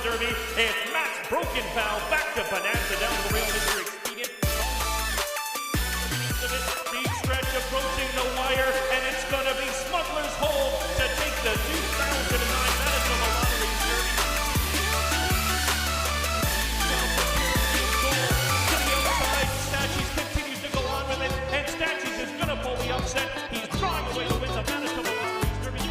Derby. It's Matt's broken foul back to Bonanza down the rail. Mr. Expedient. Deep stretch approaching the wire, and it's going to be Smuggler's Hold to take the 2009 Manitoba Lottery Derby. To the outside, Stachys continues to go on with it, and Stachys is going to pull the upset. He's drawing away to win the Manitoba Lottery Derby.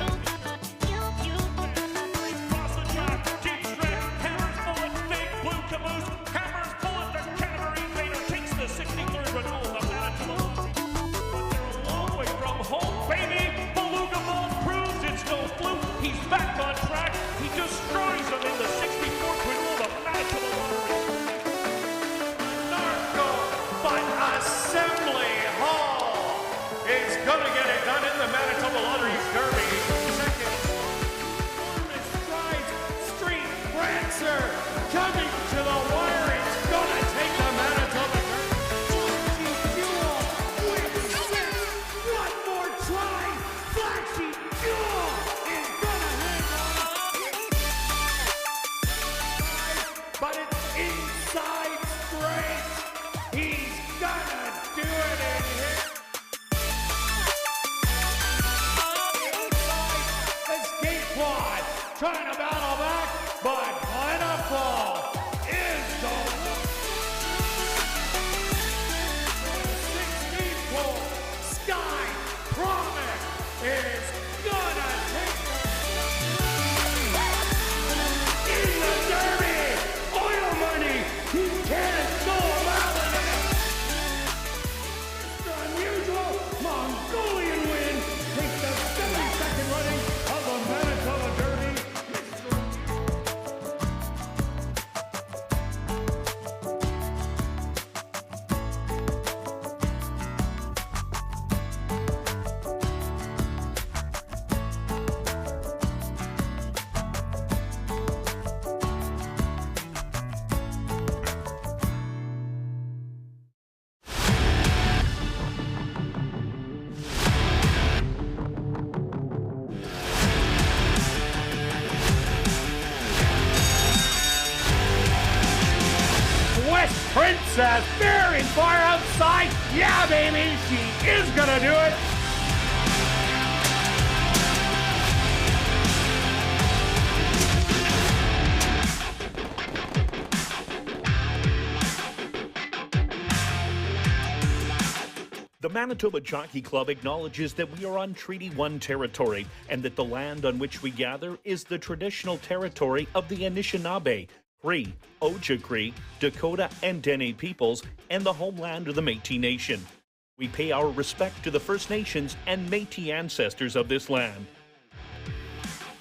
Across the track, deep stretch, Hammer's Bullet, big blue caboose. Hammer's Bullet, the Canterbury Invader takes the 63rd renewal of the Manitoba Lottery. But they're a long way from home, baby. Beluga Ball proves it's no fluke. He's back on track. He destroys them in the 64th renewal of the Manitoba Lottery. Narco, but Assembly Hall is going to get it done in the Manitoba Lottery Derby. Second, enormous strides, Street Prancer coming to the wire. It's going to take the Manitoba Derby. Fuel with six. One more try. Flashy Fuel is going to hang on. But it's inside straight. He's gonna do it in here. Escape quad trying to battle back, but Pineapple is the 16th Sky Promise is gonna take in the Derby. Oil money, he can't go around it. Mr. Unusual Mongolian win takes the 72nd running of the Manitoba Derby. West Princess very far outside. Yeah, baby, she is gonna do it. The Manitoba Jockey Club acknowledges that we are on Treaty 1 territory and that the land on which we gather is the traditional territory of the Anishinaabe, Cree, Ojibwe, Dakota, and Dene peoples, and the homeland of the Métis Nation. We pay our respect to the First Nations and Métis ancestors of this land.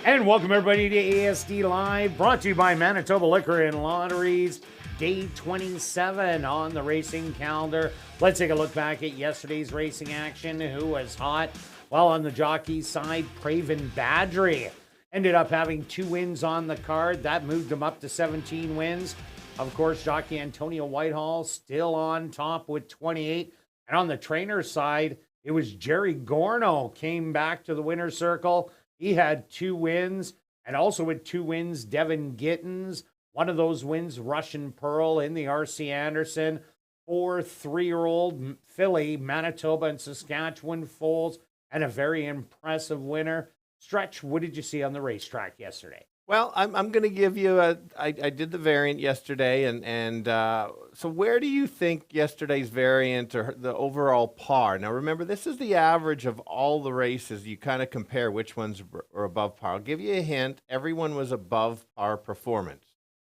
And welcome everybody to ASD Live, brought to you by Manitoba Liquor and Lotteries. Day 27 on the racing calendar. Let's take a look back at yesterday's racing action. Who was hot? Well, on the jockey side, Craven Badgery ended up having 2 wins on the card. That moved him up to 17 wins. Of course, jockey Antonio Whitehall still on top with 28. And on the trainer side, it was Jerry Gorno came back to the winner's circle. He had 2 wins. And also with 2 wins, Devin Gittins. One of those wins, Russian Pearl in the R.C. Anderson. 4 3-year-old filly, Manitoba and Saskatchewan foals, and a very impressive winner. Stretch, what did you see on the racetrack yesterday? Well, I'm going to give you I did the variant yesterday, and so where do you think yesterday's variant or the overall par? Now, remember, this is the average of all the races. You kind of compare which ones are above par. I'll give you a hint. Everyone was above par performance.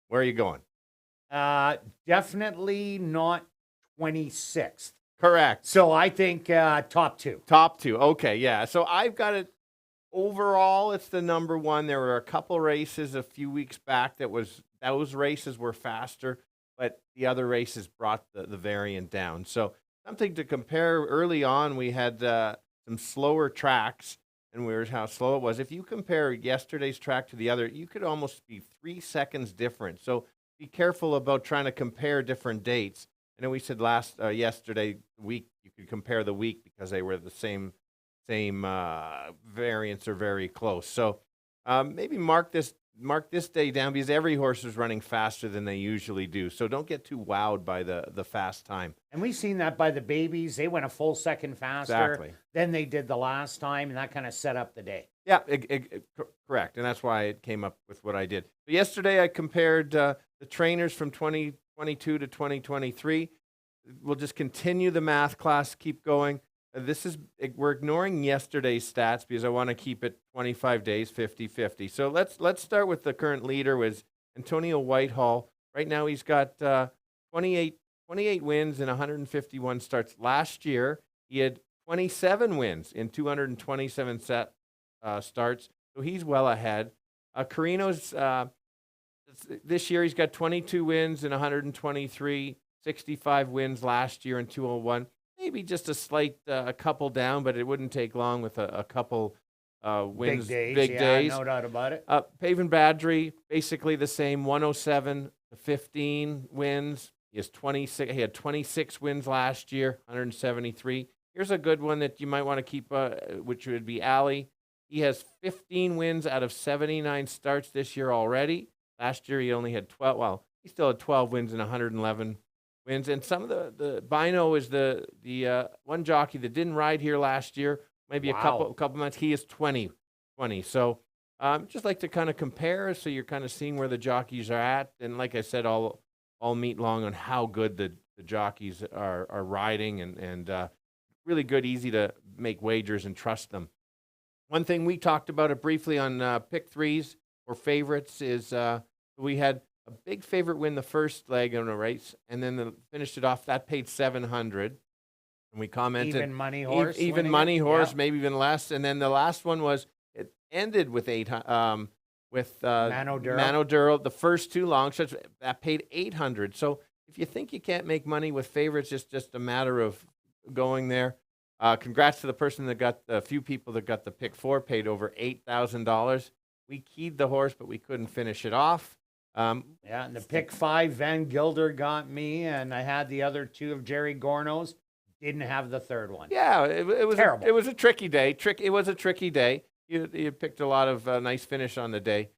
Where are you going? Definitely not 26th. Correct. So I think top 2. Top 2. Okay, yeah. So I've got it. Overall, it's the number 1. There were a couple races a few weeks back those races were faster, but the other races brought the variant down. So something to compare. Early on, we had some slower tracks, and how slow it was. If you compare yesterday's track to the other, you could almost be 3 seconds different. So be careful about trying to compare different dates. I know we said yesterday week you could compare the week because they were the same variants are very close. So maybe mark this mark this day down because every horse is running faster than they usually do. So don't get too wowed by the fast time. And we've seen that by the babies. They went a full second faster than they did the last time, and that kind of set up the day. Yeah, correct. And that's why it came up with what I did. But yesterday I compared the trainers from 2022 to 2023. We'll just continue the math class, keep going. We're ignoring yesterday's stats because I want to keep it 25 days, 50-50. So let's start with the current leader, was Antonio Whitehall. Right now he's got 28 wins and 151 starts. Last year he had 27 wins in 227 starts, so he's well ahead. Carino's this year he's got 22 wins and 123, 65 wins last year in 201. Maybe just a slight a couple down, but it wouldn't take long with a couple wins. Big days. No doubt about it. Paven Badri, basically the same, 107 to 15 wins. He had 26 wins last year, 173. Here's a good one that you might want to keep, which would be Ali. He has 15 wins out of 79 starts this year already. Last year he only had 12. Well, he still had 12 wins and 111 wins. And some of the Bino is the one jockey that didn't ride here last year, maybe a couple months. He is 20. So just like to kind of compare, so you're kind of seeing where the jockeys are at. And like I said, all meet long on how good the jockeys are riding, and really good, easy to make wagers and trust them. One thing we talked about it briefly on pick threes or favorites is we had a big favorite win the first leg of a race, and then finished it off. That paid $700, and we commented even money horse, maybe even less. And then the last one was it ended with Mano Duro. The first two long shots that paid $800. So if you think you can't make money with favorites, it's just a matter of going there. Congrats to the person that got the few people that got the pick four, paid over $8,000. We keyed the horse, but we couldn't finish it off. And the pick five, Van Gilder got me, and I had the other two of Jerry Gorno's. Didn't have the third one. Yeah, it was terrible. It was a tricky day. It was a tricky day. You picked a lot of nice finish on the day.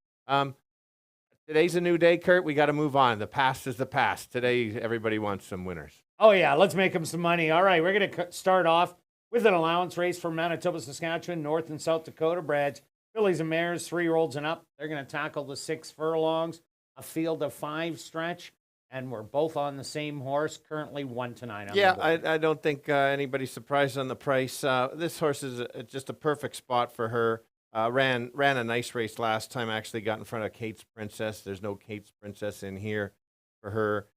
Today's a new day, Kirt. We got to move on. The past is the past. Today, everybody wants some winners. Oh, yeah. Let's make them some money. All right. We're going to start off with an allowance race for Manitoba, Saskatchewan, North and South Dakota breds. Fillies and mares, 3-year-olds and up. They're going to tackle the 6 furlongs, a field of 5 stretch, and we're both on the same horse, currently 1-9. Yeah, I don't think anybody's surprised on the price. This horse is just a perfect spot for her. Ran a nice race last time, actually got in front of Kate's Princess. There's no Kate's Princess in here for her.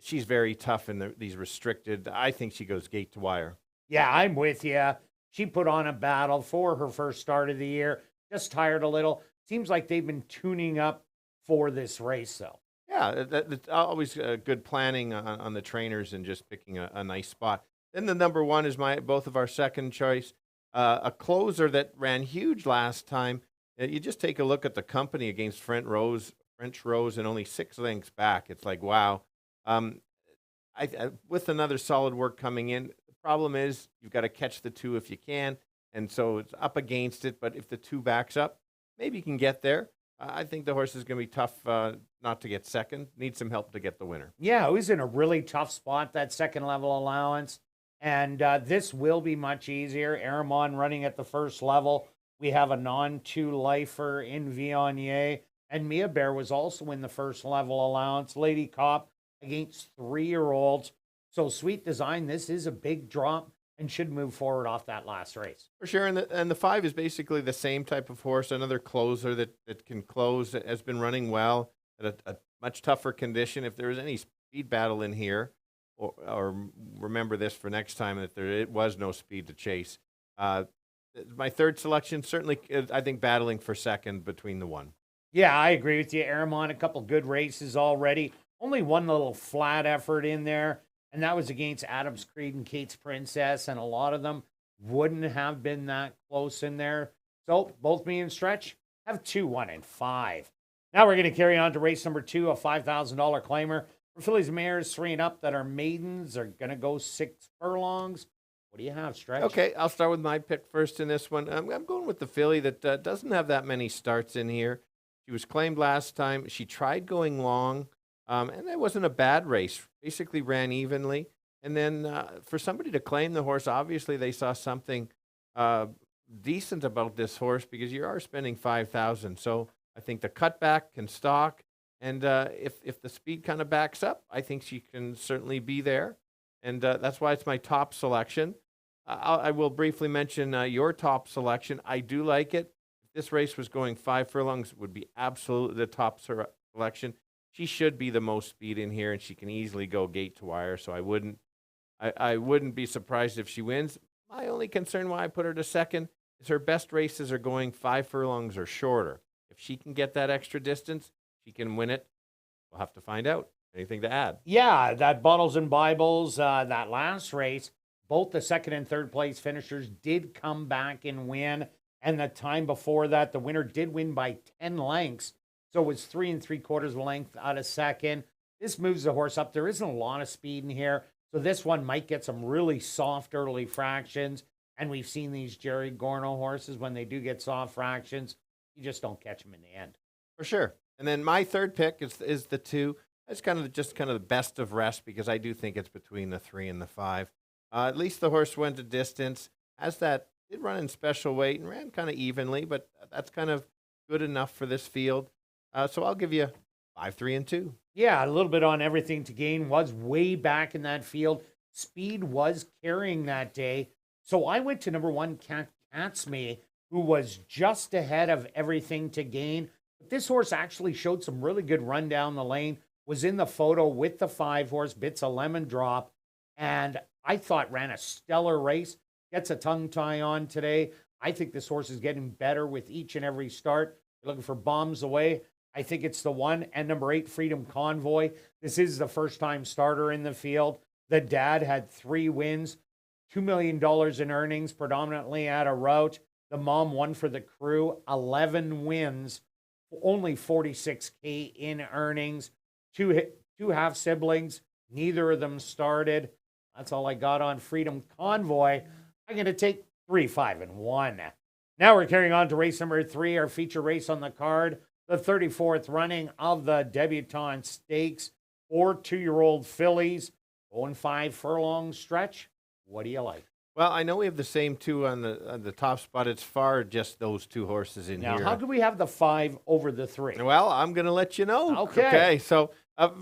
She's very tough in these restricted. I think she goes gate to wire. Yeah, I'm with you. She put on a battle for her first start of the year. Just tired a little. Seems like they've been tuning up for this race, though. Yeah, that's always good planning on the trainers and just picking a nice spot. Then the number one is both of our second choice. A closer that ran huge last time. You just take a look at the company against French Rose, and only 6 lengths back. It's like, wow. With another solid work coming in, the problem is you've got to catch the 2 if you can, and so it's up against it. But if the 2 backs up, maybe you can get there. I think the horse is going to be tough not to get second. Needs some help to get the winner. Yeah, it was in a really tough spot, that second level allowance. And this will be much easier. Aramon running at the first level. We have a non-2 lifer in Viognier. And Mia Bear was also in the first level allowance. Lady Cop against 3-year-olds. So Sweet Design, this is a big drop and should move forward off that last race. For sure. And the 5 is basically the same type of horse. Another closer that can close, that has been running well at a much tougher condition. If there is any speed battle in here, or remember this for next time, that it was no speed to chase. My third selection, certainly, I think, battling for second between the 1. Yeah, I agree with you. Aramon, a couple good races already. Only one little flat effort in there, and that was against Adams Creed and Kate's Princess, and a lot of them wouldn't have been that close in there. So both me and Stretch have 2, 1, and 5. Now we're going to carry on to race number 2, a $5,000 claimer. For fillies and mares, 3 and up that are maidens are going to go 6 furlongs. What do you have, Stretch? Okay, I'll start with my pick first in this one. I'm going with the filly that doesn't have that many starts in here. She was claimed last time. She tried going long, and it wasn't a bad race. Basically ran evenly. And then for somebody to claim the horse, obviously they saw something decent about this horse because you are spending $5,000. So I think the cutback can stalk. And if the speed kind of backs up, I think she can certainly be there. And that's why it's my top selection. I will briefly mention your top selection. I do like it. If this race was going 5 furlongs, it would be absolutely the top selection. She should be the most speed in here, and she can easily go gate to wire. So I wouldn't be surprised if she wins. My only concern why I put her to second is her best races are going 5 furlongs or shorter. If she can get that extra distance, she can win it. We'll have to find out. Anything to add? Yeah, that Bottles and Bibles, that last race, both the second and third place finishers did come back and win. And the time before that, the winner did win by 10 lengths. So it was 3 3/4 length out of second. This moves the horse up. There isn't a lot of speed in here. So this one might get some really soft early fractions. And we've seen these Jerry Gorno horses, when they do get soft fractions, you just don't catch them in the end. For sure. And then my third pick is the 2. It's kind of the best of rest because I do think it's between the 3 and the 5. At least the horse went a distance. Did run in special weight and ran kind of evenly, but that's kind of good enough for this field. So I'll give you 5, 3, and 2. Yeah, a little bit on everything to gain. Was way back in that field. Speed was carrying that day. So I went to number 1, Catsme, who was just ahead of everything to gain. But this horse actually showed some really good run down the lane. Was in the photo with the 5 horse, Bits of Lemon Drop. And I thought ran a stellar race. Gets a tongue tie on today. I think this horse is getting better with each and every start. You're looking for bombs away. I think it's the 1. And number 8, Freedom Convoy. This is the first time starter in the field. The dad had 3 wins, $2 million in earnings, predominantly at a route. The mom won for the crew, 11 wins, only $46K in earnings. Two half siblings, neither of them started. That's all I got on Freedom Convoy. I'm going to take 3, 5, and 1. Now we're carrying on to race number 3, our feature race on the card, the 34th running of the Debutante Stakes. 4 2-year-old fillies, going 5 furlong stretch. What do you like? Well, I know we have the same 2 on the top spot. It's far just those 2 horses in Now, here. how do we have the 5 over the 3? Well, I'm going to let you know. Okay. So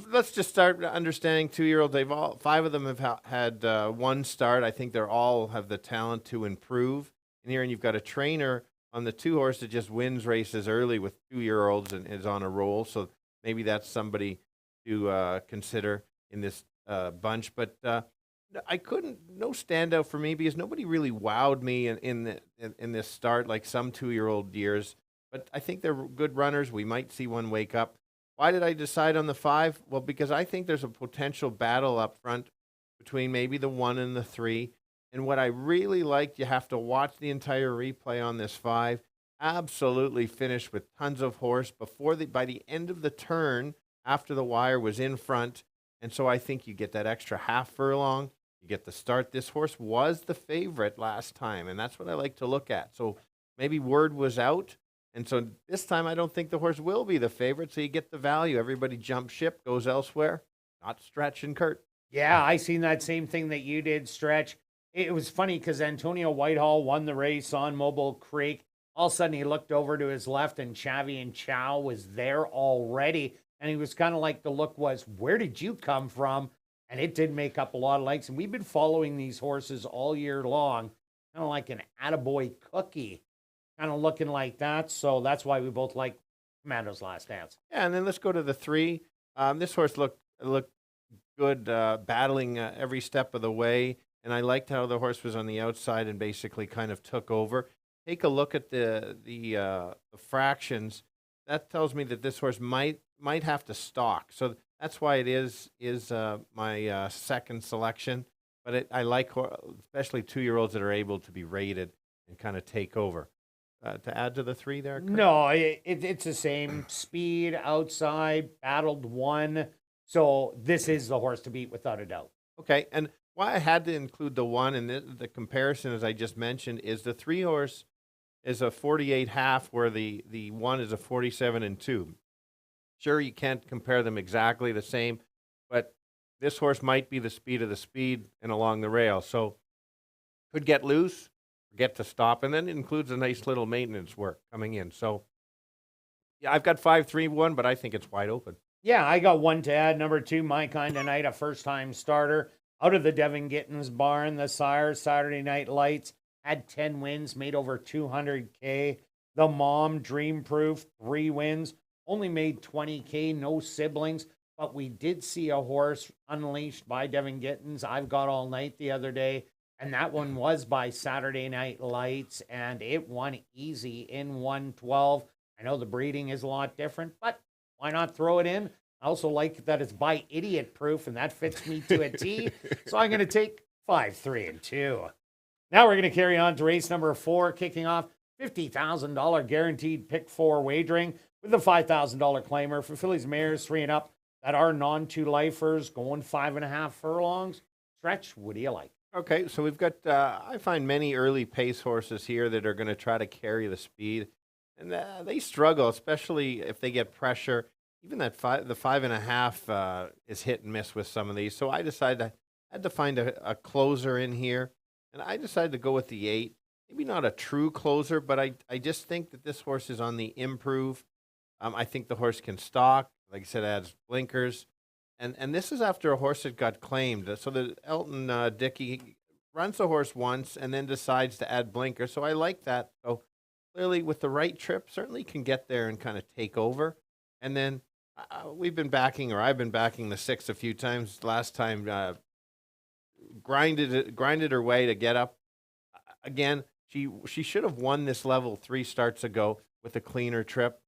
let's just start understanding 2-year-olds. 5 of them have had 1 start. I think they're all have the talent to improve. And here, and you've got a trainer on the 2 horse that just wins races early with 2-year-olds and is on a roll. So maybe that's somebody to consider in this bunch. But no standout for me because nobody really wowed me in this start like some 2-year-old years. But I think they're good runners. We might see one wake up. Why did I decide on the 5? Well, because I think there's a potential battle up front between maybe the 1 and the 3. And what I really liked, you have to watch the entire replay on this 5. Absolutely finished with tons of horse by the end of the turn after the wire was in front. And so I think you get that extra half furlong. You get the start. This horse was the favorite last time, and that's what I like to look at. So maybe word was out. And so this time I don't think the horse will be the favorite, so you get the value. Everybody jumps ship, goes elsewhere. Not Stretch and Kirt. Yeah, I seen that same thing that you did, Stretch. It was funny because Antonio Whitehall won the race on Mobile Creek. All of a sudden he looked over to his left and Chavi and Chow was there already. And he was kind of like the look was, where did you come from? And it did make up a lot of legs. And we've been following these horses all year long, kind of like an attaboy cookie, kind of looking like that. So that's why we both like Commando's Last Dance. Yeah, and then let's go to the 3. This horse looked good, battling every step of the way. And I liked how the horse was on the outside and basically kind of took over. Take a look at the fractions. That tells me that this horse might have to stalk. So that's why it is my second selection. But I like especially 2-year-olds that are able to be rated and kind of take over. To add to the 3 there, Kirt? No, it's the same. Speed, outside, battled, won. So this is the horse to beat without a doubt. Okay, and why I had to include the 1 and the comparison, as I just mentioned, is the 3 horse is a 48 half, where the one is a 47 and 2. Sure, you can't compare them exactly the same, but this horse might be the speed of the speed and along the rail. So could get loose, get to stop, and then it includes a nice little maintenance work coming in. So yeah, I've got 5-3-1, but I think it's wide open. Yeah, I got one to add. Number 2, My Kind of Night, a first-time starter. Out of the Devin Gittins barn, the sire, Saturday Night Lights, had 10 wins, made over $200K. The mom, Dream Proof, 3 wins, only made $20K, no siblings. But we did see a horse unleashed by Devin Gittins. I've got all night the other day, and that one was by Saturday Night Lights, and it won easy in 112. I know the breeding is a lot different, but why not throw it in? I also like that it's by Idiot Proof, and that fits me to a T. So I'm going to take 5-3-2. Now we're going to carry on to race number 4, kicking off $50,000 guaranteed pick 4 wagering with the $5,000 claimer for fillies, mares 3 and up that are non-2-lifers, going 5.5 furlongs. Stretch, what do you like? Okay, so we've got, I find many early pace horses here that are going to try to carry the speed. And they struggle, especially if they get pressure. Even that the 5.5 is hit and miss with some of these. So I decided I had to find a closer in here. And I decided to go with the 8. Maybe not a true closer, but I just think that this horse is on the improve. I think the horse can stalk. Like I said, adds blinkers. And this is after a horse that got claimed. So the Elton Dickey runs the horse once and then decides to add blinkers. So I like that. So clearly, with the right trip, certainly can get there and kind of take over. And then I've been backing the 6 a few times. Last time, grinded her way to get up. Again, she should have won this level 3 starts ago with a cleaner trip.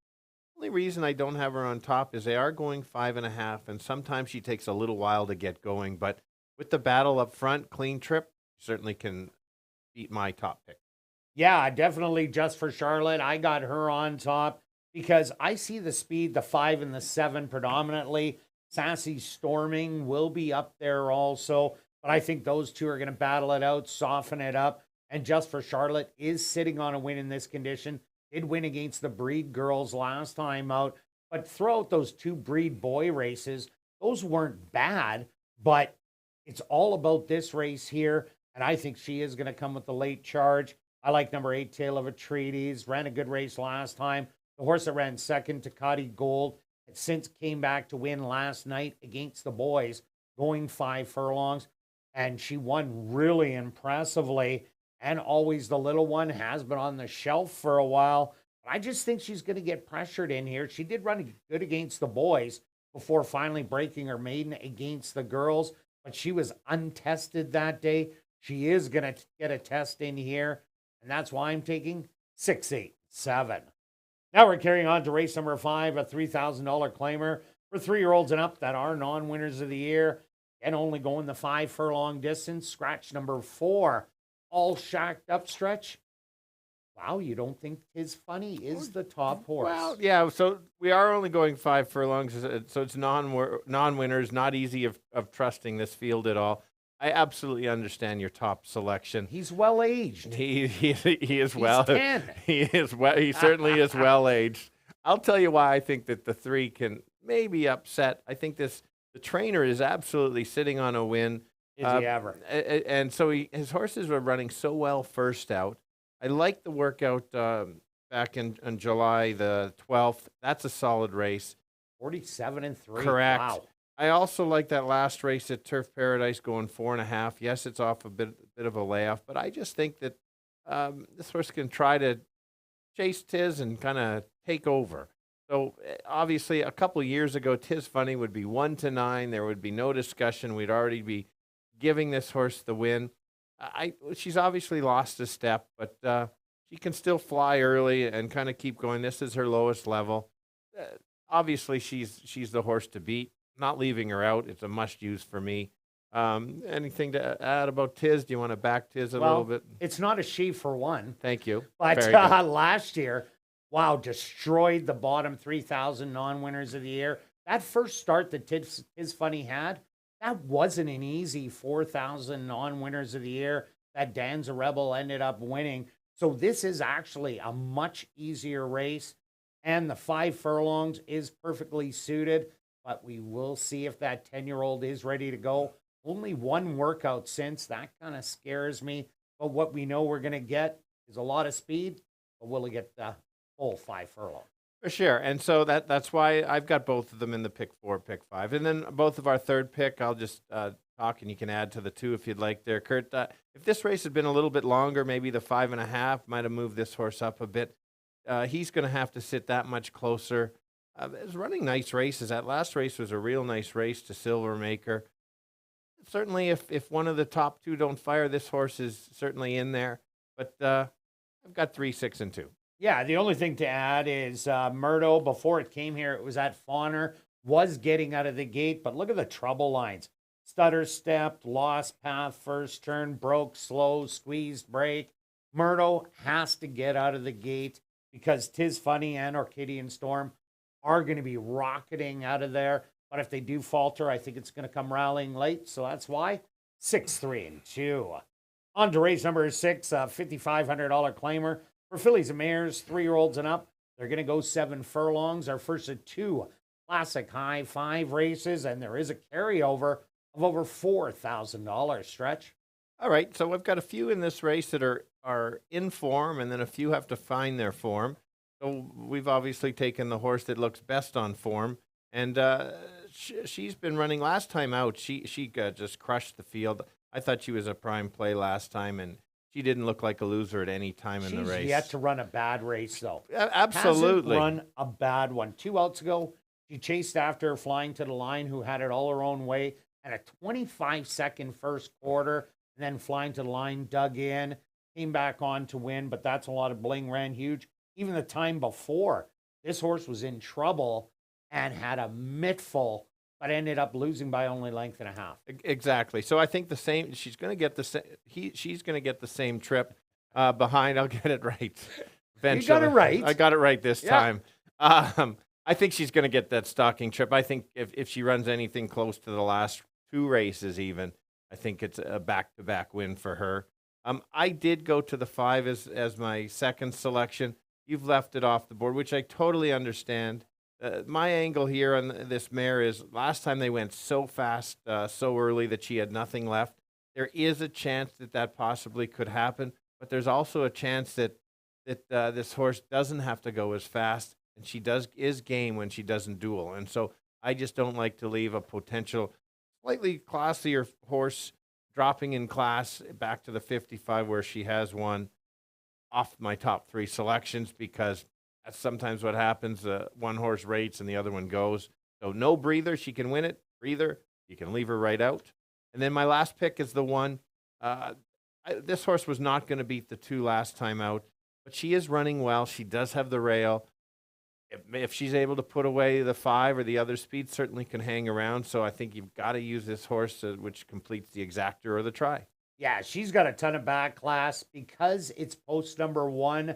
Only reason I don't have her on top is they are going 5.5, and sometimes she takes a little while to get going. But with the battle up front, clean trip, certainly can beat my top pick. Yeah, definitely Just for Charlotte. I got her on top because I see the speed, the 5 and the 7 predominantly. Sassy Storming will be up there also, but I think those two are going to battle it out, soften it up. And Just for Charlotte is sitting on a win in this condition. Did win against the Breed Girls last time out, but throughout those 2 Breed Boy races, those weren't bad, but it's all about this race here, and I think she is going to come with the late charge. I like number 8, Tale of a Treaties. Ran a good race last time. The horse that ran second, Takati Gold, had since came back to win last night against the boys, going 5 furlongs, and she won really impressively. And Always the Little One has been on the shelf for a while. But I just think she's going to get pressured in here. She did run good against the boys before finally breaking her maiden against the girls, but she was untested that day. She is going to get a test in here. And that's why I'm taking 6, 8, 7. Now we're carrying on to race number 5, a $3,000 claimer for 3-year-olds and up that are non-winners of the year and only going the 5 furlong distance. Scratch number 4, All Shacked Up. Stretch. Wow, you don't think Tis Funny is the top horse? Well, yeah, so we are only going 5 furlongs, so it's non-winners, not easy of trusting this field at all. I absolutely understand your top selection. He's well aged. He is well. 10. He is well. He certainly is well aged. I'll tell you why I think that the 3 can maybe upset. I think the trainer is absolutely sitting on a win. Is he ever? And so his horses were running so well first out. I like the workout back in July the 12th. That's a solid race. 47-3. Correct. Wow. I also like that last race at Turf Paradise going 4.5. Yes, it's off a bit of a layoff, but I just think that this horse can try to chase Tiz and kind of take over. So obviously, a couple of years ago, Tis Funny would be 1-9. There would be no discussion. We'd already be giving this horse the win. She's obviously lost a step, but she can still fly early and kind of keep going. This is her lowest level. Obviously, she's the horse to beat. Not leaving her out. It's a must-use for me. Anything to add about Tiz? Do you want to back Tiz a little bit? It's not a she for one. Thank you. But last year, wow, destroyed the bottom 3,000 non-winners of the year. That first start that Tis Funny had, that wasn't an easy 4,000 non-winners of the year that Danza Rebel ended up winning. So this is actually a much easier race, and the 5 furlongs is perfectly suited, but we will see if that 10-year-old is ready to go. Only one workout since. That kind of scares me. But what we know we're going to get is a lot of speed, but will he get the full 5 furlongs? For sure. And so that's why I've got both of them in the pick 4, pick 5. And then both of our third pick, I'll just talk, and you can add to the 2 if you'd like there. Kirt, if this race had been a little bit longer, maybe the 5.5 might have moved this horse up a bit. He's going to have to sit that much closer. It's running nice races. That last race was a real nice race to Silvermaker. Certainly, if one of the top 2 don't fire, this horse is certainly in there. But I've got 3, 6, and 2. Yeah, the only thing to add is Murdo, before it came here, it was at Fawner, was getting out of the gate, but look at the trouble lines. Stutter stepped, lost path, first turn, broke, slow, squeezed, break. Murdo has to get out of the gate because Tis Funny and Orchidian Storm are going to be rocketing out of there. But if they do falter, I think it's going to come rallying late. So that's why 6, 3, and 2. On to race number 6, $5,500 claimer. For fillies and mares, 3-year-olds and up, they're going to go 7 furlongs. Our first of 2 classic high 5 races, and there is a carryover of over $4,000. Stretch. All right, so I've got a few in this race that are in form, and then a few have to find their form. So we've obviously taken the horse that looks best on form, and she's been running. Last time out, she just crushed the field. I thought she was a prime play last time, and she didn't look like a loser at any time in the race. She's yet to run a bad race, though. Absolutely. Hasn't run a bad one. 2 outs ago, she chased after Flying to the Line, who had it all her own way, and a 25-second first quarter, and then Flying to the Line dug in, came back on to win, but that's a lot of bling, ran huge. Even the time before, this horse was in trouble and had a mittful, but ended up losing by only length and a half. Exactly. So I think the same. She's going to get the same. She's going to get the same trip behind. I'll get it right. Eventually. You got it right. I got it right this time. I think she's going to get that stalking trip. I think if she runs anything close to the last 2 races, even, I think it's a back-to-back win for her. I did go to the 5 as my second selection. You've left it off the board, which I totally understand. My angle here on this mare is last time they went so fast, so early that she had nothing left. There is a chance that possibly could happen, but there's also a chance that this horse doesn't have to go as fast, and she is game when she doesn't duel. And so I just don't like to leave a potential slightly classier horse dropping in class back to the 55 where she has won off my top 3 selections, because that's sometimes what happens. One horse rates and the other one goes. So no breather. She can win it. Breather. You can leave her right out. And then my last pick is the one. This horse was not going to beat the 2 last time out, but she is running well. She does have the rail. If she's able to put away the 5 or the other speed, certainly can hang around. So I think you've got to use this horse, which completes the exactor or the try. Yeah, she's got a ton of back class because it's post number 1.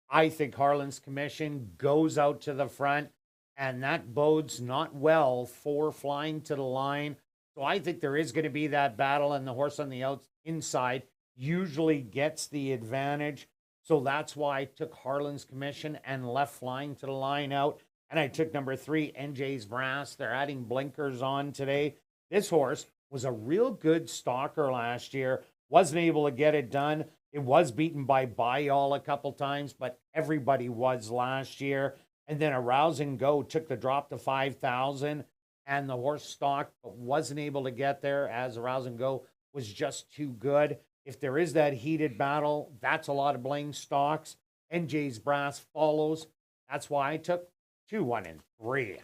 I think Harlan's Commission goes out to the front, and that bodes not well for Flying to the Line. So I think there is going to be that battle, and the horse on the inside usually gets the advantage. So that's why I took Harlan's Commission and left Flying to the Line out. And I took number 3, NJ's Brass. They're adding blinkers on today. This horse was a real good stalker last year. Wasn't able to get it done. It was beaten by Bayall a couple times, but everybody was last year. And then Arouse and Go took the drop to 5,000, and the horse stalked, but wasn't able to get there as Arouse and Go was just too good. If there is that heated battle, that's a lot of bling stalks. NJ's Brass follows. That's why I took 2, 1, and 3.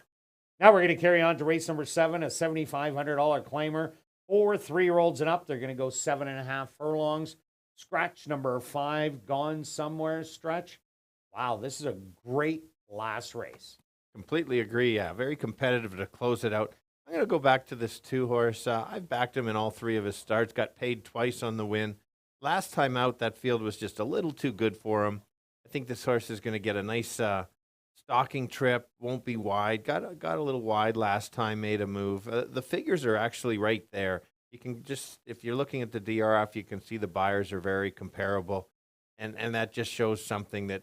Now we're going to carry on to race number 7, a $7,500 claimer. For 3-year-olds and up, they're going to go 7.5 furlongs. Scratch number 5 gone somewhere. Stretch. Wow, this is a great last race. Completely agree. Yeah, very competitive to close it out. I'm going to go back to this 2 horse. I've backed him in all 3 of his starts. Got paid twice on the win. Last time out, that field was just a little too good for him. I think this horse is going to get a nice stalking trip. Won't be wide. Got a little wide last time. Made a move. The figures are actually right there. You can just, if you're looking at the DRF, you can see the buyers are very comparable. and that just shows something that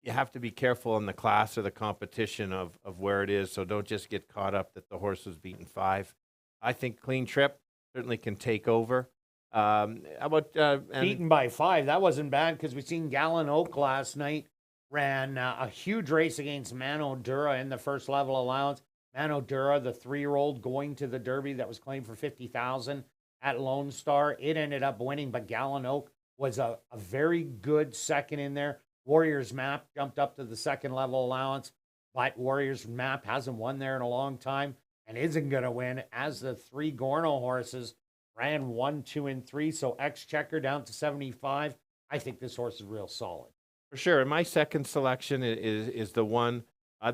you have to be careful in the class or the competition of where it is. So don't just get caught up that the horse was beaten 5. I think Clean Trip certainly can take over. How about Beaten by 5. That wasn't bad because we seen Gallon Oak last night. Ran a huge race against Manitoba in the first level allowance. Manitoba, the 3-year-old, going to the Derby that was claimed for $50,000 at Lone Star. It ended up winning, but Gallon Oak was a very good second in there. Warriors Map jumped up to the second level allowance, but Warriors Map hasn't won there in a long time and isn't going to win, as the 3 Gorno horses ran 1, 2, and 3. So Exchequer down to 75. I think this horse is real solid. For sure. And my second selection is the one.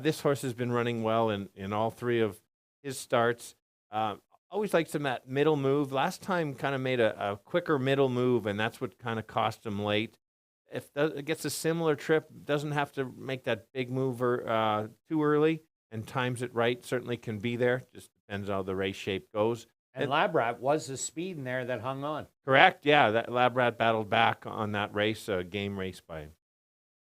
This horse has been running well in all 3 of his starts. Always likes him that middle move. Last time kind of made a quicker middle move, and that's what kind of cost him late. If it gets a similar trip, doesn't have to make that big move too early, and times it right, certainly can be there. Just depends how the race shape goes. And Labrat was the speed in there that hung on. Correct, yeah. That Labrat battled back on that race, a game race by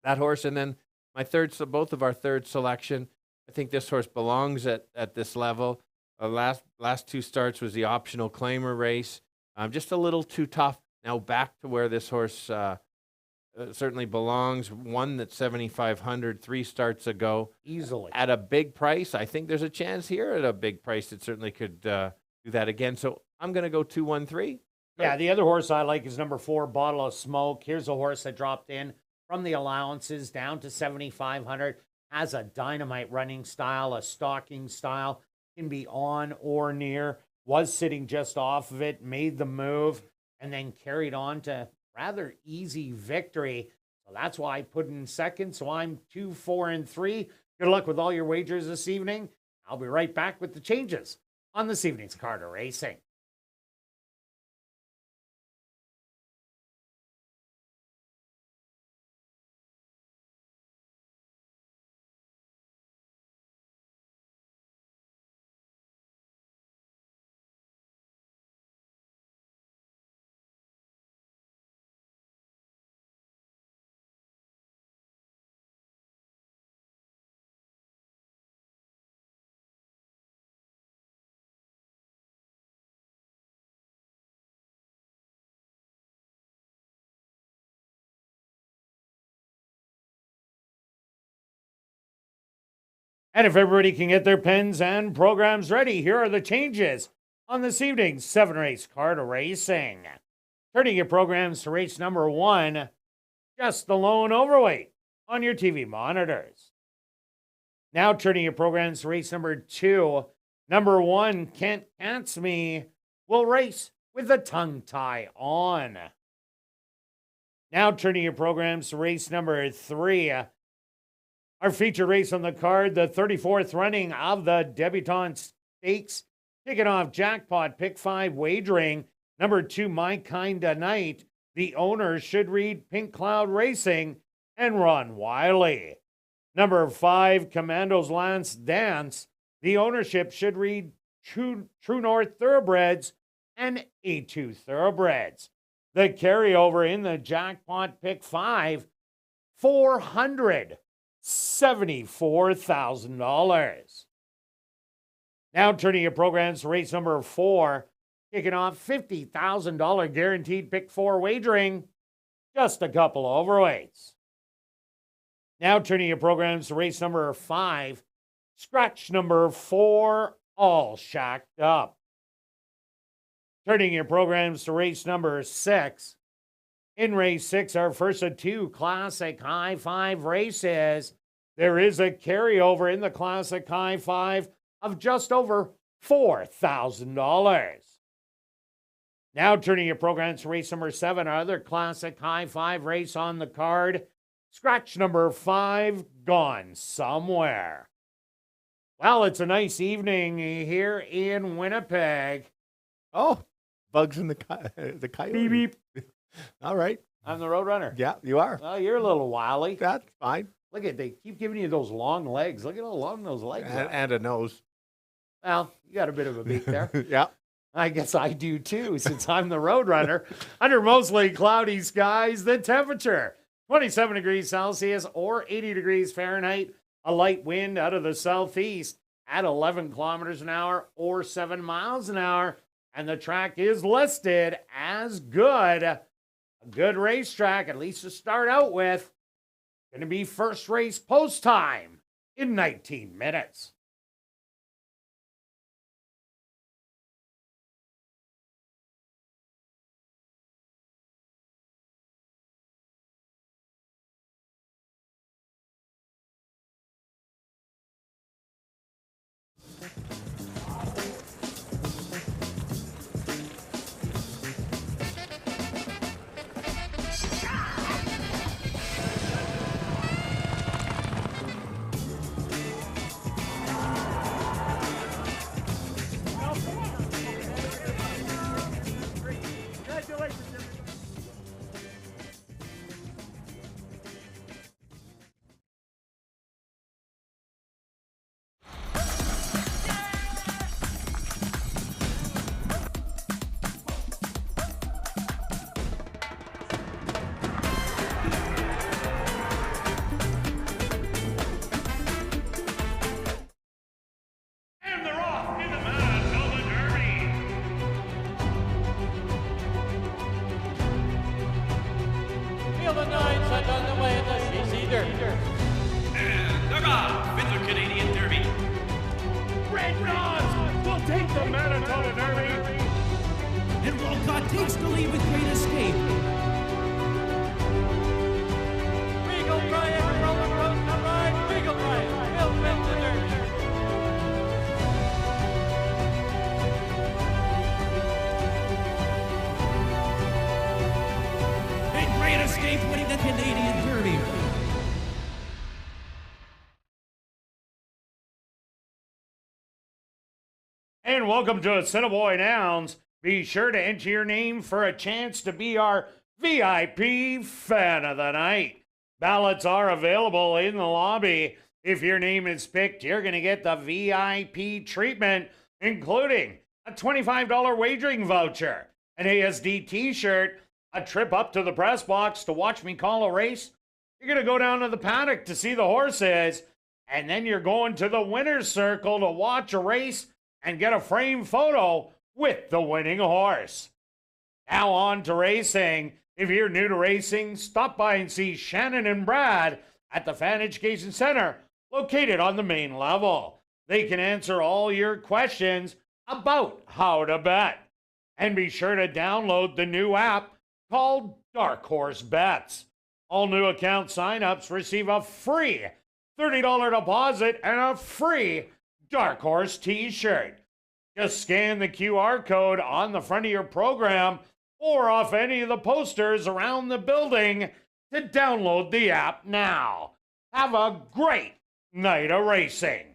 that horse. And then my third, so both of our third selection, I think this horse belongs at this level. Last 2 starts was the optional claimer race. Just a little too tough. Now back to where this horse certainly belongs. Won at 7,500 3 starts ago. Easily. At a big price. I think there's a chance here at a big price it certainly could do that again. So I'm going to go 2-1-3. Yeah, the other horse I like is number 4, Bottle of Smoke. Here's a horse that dropped in from the allowances down to 7,500. Has a dynamite running style, a stalking style. Can be on or near. Was sitting just off of it, made the move, and then carried on to rather easy victory. So that's why I put in second. So I'm 2, 4, and 3. Good luck with all your wagers this evening. I'll be right back with the changes on this evening's Carter Racing. And if everybody can get their pens and programs ready, here are the changes on this evening's 7-race Carter Racing. Turning your programs to race number 1, just the lone overweight on your TV monitors. Now turning your programs to race number 2, number 1, Can't Catch Me, will race with the tongue tie on. Now turning your programs to race number 3, our featured race on the card, the 34th running of the Debutante Stakes, kicking off jackpot pick 5 wagering. Number 2, My Kinda Night. The owner should read Pink Cloud Racing and Ron Wiley. Number 5, Commando's Last Dance. The ownership should read True North Thoroughbreds and A2 Thoroughbreds. The carryover in the jackpot pick 5, $474,000. Now turning your programs to race number 4, kicking off $50,000 guaranteed pick 4 wagering, just a couple of overweights. Now turning your programs to race number 5, scratch number 4, all shacked up. Turning your programs to race number 6. In race 6, our first of 2 Classic High 5 races, there is a carryover in the Classic High 5 of just over $4,000. Now turning your programs to race number 7, our other Classic High 5 race on the card, scratch number 5, gone somewhere. Well, it's a nice evening here in Winnipeg. Oh, bugs in the coyote. Beep, beep. All right. I'm the Roadrunner. Yeah, you are. Well, you're a little wily. That's fine. Look at, they keep giving you those long legs. Look at how long those legs are. And a nose. Well, you got a bit of a beak there. Yeah. I guess I do too, since I'm the Roadrunner. Under mostly cloudy skies, the temperature 27 degrees Celsius or 80 degrees Fahrenheit. A light wind out of the southeast at 11 kilometers an hour or 7 miles an hour. And the track is listed as good. A good racetrack, at least to start out with. Going to be first race post time in 19 minutes. And they're off in the Manitoba Derby. Field of nine sent on the way in the CC Dirt. And they're off in the Canadian Derby. Red Rods will take the Manitoba Derby. And Walcott takes the lead with great escape. Regal Bryant, Roland Rose, the ride. Regal Bryant, Bill wins the Derby. And great escape winning the Canadian Derby. And welcome to Assiniboia Downs. Be sure to enter your name for a chance to be our VIP Fan of the Night. Ballots are available in the lobby. If your name is picked, you're going to get the VIP treatment, including a $25 wagering voucher, an ASD t-shirt, a trip up to the press box to watch me call a race. You're going to go down to the paddock to see the horses, and then you're going to the winner's circle to watch a race and get a framed photo with the winning horse. Now on to racing. If you're new to racing, stop by and see Shannon and Brad at the Fan Education Center, located on the main level. They can answer all your questions about how to bet. And be sure to download the new app called Dark Horse Bets. All new account signups receive a free $30 deposit and a free Dark Horse t-shirt. Just scan the QR code on the front of your program or off any of the posters around the building to download the app now. Have a great night of racing.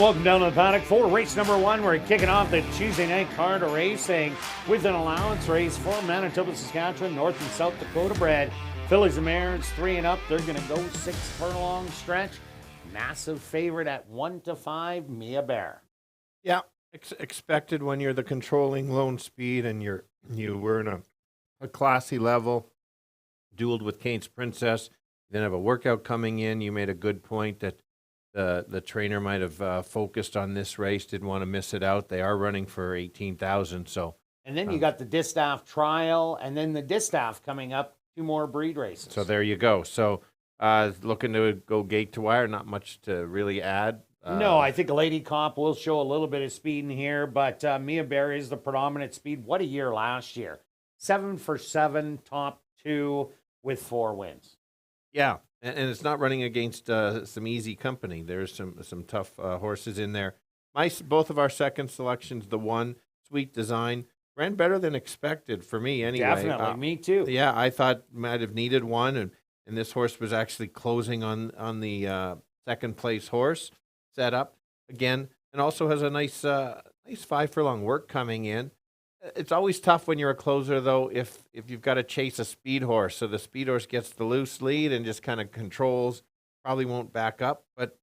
welcome down to the paddock for race number 1. We're kicking off the Tuesday night card of racing with an allowance race for Manitoba, Saskatchewan, North and South Dakota bred. Fillies and mares 3 and up. They're going to go 6 furlong stretch. Massive favorite at 1-5, Mia Bear. Yeah, expected when you're the controlling lone speed and you were in a classy level, dueled with Kate's Princess. You then have a workout coming in. You made a good point that the trainer might have focused on this race, didn't want to miss it out. They are running for 18,000, so. And then you got the Distaff trial, and then the Distaff coming up, 2 more breed races. So there you go. So looking to go gate to wire, not much to really add. No, I think Lady Cop will show a little bit of speed in here, but Mia Bear is the predominant speed. What a year last year. 7 for 7, top 2 with 4 wins. Yeah, and it's not running against some easy company. There's some tough horses in there. Both of our second selections, the one, Sweet Design, ran better than expected for me anyway. Definitely, me too. Yeah, I thought might have needed one, and this horse was actually closing on the second place horse set up again, and also has a nice 5 furlong work coming in. It's always tough when you're a closer, though, if you've got to chase a speed horse. So the speed horse gets the loose lead and just kind of controls, probably won't back up, but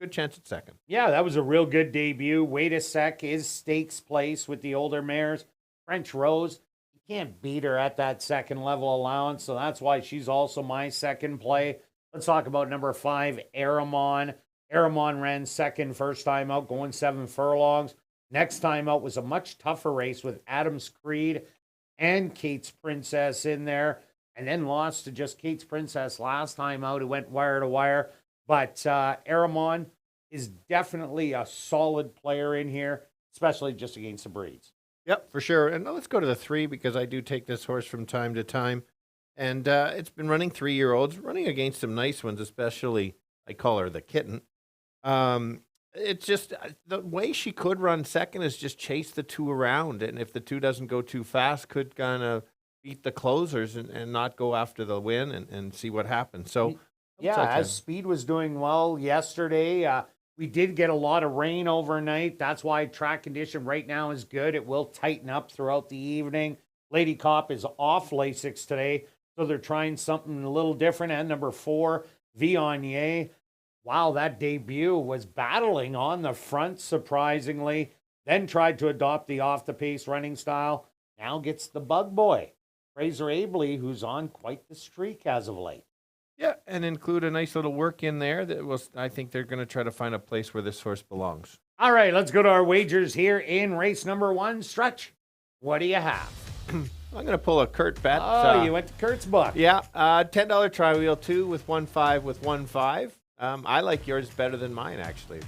good chance at second. Yeah, that was a real good debut. Wait a sec is stakes place with the older mares. French Rose, you can't beat her at that second level allowance, so that's why she's also my second play. Let's talk about number 5, Aramon. Aramon ran second first time out, going 7 furlongs. Next time out was a much tougher race with Adams Creed and Kate's Princess in there, and then lost to just Kate's Princess last time out, who went wire to wire. But Aramon is definitely a solid player in here, especially just against the breeds. Yep, for sure. And let's go to the 3, because I do take this horse from time to time. And it's been running 3-year-olds, running against some nice ones, especially, I call her the Kitten. It's just the way she could run second is just chase the 2 around. And if the 2 doesn't go too fast, could kind of beat the closers and not go after the win and see what happens. So, yeah, as Speed was doing well yesterday, we did get a lot of rain overnight. That's why track condition right now is good. It will tighten up throughout the evening. Lady Cop is off Lasix today, so they're trying something a little different. And number 4, Viognier. Wow, that debut was battling on the front, surprisingly. Then tried to adopt the off-the-pace running style. Now gets the bug boy, Fraser Abley, who's on quite the streak as of late. Yeah, and include a nice little work in there. I think they're going to try to find a place where this horse belongs. All right, let's go to our wagers here in race number 1. Stretch, what do you have? I'm going to pull a Kirt bet. Oh, you went to Kurt's book. Yeah, $10 tri-wheel 2 with 1-5 with 1-5. I like yours better than mine, actually.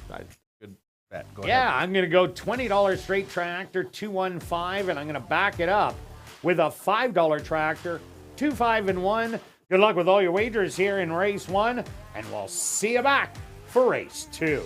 Good bet. Go ahead. I'm going to go $20 straight tractor, 2-1-5, and I'm going to back it up with a $5 tractor, 2-5-1. Good luck with all your wagers here in race 1, and we'll see you back for race 2.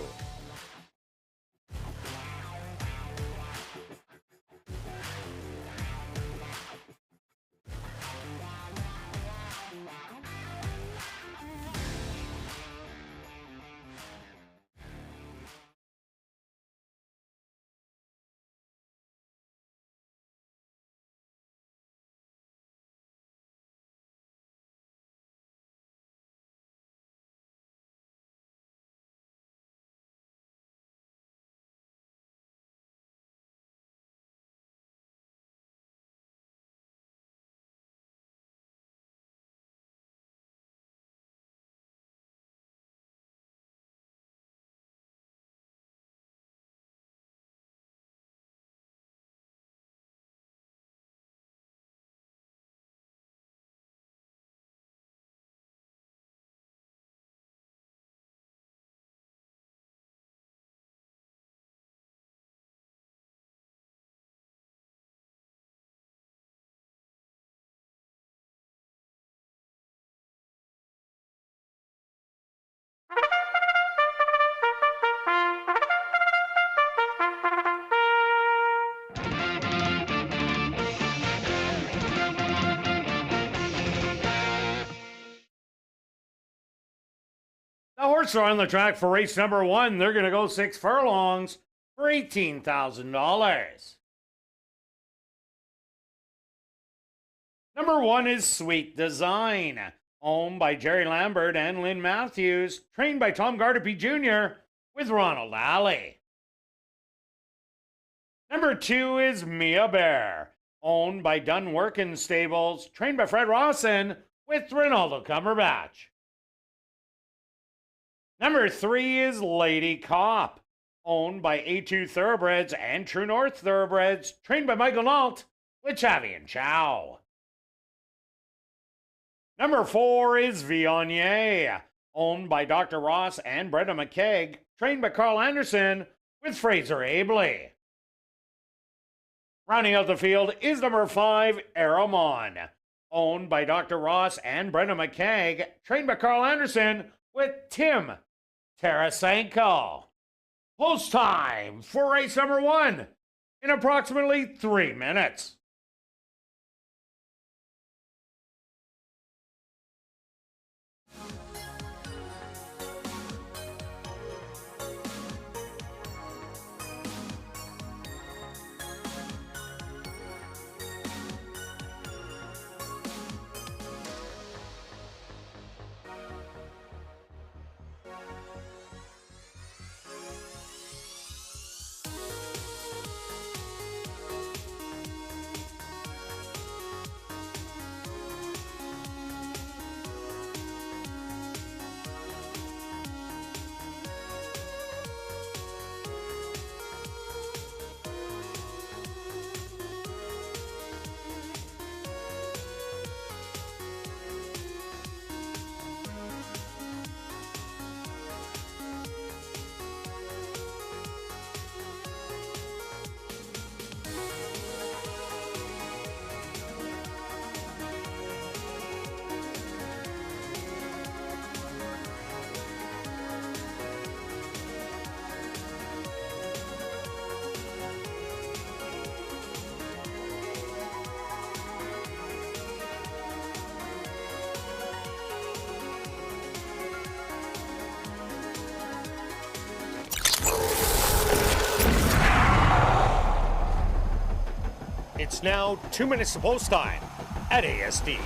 Horses are on the track for race number 1. They're going to go 6 furlongs for $18,000. Number 1 is Sweet Design, owned by Jerry Lambert and Lynn Matthews, trained by Tom Gardapi Jr. with Ronald Alley. Number 2 is Mia Bear, owned by Dunworkin Stables, trained by Fred Rawson with Ronaldo Cumberbatch. Number 3 is Lady Cop, owned by A2 Thoroughbreds and True North Thoroughbreds, trained by Michael Nault with Chavi and Chow. Number 4 is Viognier, owned by Dr. Ross and Brenda McKeag, trained by Carl Anderson with Fraser Abley. Rounding out the field is number 5, Aramon, owned by Dr. Ross and Brenda McKeag, trained by Carl Anderson with Tim Tarasenko. Post time for race number 1 in approximately 3 minutes. It's now 2 minutes to post time at ASD.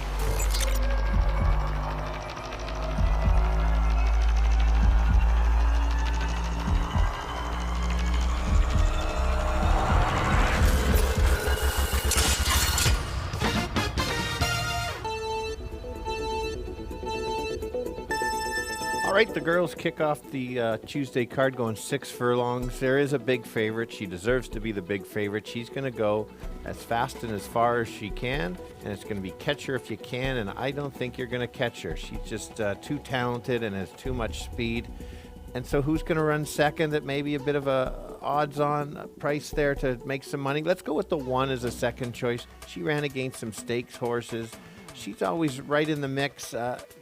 All right, the girls kick off the Tuesday card going 6 furlongs. There is a big favorite. She deserves to be the big favorite. She's going to go as fast and as far as she can, and it's going to be catch her if you can, and I don't think you're going to catch her. She's just too talented and has too much speed. And so who's going to run second at maybe a bit of a odds-on price there to make some money? Let's go with the 1 as a second choice. She ran against some stakes horses. She's always right in the mix.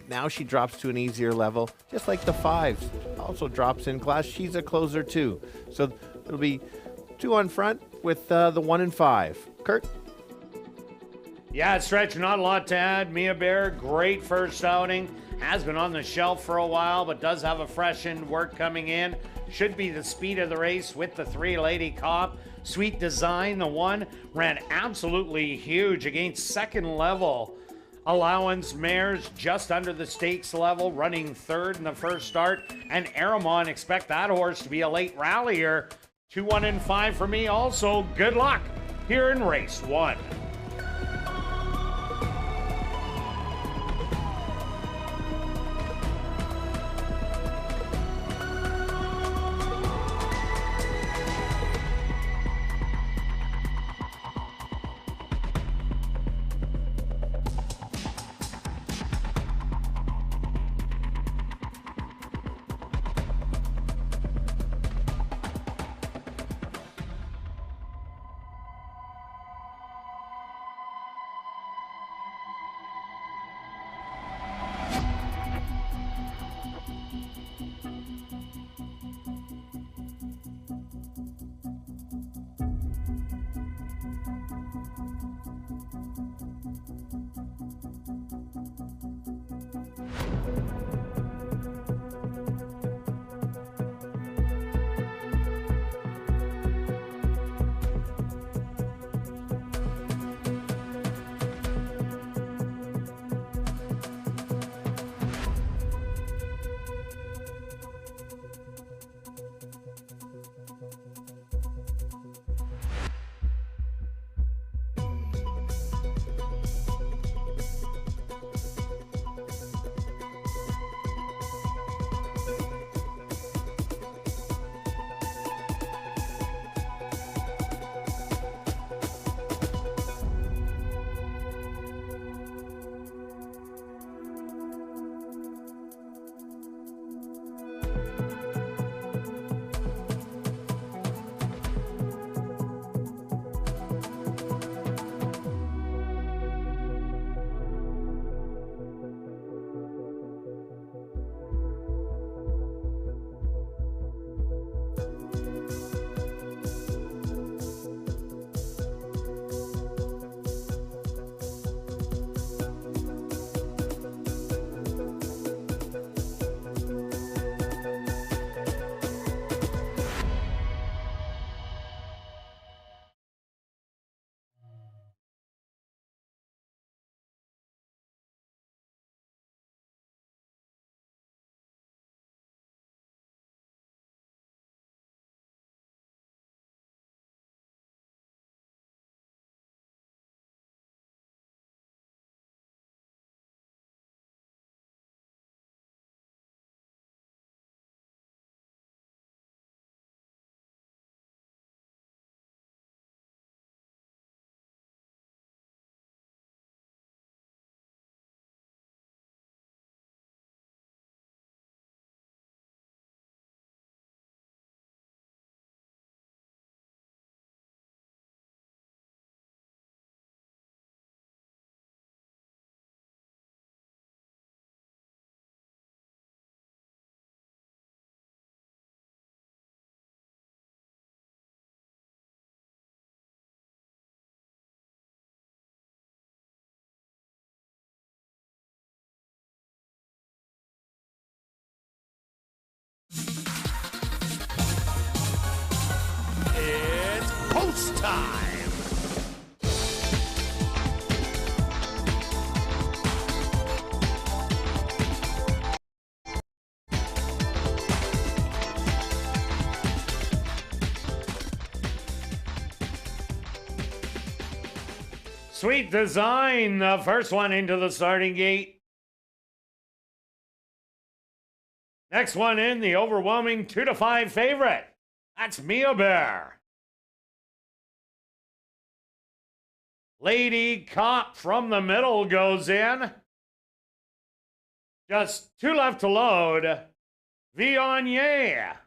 Now she drops to an easier level, just like the 5s. Also drops in class. She's a closer too. So it'll be 2 on front with the 1 and 5. Kirt? Yeah, Stretch, not a lot to add. Mia Bear, great first outing. Has been on the shelf for a while, but does have a fresh end work coming in. Should be the speed of the race with the 3 Lady Cop. Sweet Design, the 1, ran absolutely huge against second level allowance mares just under the stakes level, running 3rd in the first start. And Aramon, expect that horse to be a late rallier. 2, 1, and 5 for me also. Good luck here in race 1. time. Sweet Design, the first one into the starting gate. Next one in, the overwhelming 2-5 favorite. That's Mia Bear. Lady Cop from the middle goes in. Just 2 left to load. Viognier.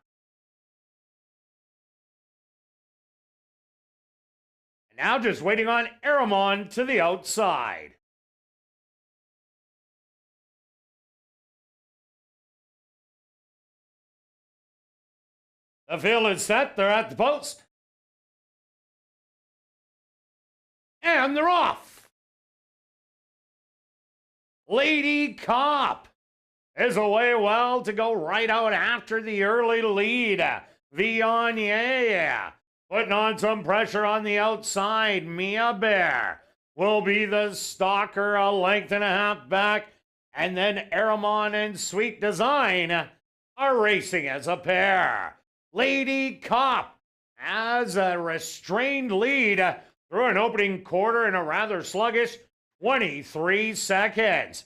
Now just waiting on Aramon to the outside. The field is set. They're at the post. And they're off. Lady Cop is away well to go right out after the early lead. Viognier putting on some pressure on the outside. Mia Bear will be the stalker, a length and a half back. And then Aramon and Sweet Design are racing as a pair. Lady Cop has a restrained lead through an opening quarter in a rather sluggish 23 seconds.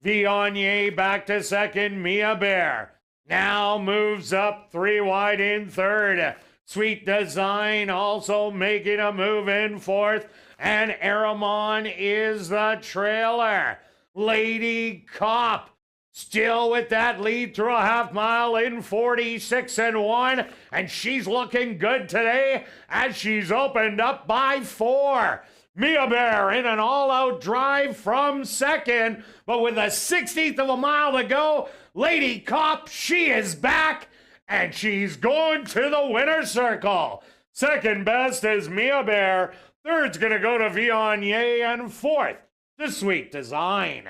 Viognier back to second. Mia Bear now moves up 3 wide in third. Sweet Design also making a move in fourth. And Aramon is the trailer. Lady Cop still with that lead through a half mile in 46 and 1. And she's looking good today as she's opened up by 4. Mia Bear in an all-out drive from second. But with a 16th of a mile to go, Lady Cop, she is back. And she's going to the winner's circle. Second best is Mia Bear. Third's going to go to Viognier. And fourth, the Sweet Design.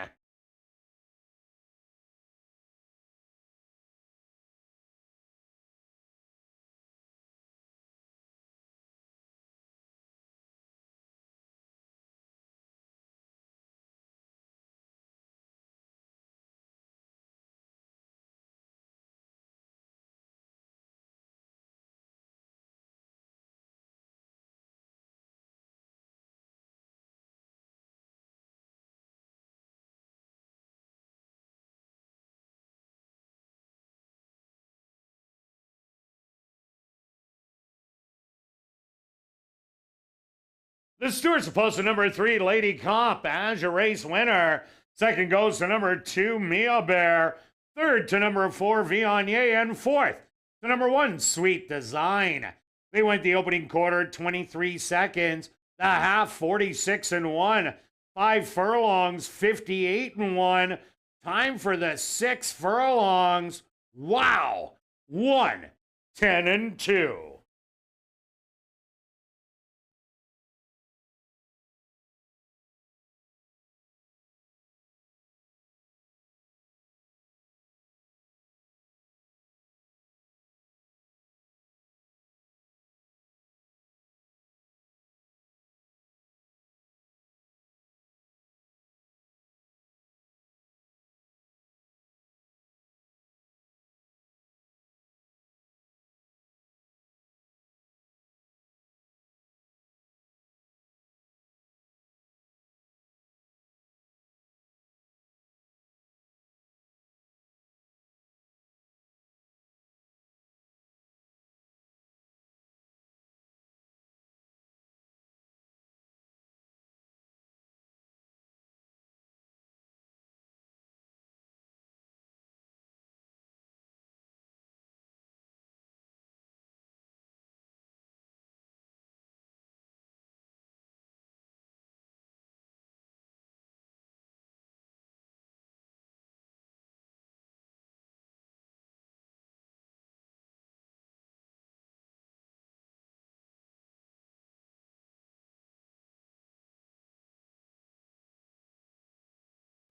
The Stewart's opposed to number 3, Lady Cop, as your race winner. Second goes to number 2, Mia Bear. Third to number 4, Viognier. And fourth to number 1, Sweet Design. They went the opening quarter 23 seconds. The half 46 and 1. 5 furlongs 58 and 1. Time for the 6 furlongs. Wow! 1 10 and 2.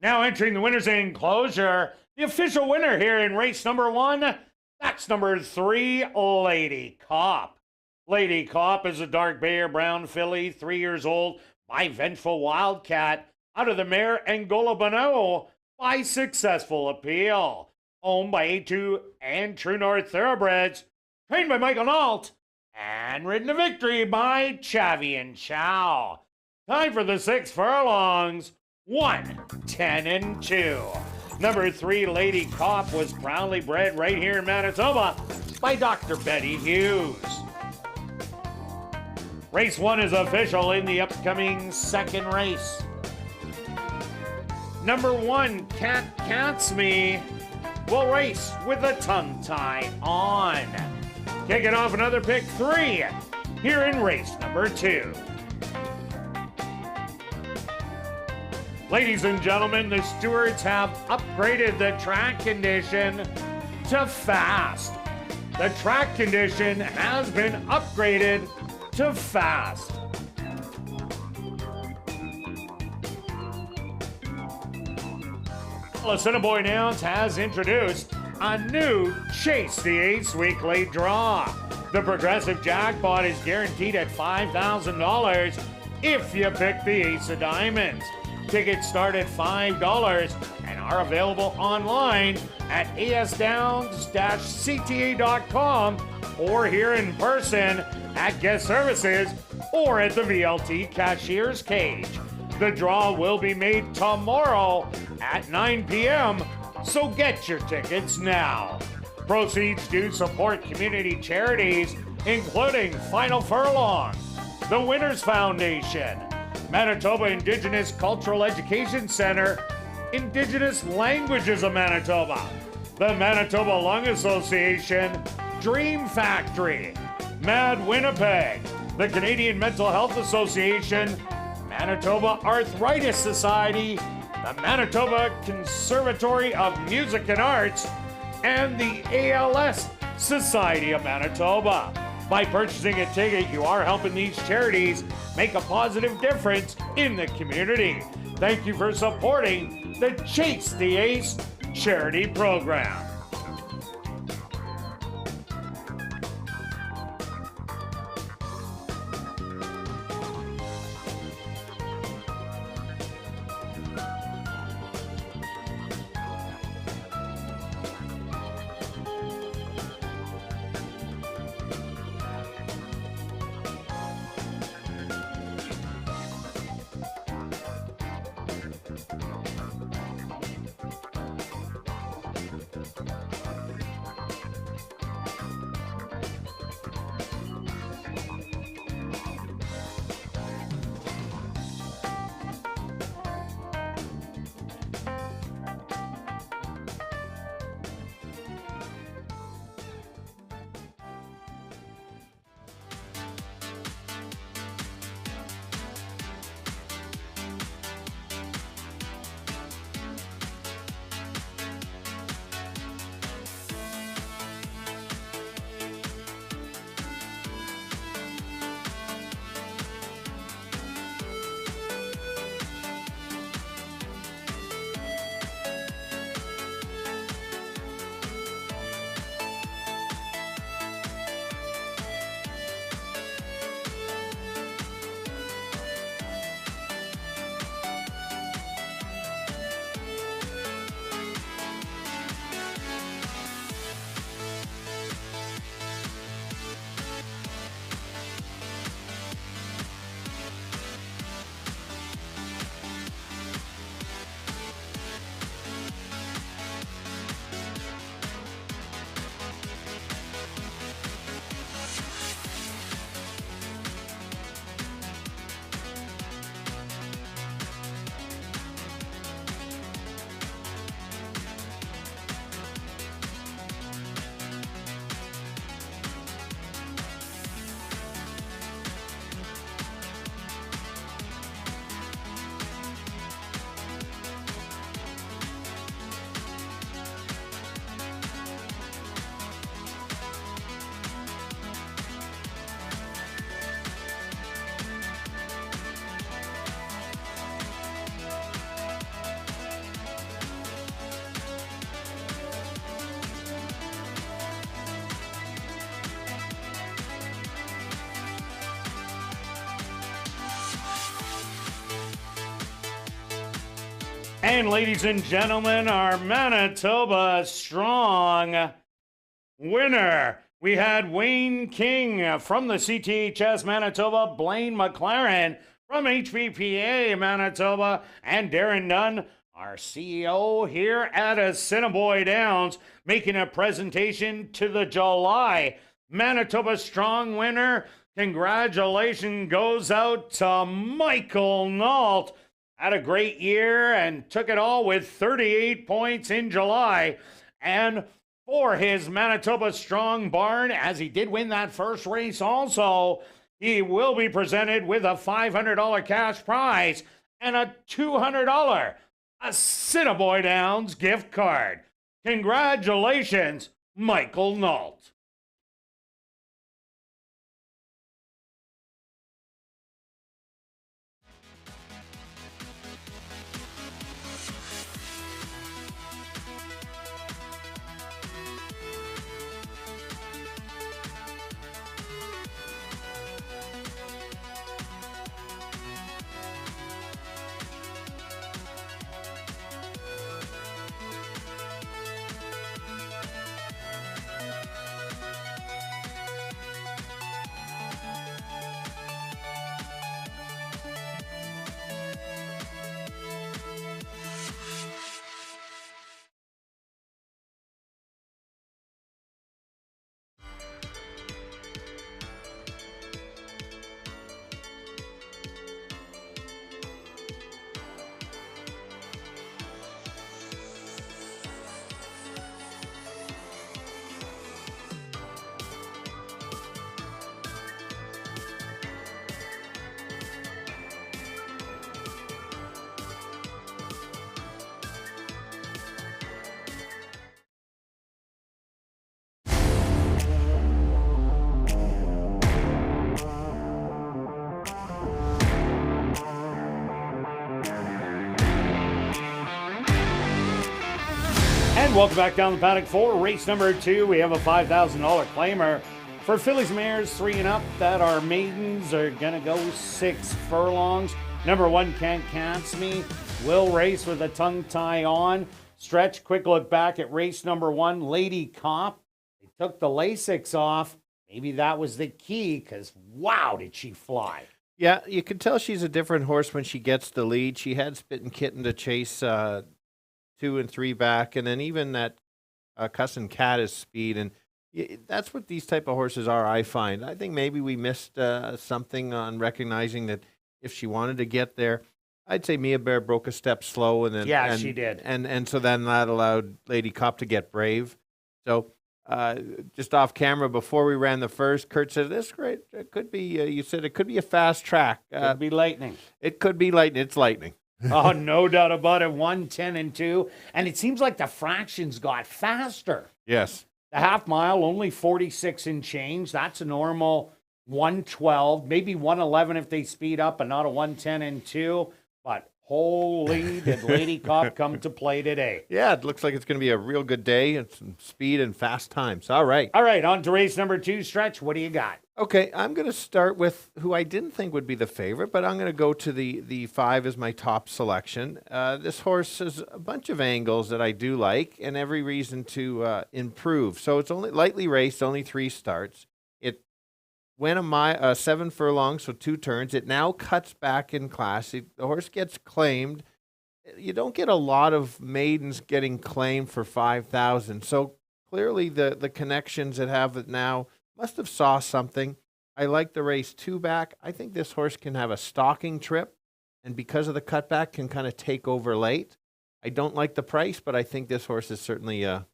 Now entering the winner's enclosure, the official winner here in race number 1, that's number 3, Lady Cop. Lady Cop is a dark bay or brown filly, 3 years old, by Vengeful Wildcat, out of the mare Angola Bonao by Successful Appeal. Owned by A2 and True North Thoroughbreds, trained by Michael Nault, and ridden to victory by Chavi and Chow. Time for the 6 furlongs, 1, 10, and 2. Number 3, Lady Cop, was proudly bred right here in Manitoba by Dr. Betty Hughes. Race 1 is official in the upcoming second race. Number 1, Cat Cats Me, will race with a tongue tie on. Kicking off another pick 3 here in race number 2. Ladies and gentlemen, the stewards have upgraded the track condition to fast. The track condition has been upgraded to fast. Assiniboia Downs has introduced a new Chase the Ace weekly draw. The progressive jackpot is guaranteed at $5,000 if you pick the Ace of Diamonds. Tickets start at $5 and are available online at asdowns-cta.com or here in person at guest services or at the VLT cashier's cage. The draw will be made tomorrow at 9 p.m., so get your tickets now. Proceeds do support community charities, including Final Furlong, the Winners Foundation, Manitoba Indigenous Cultural Education Center, Indigenous Languages of Manitoba, the Manitoba Lung Association, Dream Factory, Mad Winnipeg, the Canadian Mental Health Association, Manitoba Arthritis Society, the Manitoba Conservatory of Music and Arts, and the ALS Society of Manitoba. By purchasing a ticket, you are helping these charities make a positive difference in the community. Thank you for supporting the Chase the Ace charity program. And ladies and gentlemen, our Manitoba Strong winner. We had Wayne King from the CTHS Manitoba, Blaine McLaren from HBPA Manitoba, and Darren Dunn, our CEO here at Assiniboia Downs, making a presentation to the July Manitoba Strong winner. Congratulations goes out to Michael Nault. Had a great year and took it all with 38 points in July. And for his Manitoba Strong barn, as he did win that first race also, he will be presented with a $500 cash prize and a $200 Assiniboia Downs gift card. Congratulations, Michael Nault. And welcome back down the paddock for race number 2. We have a $5,000 claimer for fillies and mares 3 and up that are maidens are going to go 6 furlongs. Number 1, Can't Catch Me, will race with a tongue tie on. Stretch, quick look back at race number 1, Lady Cop. They took the Lasix off. Maybe that was the key because, wow, did she fly. Yeah, you can tell she's a different horse when she gets the lead. She had Spittin' Kitten to chase 2 and 3 back, and then even that Cussin' Cat is speed, and that's what these type of horses are, I find. I think maybe we missed something on recognizing that if she wanted to get there, I'd say Mia Bear broke a step slow, and then She did. And so then that allowed Lady Cop to get brave. So just off camera before we ran the first, Kirt said, "This great. It could be." You said it could be a fast track. Could be lightning. It could be lightning. It's lightning. Oh, no doubt about it. 1, 10, and 2. And it seems like the fractions got faster. Yes. The half mile, only 46 and change. That's a normal 112, maybe 111 if they speed up, and not a 110 and 2. But holy, did Lady Cop come to play today. Yeah, it looks like it's going to be a real good day. It's some speed and fast times. All right. All right, on to race number 2. Stretch, what do you got? Okay, I'm going to start with who I didn't think would be the favorite, but I'm going to go to the 5 as my top selection. This horse has a bunch of angles that I do like and every reason to improve. So it's only lightly raced, only 3 starts. It went 7 furlongs, so 2 turns. It now cuts back in class. The horse gets claimed. You don't get a lot of maidens getting claimed for $5,000. So clearly the connections that have it now must have saw something. I like the race 2 back. I think this horse can have a stalking trip, and because of the cutback, can kind of take over late. I don't like the price, but I think this horse is certainly in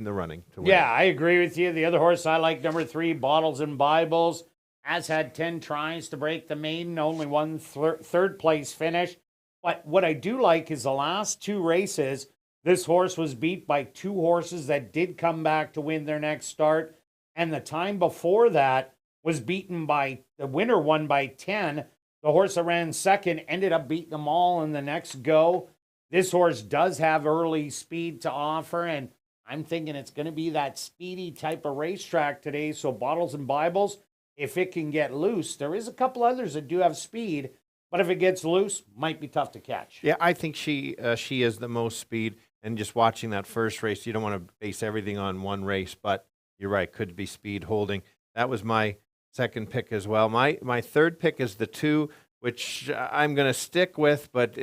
the running to win. Yeah, I agree with you. The other horse I like, number 3, Bottles and Bibles, has had 10 tries to break the maiden, only one third place finish. But what I do like is the last 2 races, this horse was beat by 2 horses that did come back to win their next start. And the time before that was beaten by, the winner won by 10. The horse that ran second ended up beating them all in the next go. This horse does have early speed to offer, and I'm thinking it's going to be that speedy type of racetrack today. So Bottles and Bibles, if it can get loose, there is a couple others that do have speed. but if it gets loose, might be tough to catch. Yeah, I think she is the most speed. And just watching that first race, you don't want to base everything on one race, but you're right, could be speed holding. That was my second pick as well. My third pick is the 2, which I'm going to stick with, but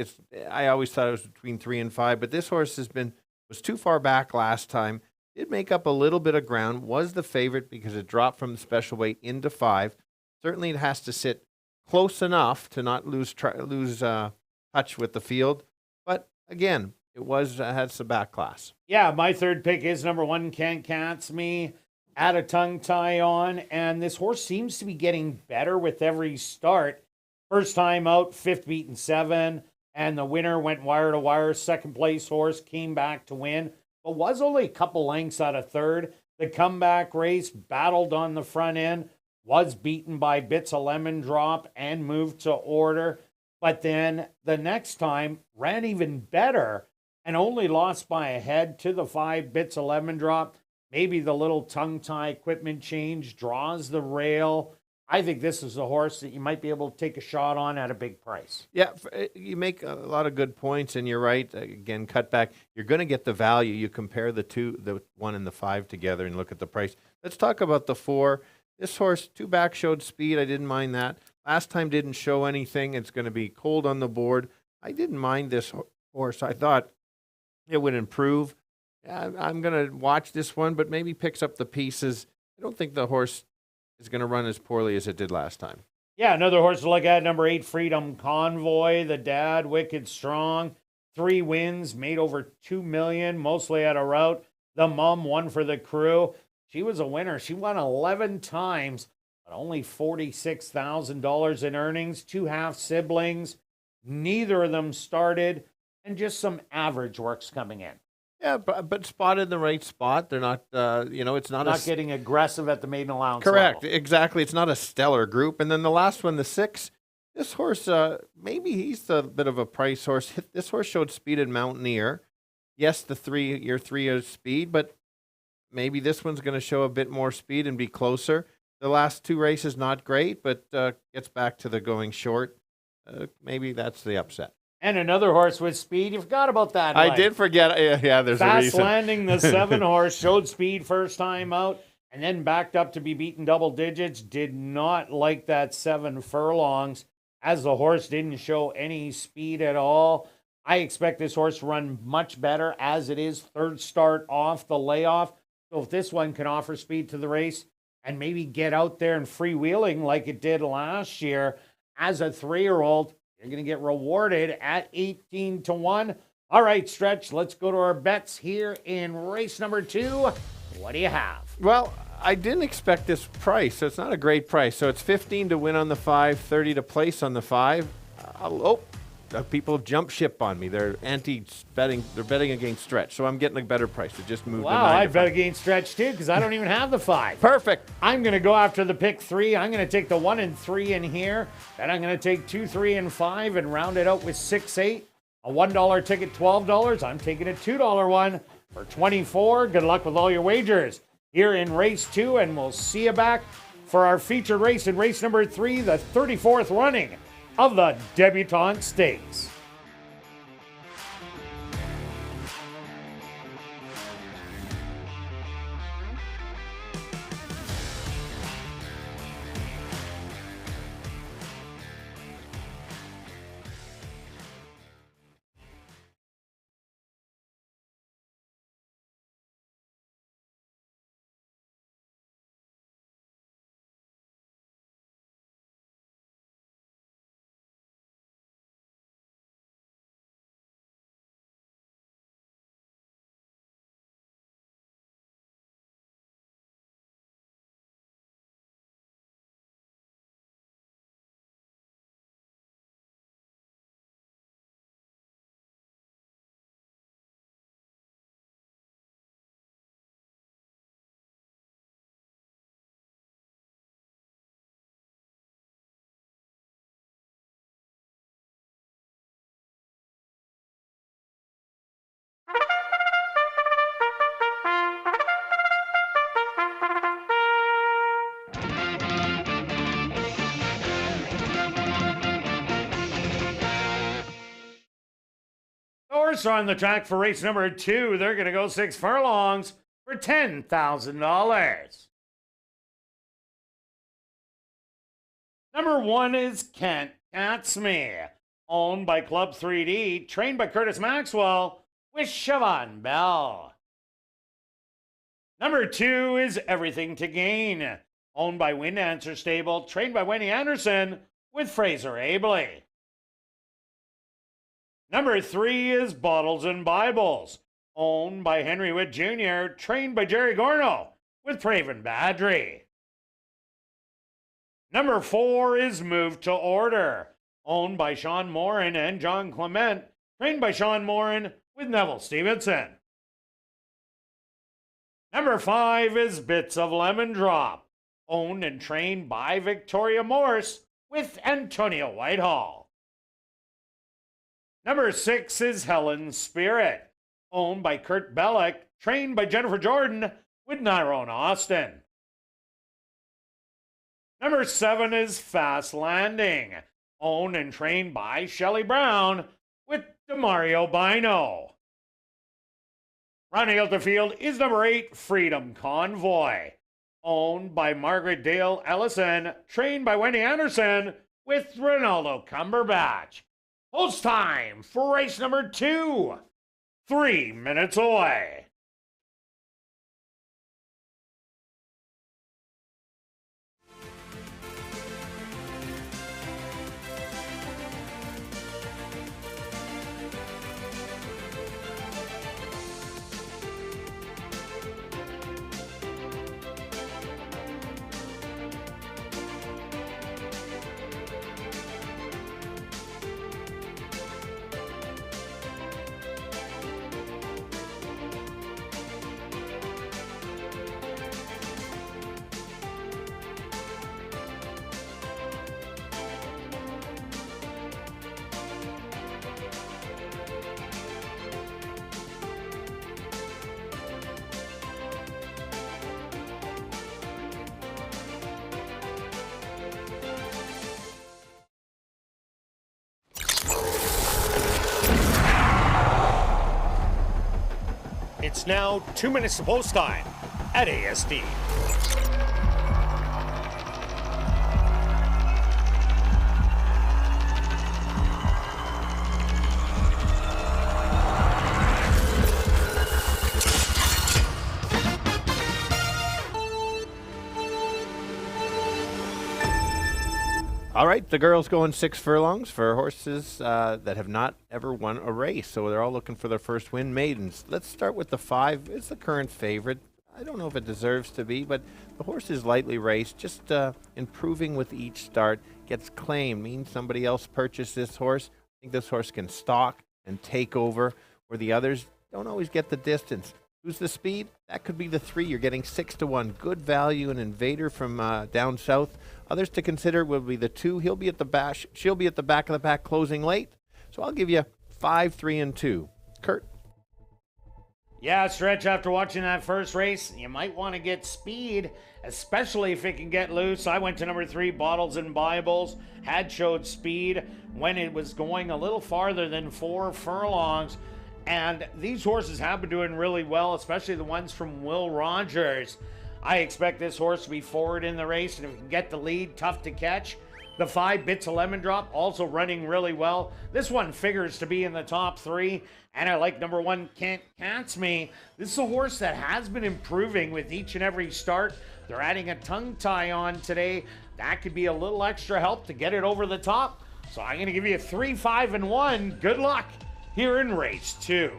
I always thought it was between 3 and 5. But this horse was too far back last time. Did make up a little bit of ground. Was the favorite because it dropped from the special weight into 5. Certainly, it has to sit close enough to not lose touch with the field. But again, it had some back class. Yeah, my third pick is number 1, Can't Catch Me. Add a tongue tie on, and this horse seems to be getting better with every start. First time out, 5th beaten 7, and the winner went wire to wire. Second place horse came back to win, but was only a couple lengths out of third. The comeback race, battled on the front end, was beaten by Bits of Lemon Drop and moved to order. But then the next time ran even better and only lost by a head to the 5 Bits of Lemon Drop. Maybe the little tongue tie equipment change draws the rail. I think this is a horse that you might be able to take a shot on at a big price. Yeah, you make a lot of good points, and you're right. Again, cut back. You're going to get the value. You compare the 1 and the 5 together and look at the price. Let's talk about the 4. This horse, 2 back showed speed. I didn't mind that. Last time didn't show anything. It's going to be cold on the board. I didn't mind this horse. I thought it would improve. I'm going to watch this one, but maybe picks up the pieces. I don't think the horse is going to run as poorly as it did last time. Yeah, another horse to look at, number 8, Freedom Convoy. The dad, Wicked Strong. 3 wins, made over $2 million, mostly at a route. The mom, 1 for the crew. She was a winner. She won 11 times, but only $46,000 in earnings. 2 half siblings. Neither of them started, and just some average works coming in. Yeah, but spotted in the right spot. They're not, it's not getting aggressive at the maiden allowance correct, level. Exactly. It's not a stellar group. And then the last one, the 6, this horse, maybe he's a bit of a price horse. This horse showed speed in Mountaineer. Yes, your 3 is speed, but maybe this one's going to show a bit more speed and be closer. The last 2 races, not great, but gets back to the going short. Maybe that's the upset. And another horse with speed. You forgot about that. I did forget. Yeah, there's a Fast reason. Landing, the 7 horse, showed speed first time out and then backed up to be beaten double digits. Did not like that 7 furlongs, as the horse didn't show any speed at all. I expect this horse to run much better as it is. 3rd start off the layoff. So if this one can offer speed to the race and maybe get out there and freewheeling like it did last year as a 3-year-old, you're going to get rewarded at 18 to 1. All right, Stretch, let's go to our bets here in race number 2. What do you have? Well, I didn't expect this price, so it's not a great price. So it's 15 to win on the 5, 30 to place on the 5. People have jumped ship on me. They're anti-betting. They're betting against Stretch, so I'm getting a better price. It just moved. Wow, I bet against Stretch too because I don't even have the 5. Perfect. I'm going to go after the pick 3. I'm going to take the 1 and 3 in here. Then I'm going to take 2, 3, and 5 and round it out with 6, 8. A $1 ticket, $12. I'm taking a $2 one for $24. Good luck with all your wagers here in race 2, and we'll see you back for our featured race in race number 3, the 34th running of the Debutante Stakes. horse on the track for race number 2. They're going to go 6 furlongs for $10,000. Number 1 is Can't Catch Me, owned by Club 3D, trained by Curtis Maxwell with Siobhan Bell. Number 2 is Everything to Gain, owned by Wind Answer Stable, trained by Wendy Anderson with Fraser Abley. Number 3 is Bottles and Bibles, owned by Henry Witt Jr., trained by Jerry Gorno with Praven Badry. Number 4 is Move to Order, owned by Sean Morin and John Clement, trained by Sean Morin with Neville Stevenson. Number 5 is Bits of Lemon Drop, owned and trained by Victoria Morse with Antonio Whitehall. Number 6 is Helen's Spirit, owned by Kurt Bellick, trained by Jennifer Jordan with Nyrone Austin. Number 7 is Fast Landing, owned and trained by Shelley Brown with Demario Bino. Rounding out the field is number 8, Freedom Convoy, owned by Margaret Dale Ellison, trained by Wendy Anderson with Ronaldo Cumberbatch. Post time for race number 2, 3 minutes away. It's now 2 minutes to post time at ASD. All right, the girls going 6 furlongs for horses that have not ever won a race. So they're all looking for their first win. Maidens. Let's start with the 5. It's the current favorite. I don't know if it deserves to be, but the horse is lightly raced, just improving with each start. Gets claimed, means somebody else purchased this horse. I think this horse can stalk and take over, where the others don't always get the distance. Who's the speed? That could be the 3. You're getting 6 to 1. Good value, an Invader from down south. Others to consider will be the 2. He'll be at the back. She'll be at the back of the pack, closing late. So I'll give you 5, 3, and 2. Kirt. Yeah, Stretch, after watching that first race, you might want to get speed, especially if it can get loose. I went to number 3, Bottles and Bibles, had showed speed when it was going a little farther than 4 furlongs. And these horses have been doing really well, especially the ones from Will Rogers. I expect this horse to be forward in the race, and if it can get the lead, tough to catch. The 5, Bits of Lemon Drop, also running really well. This one figures to be in the top 3, and I like number 1, Can't Catch Me. This is a horse that has been improving with each and every start. They're adding a tongue tie on today. That could be a little extra help to get it over the top. So I'm going to give you a 3, 5, and 1. Good luck here in race 2.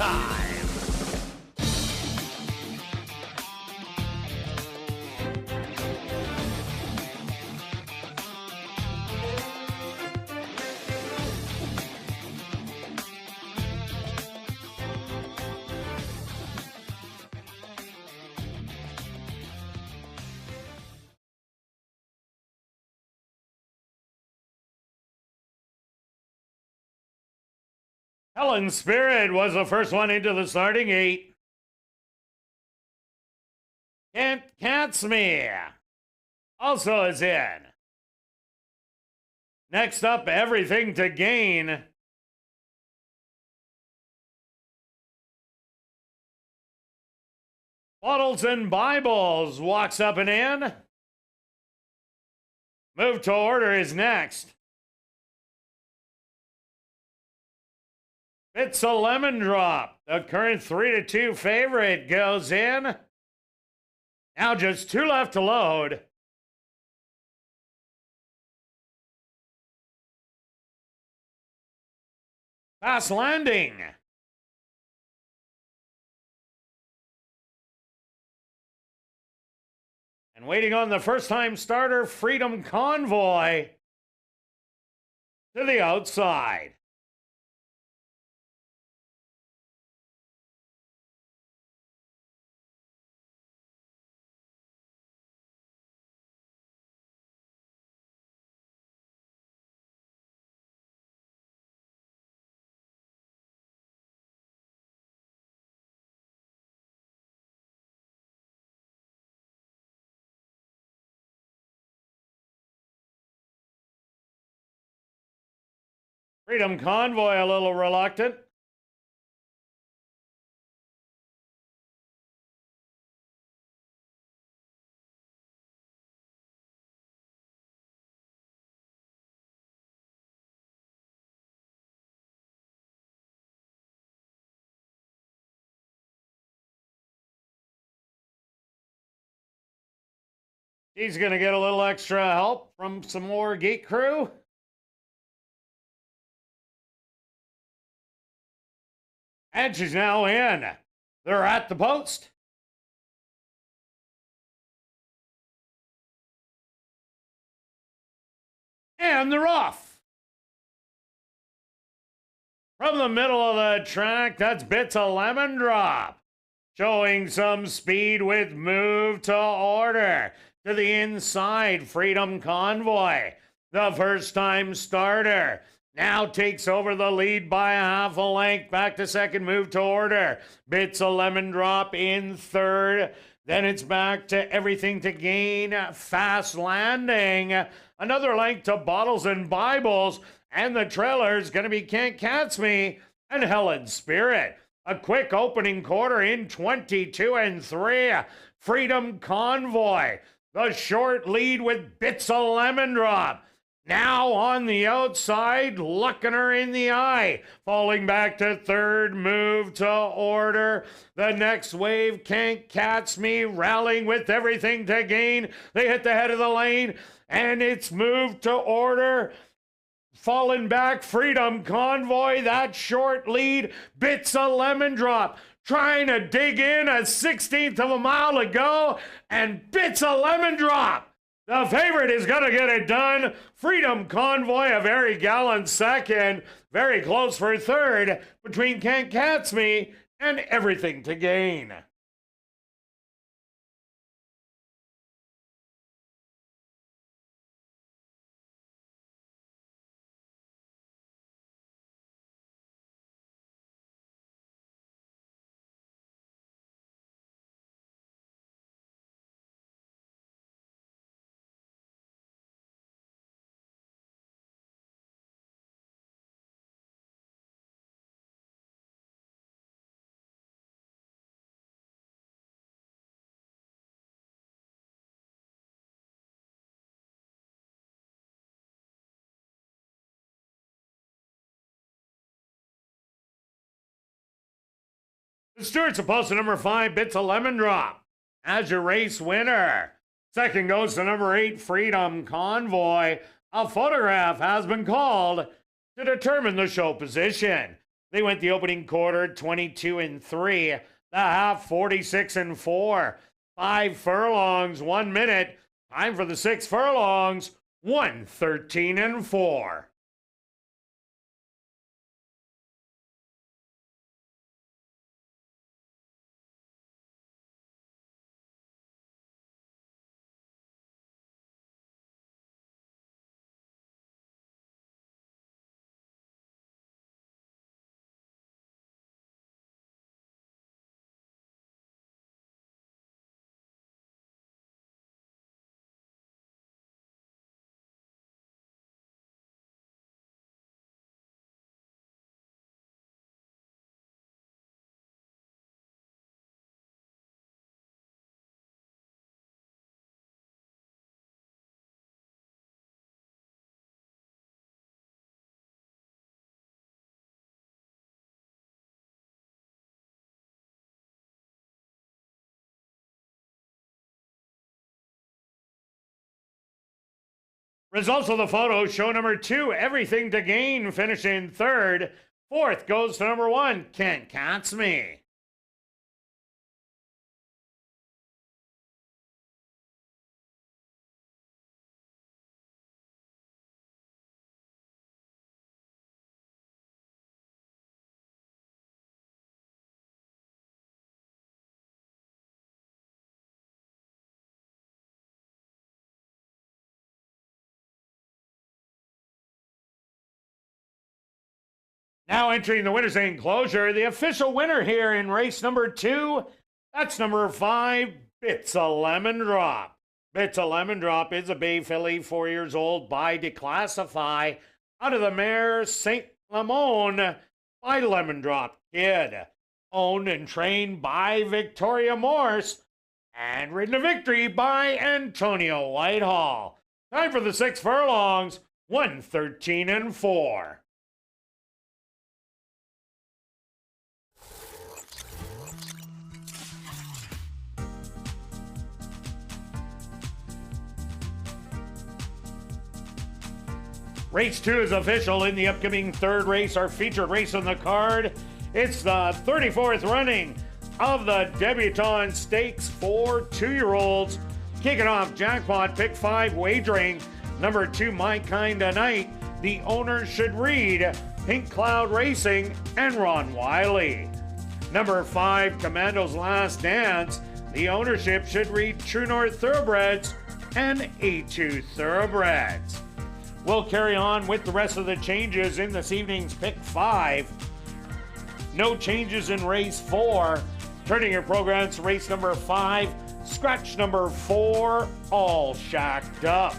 time. Helen Spirit was the first one into the starting gate. Can't Catch Me also is in. Next up, Everything to Gain. Bottles and Bibles walks up and in. Move to Order is next. It's a Lemon Drop. The current 3-2 favorite goes in. Now just 2 left to load. Fast Landing. And waiting on the first-time starter, Freedom Convoy to the outside. Freedom Convoy a little reluctant. She's going to get a little extra help from some more gate crew. And she's now in. They're at the post. And they're off. From the middle of the track, that's Bits of Lemon Drop. Showing some speed with Move to Order. To the inside, Freedom Convoy. The first-time starter. Now takes over the lead by a half a length. Back to second, Move to Order. Bits of Lemon Drop in third. Then it's back to Everything to Gain. Fast Landing. Another length to Bottles and Bibles. And the trailer's going to be Can't Catch Me and Helen Spirit. A quick opening quarter in 22 3. Freedom Convoy. The short lead with Bits of Lemon Drop. Now on the outside, looking her in the eye. Falling back to third, Move to Order. The next wave, Can't Catch Me, rallying with Everything to Gain. They hit the head of the lane, and it's Move to Order. Falling back, Freedom Convoy, that short lead. Bits of Lemon Drop. Trying to dig in, a 16th of a mile to go, and Bits of Lemon Drop. The favorite is going to get it done. Freedom Convoy, a very gallant second. Very close for third between Can't Catch Me and Everything to Gain. The Stewart's opposed to number 5, Bits of Lemon Drop, as your race winner. Second goes to number 8, Freedom Convoy. A photograph has been called to determine the show position. They went the opening quarter 22-3, the half 46-4. 5 furlongs, 1 minute. Time for the 6 furlongs, 1:13-4. Results of the photo show number 2, Everything to Gain, finishing 3rd. 4th goes to number 1, Can't Catch Me. Now entering the winner's enclosure, the official winner here in race number 2, that's number 5, Bits a Lemon Drop. Bits a Lemon Drop is a bay filly, 4 years old, by Declassify, out of the mare St. Lamone by Lemon Drop Kid. Owned and trained by Victoria Morse, and ridden to victory by Antonio Whitehall. Time for the 6 furlongs, 1:13-4. Race 2 is official in the upcoming 3rd race, our featured race on the card. It's the 34th running of the Debutante Stakes for 2-year-olds. Kicking off jackpot pick 5 wagering. Number 2, My Kinda Night. The owner should read Pink Cloud Racing and Ron Wiley. Number 5, Commando's Last Dance. The ownership should read True North Thoroughbreds and A2 Thoroughbreds. We'll carry on with the rest of the changes in this evening's pick 5. No changes in race 4. Turning your programs to race number 5, scratch number 4, all shacked up.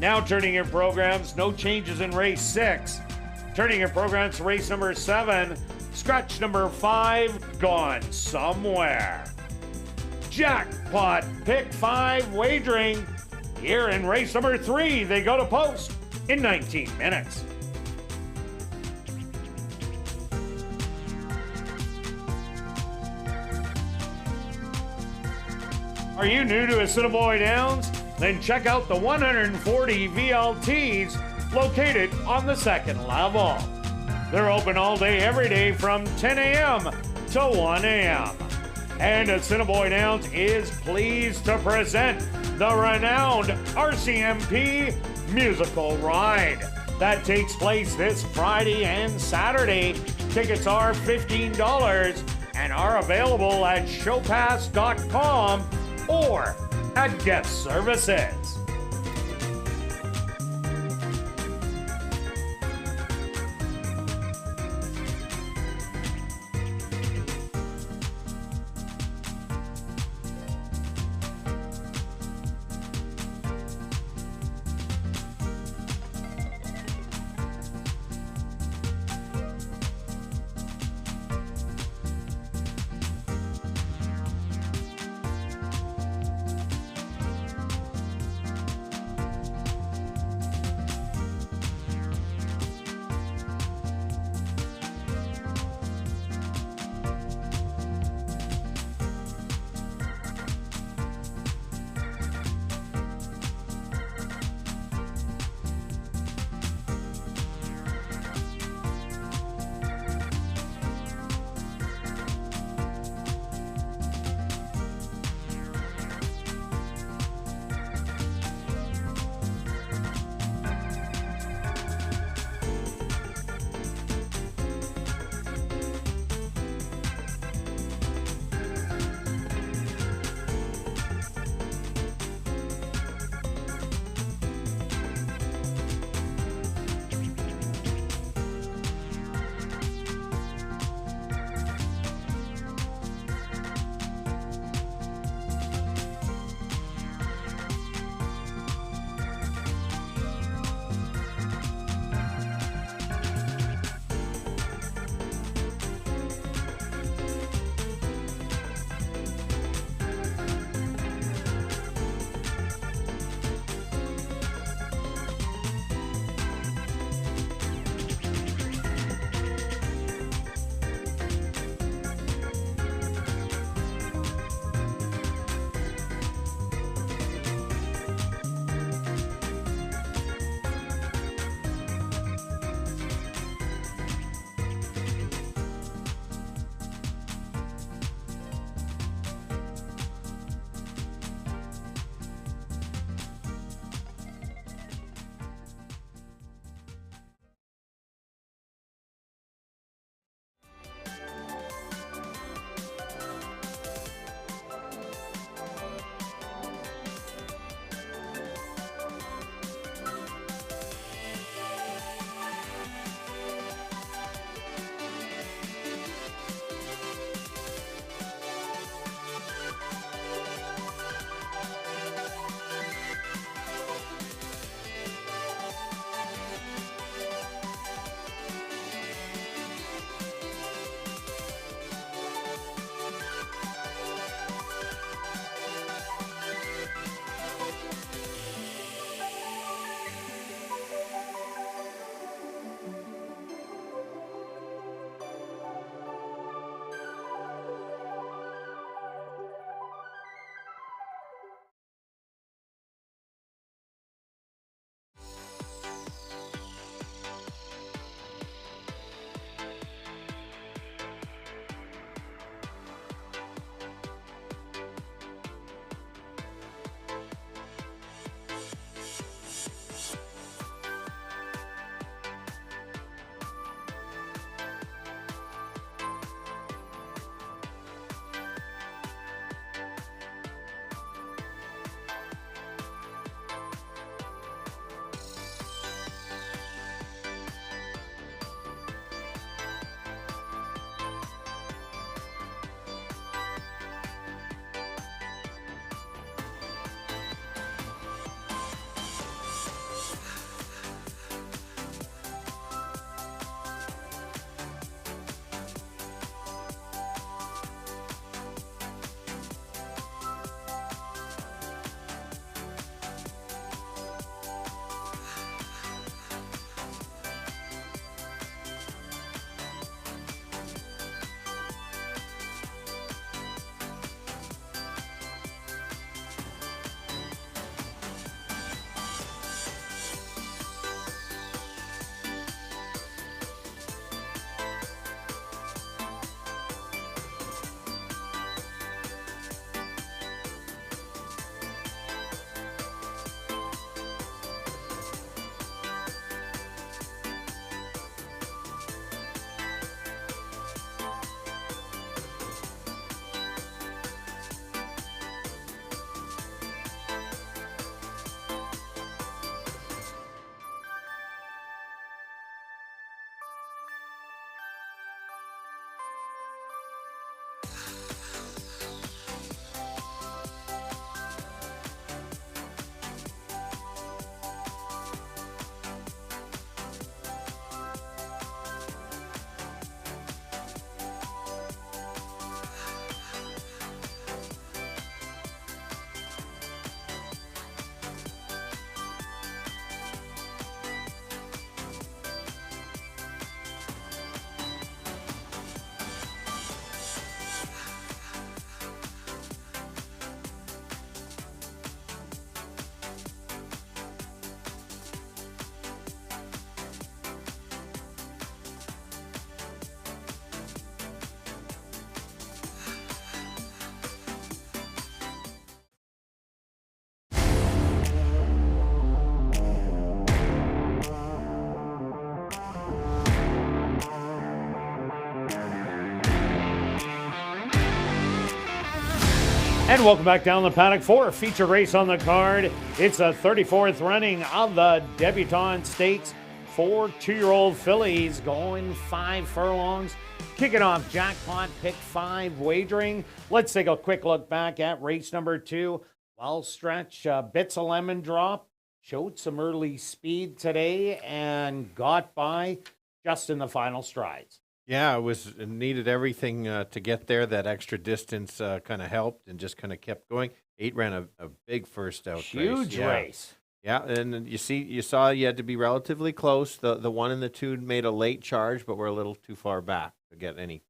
Now turning your programs, no changes in race 6. Turning your programs to race number 7, scratch number 5, gone somewhere. Jackpot pick 5 wagering. Here in race number 3, they go to post in 19 minutes. Are you new to Assiniboia Downs? Then check out the 140 VLTs located on the 2nd level. They're open all day, every day from 10 a.m. to 1 a.m. And Assiniboia Downs is pleased to present the renowned RCMP Musical Ride. That takes place this Friday and Saturday. Tickets are $15 and are available at showpass.com or at guest services. And welcome back down the paddock for a feature race on the card. It's the 34th running of the Debutante Stakes. 4 2-year-old fillies going 5 furlongs. Kicking off jackpot pick 5 wagering. Let's take a quick look back at race number 2. Well stretch, bits of lemon drop. Showed some early speed today and got by just in the final strides. Yeah, it needed everything to get there. That extra distance kind of helped and just kind of kept going. 8 ran a big first out Huge race. Yeah, and you saw you had to be relatively close. The 1 and the 2 made a late charge, but were a little too far back to get any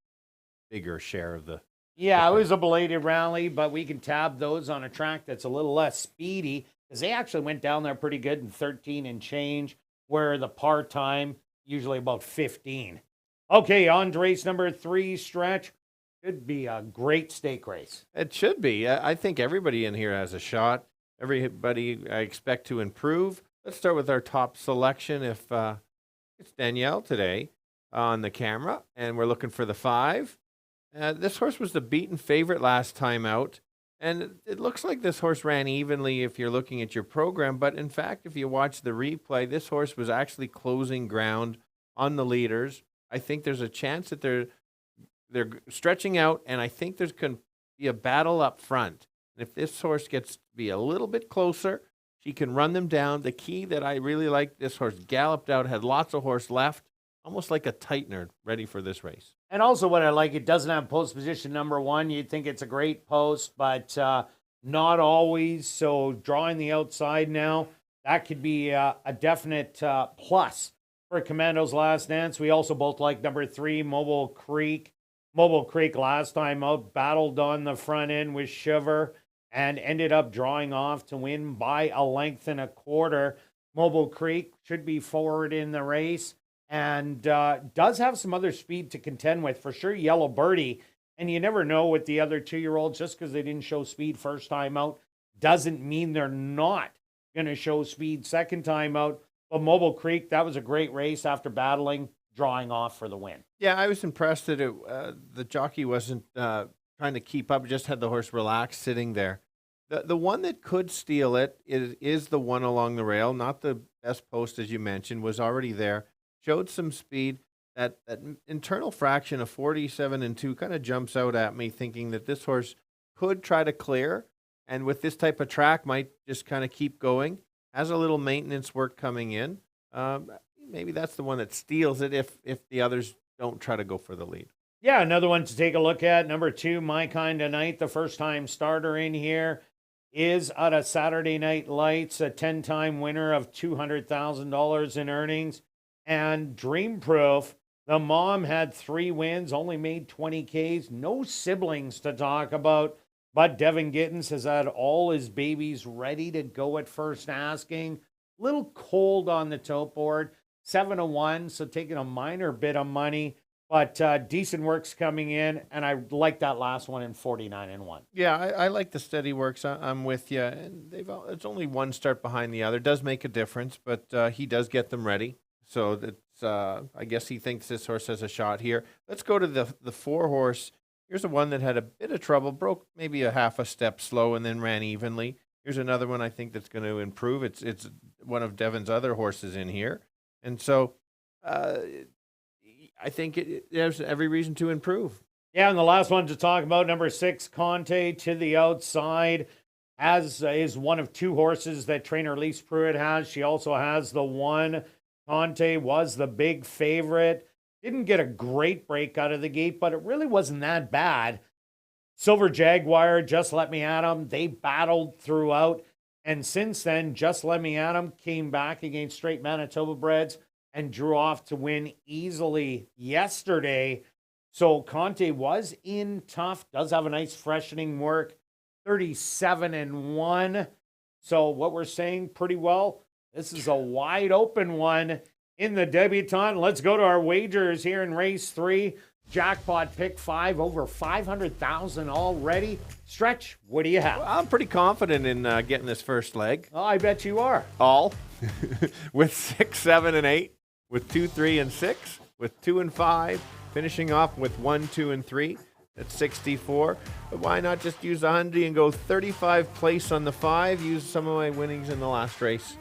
bigger share of the. Yeah, it was a belated rally, but we can tab those on a track that's a little less speedy because they actually went down there pretty good in 13 and change, where the par time usually about 15. Okay, on to race number 3, stretch. Should be a great stake race. It should be. I think everybody in here has a shot. Everybody I expect to improve. Let's start with our top selection. If it's Danielle today on the camera, and we're looking for the 5. This horse was the beaten favorite last time out, and it looks like this horse ran evenly if you're looking at your program, but in fact, if you watch the replay, this horse was actually closing ground on the leaders. I think there's a chance that they're stretching out, and I think there's going to be a battle up front. And if this horse gets to be a little bit closer, she can run them down. The key that I really like, this horse galloped out, had lots of horse left, almost like a tightener ready for this race. And also what I like, it doesn't have post position number 1. You'd think it's a great post, but not always. So drawing the outside now, that could be a definite plus for Commando's Last Dance. We also both like number 3, Mobile Creek. Mobile Creek last time out battled on the front end with Shiver and ended up drawing off to win by a length and a quarter. Mobile Creek should be forward in the race and does have some other speed to contend with. For sure, Yellow Birdie. And you never know with the other 2-year-olds, just because they didn't show speed first time out doesn't mean they're not going to show speed second time out. But Mobile Creek, that was a great race after battling, drawing off for the win. Yeah, I was impressed that the jockey wasn't trying to keep up, just had the horse relaxed sitting there. The one that could steal it is the one along the rail, not the best post, as you mentioned, was already there, showed some speed. That internal fraction of 47 and 2 kind of jumps out at me, thinking that this horse could try to clear, and with this type of track might just kind of keep going. Has a little maintenance work coming in. Maybe that's the one that steals it if the others don't try to go for the lead. Yeah, another one to take a look at. Number 2, My Kind of Night, the first-time starter in here, is out of Saturday Night Lights, a 10-time winner of $200,000 in earnings. And Dream Proof, the mom had 3 wins, only made 20 Ks, no siblings to talk about. But Devin Gittins has had all his babies ready to go at first asking. Little cold on the tote board, 7-1, so taking a minor bit of money, but decent works coming in, and I like that last one in 49-1. Yeah, I like the steady works. I'm with you. And it's only one start behind the other. Does make a difference, but he does get them ready. So that's I guess he thinks this horse has a shot here. Let's go to the 4-horse. Here's the one that had a bit of trouble, broke maybe a half a step slow, and then ran evenly. Here's another one I think that's going to improve. It's one of Devin's other horses in here. And so I think it has every reason to improve. Yeah, and the last one to talk about, number 6, Conte to the outside, is one of 2 horses that trainer Elise Pruitt has. She also has the one. Conte was the big favorite. Didn't get a great break out of the gate, but it really wasn't that bad. Silver Jaguar, Just Let Me At 'Em, they battled throughout. And since then, Just Let Me At 'Em came back against straight Manitoba breds and drew off to win easily yesterday. So Conte was in tough, does have a nice freshening work, 37-1. So what we're saying pretty well, this is a wide open one in the debutante. Let's go to our wagers here in race 3. Jackpot pick 5, over 500,000 already. Stretch, what do you have? I'm pretty confident in getting this first leg. Oh, I bet you are. All with 6, 7, and 8, with 2, 3, and 6, with 2 and 5, finishing off with 1, 2, and 3. at 64. But why not just use the 100 and go 35 place on the 5? Use some of my winnings in the last race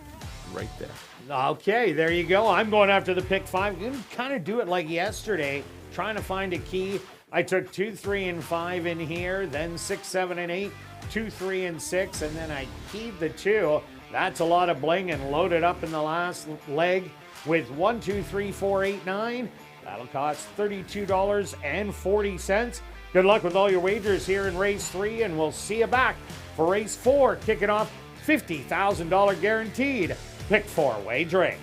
right there. Okay, there you go. I'm going after the pick 5. You can kind of do it like yesterday, trying to find a key. I took 2, 3, and 5 in here, then 6, 7, and 8, 2, 3, and 6, and then I keyed the 2. That's a lot of bling, and loaded up in the last leg with 1, 2, 3, 4, 8, 9. That'll cost $32.40. Good luck with all your wagers here in race 3, and we'll see you back for race 4, kicking off $50,000 guaranteed pick 4 wagering.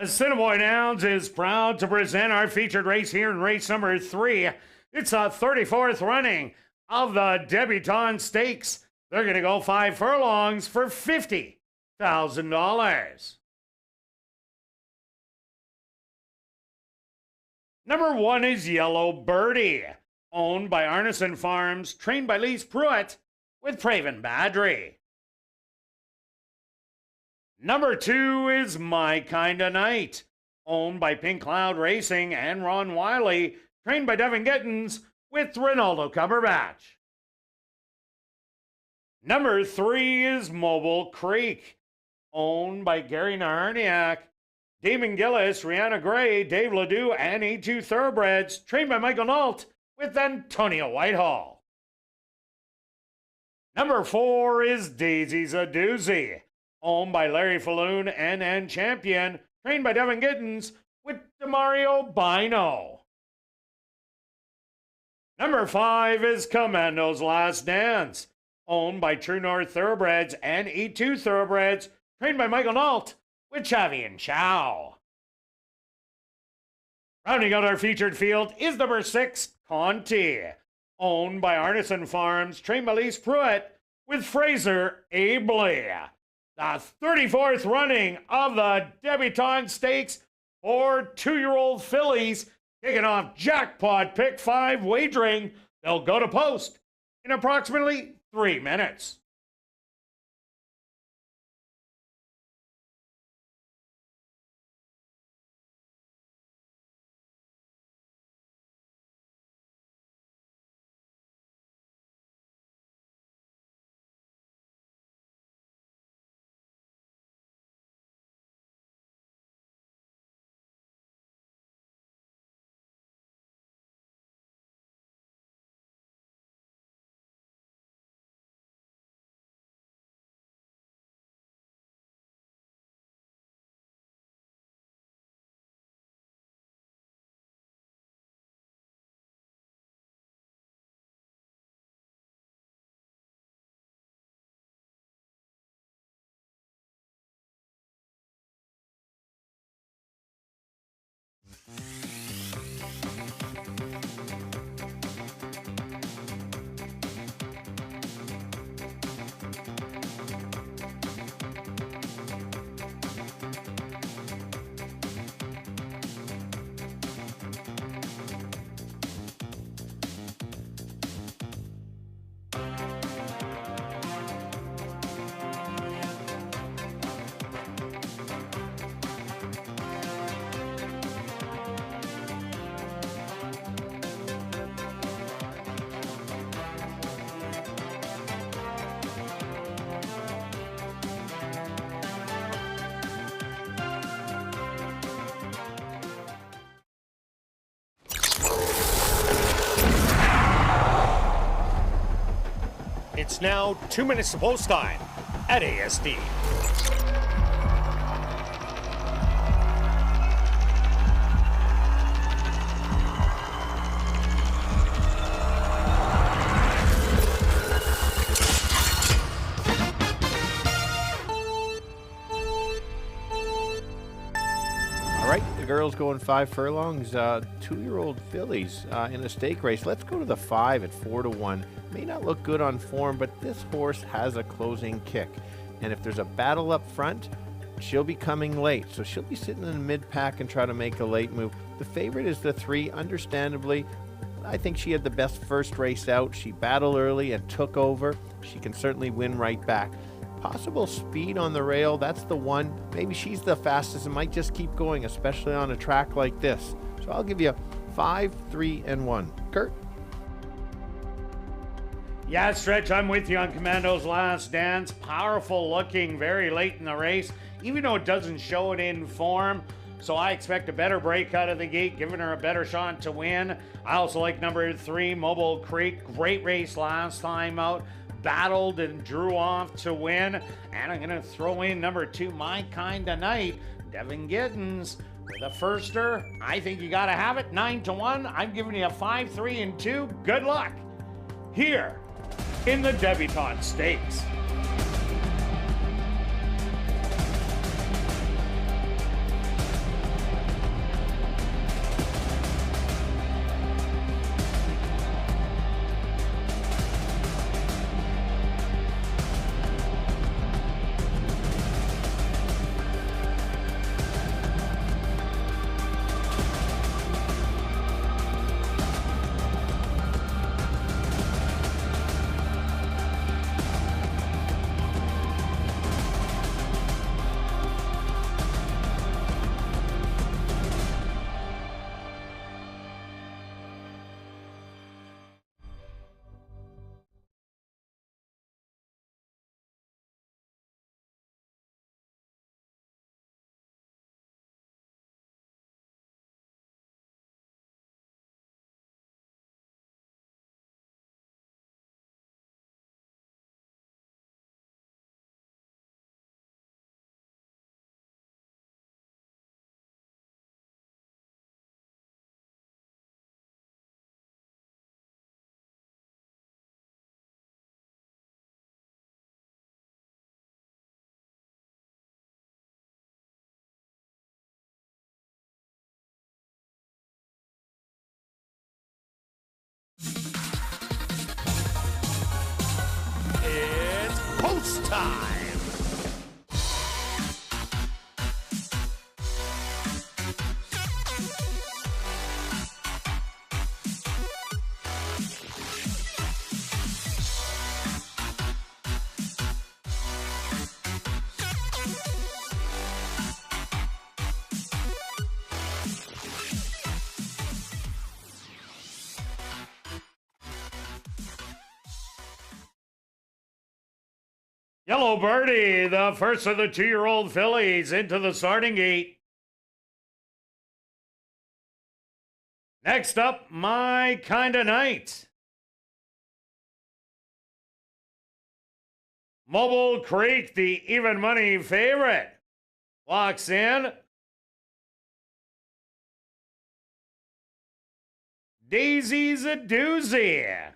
Assiniboia Downs is proud to present our featured race here in race number 3. It's a 34th running of the Debutante Stakes. They're going to go 5 furlongs for $50,000. Number 1 is Yellow Birdie, owned by Arneson Farms, trained by Lise Pruitt with Praven Badry. Number 2 is My Kinda Night, owned by Pink Cloud Racing and Ron Wiley, trained by Devin Gittins with Ronaldo Cumberbatch. Number 3 is Mobile Creek, owned by Gary Naharniak, Damon Gillis, Rihanna Gray, Dave Ledoux, and E2 Thoroughbreds, trained by Michael Nault with Antonio Whitehall. Number 4 is Daisy's a Doozy, owned by Larry Falloon and Champion, trained by Devin Gittins with Demario Bino. Number 5 is Commando's Last Dance, owned by True North Thoroughbreds and E2 Thoroughbreds, trained by Michael Nault with Chavi and Chow. Rounding out our featured field is number 6, Conti, owned by Arneson Farms, trained by Lise Pruitt with Fraser Abley. The 34th running of the Debutante Stakes for 2-year-old fillies, kicking off jackpot pick 5 wagering. They'll go to post in approximately 3 minutes. It's now 2 minutes to post time at ASD. All right, the girls going 5 furlongs, 2-year-old fillies in a stake race. Let's go to the 5 at 4-1. May not look good on form, but this horse has a closing kick. And if there's a battle up front, she'll be coming late. So she'll be sitting in the mid-pack and try to make a late move. The favorite is the 3, understandably. I think she had the best first race out. She battled early and took over. She can certainly win right back. Possible speed on the rail, that's the one. Maybe she's the fastest and might just keep going, especially on a track like this. So I'll give you 5, 3, and 1. Kirt? Yeah, Stretch, I'm with you on Commando's Last Dance. Powerful looking very late in the race, even though it doesn't show it in form. So I expect a better break out of the gate, giving her a better shot to win. I also like number 3, Mobile Creek. Great race last time out. Battled and drew off to win. And I'm going to throw in number 2, My Kinda Night, Devin Giddens. With a firster, I think you got to have it. 9-1. I'm giving you a 5, 3, and 2. Good luck here in the Debutante Stakes. It's post time. Yellow Birdie, the first of the 2-year-old fillies into the starting gate. Next up, My Kinda Night. Mobile Creek, the even money favorite, walks in. Daisy's a doozy.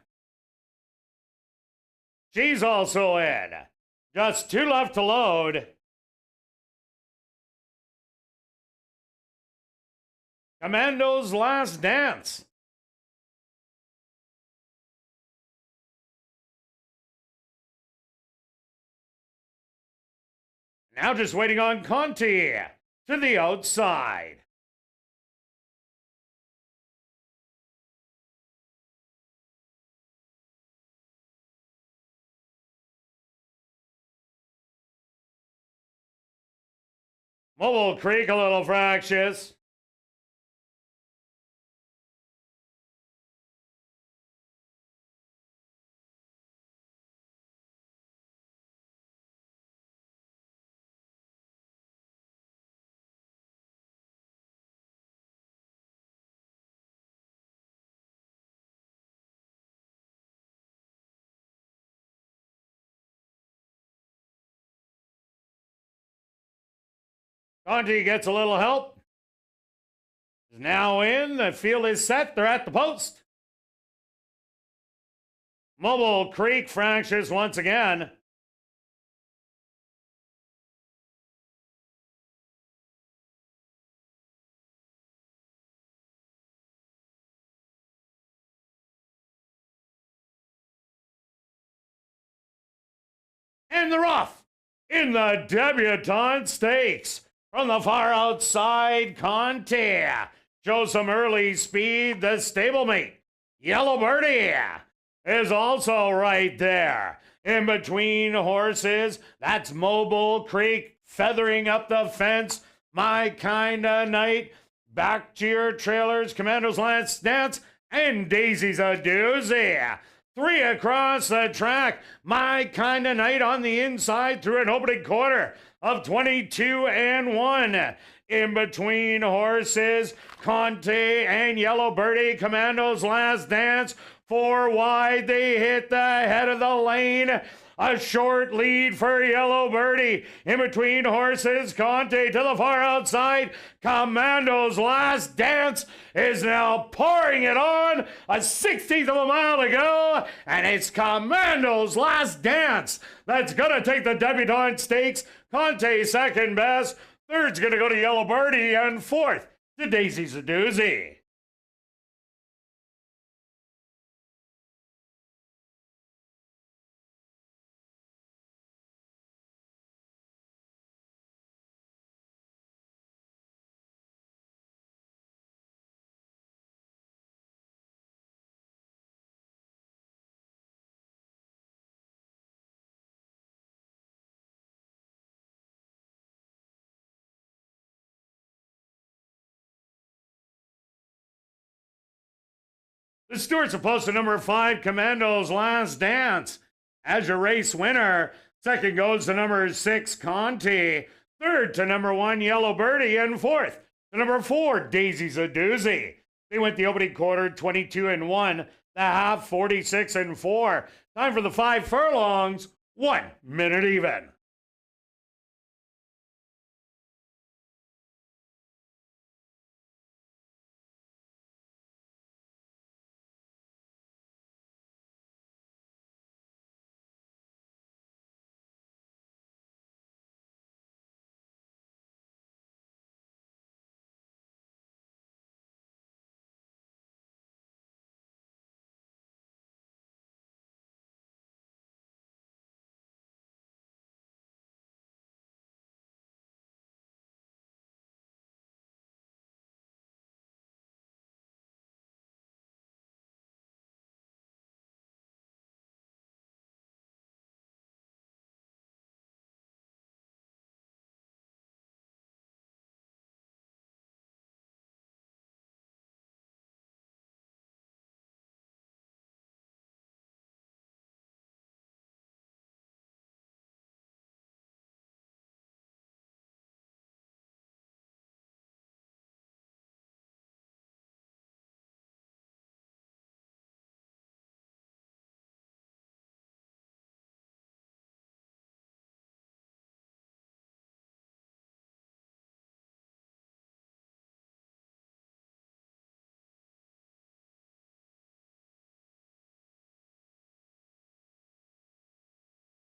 She's also in. Just 2 left to load. Commando's Last Dance. Now just waiting on Conti to the outside. Mobile Creek a little fractious. Conti gets a little help. Is now in. The field is set. They're at the post. Mobile Creek fractures once again. And they're off in the Debutante Stakes. From the far outside, Conti shows some early speed. The stablemate, Yellow Birdie, is also right there. In between horses, that's Mobile Creek feathering up the fence. My Kinda Night. Back to your trailers, Commando's Last Dance, and Daisy's a Doozy. 3 across the track. My Kinda Night on the inside through an opening quarter of 22 and 1. In between horses, Conti and Yellow Birdie, Commando's Last Dance. 4 wide, they hit the head of the lane. A short lead for Yellow Birdie. In between horses, Conti to the far outside. Commando's Last Dance is now pouring it on. A 16th of a mile to go. And it's Commando's Last Dance that's going to take the Debutante Stakes. Conti second best. Third's going to go to Yellow Birdie. And fourth to Daisy's a Doozy. The Stewarts are post to number 5, Commando's Last Dance. As your race winner, second goes to number 6, Conti. Third to number 1, Yellow Birdie. And fourth to number 4, Daisy's a Doozy. They went the opening quarter 22 and 1, the half 46 and 4. Time for the 5 furlongs, 1 minute even.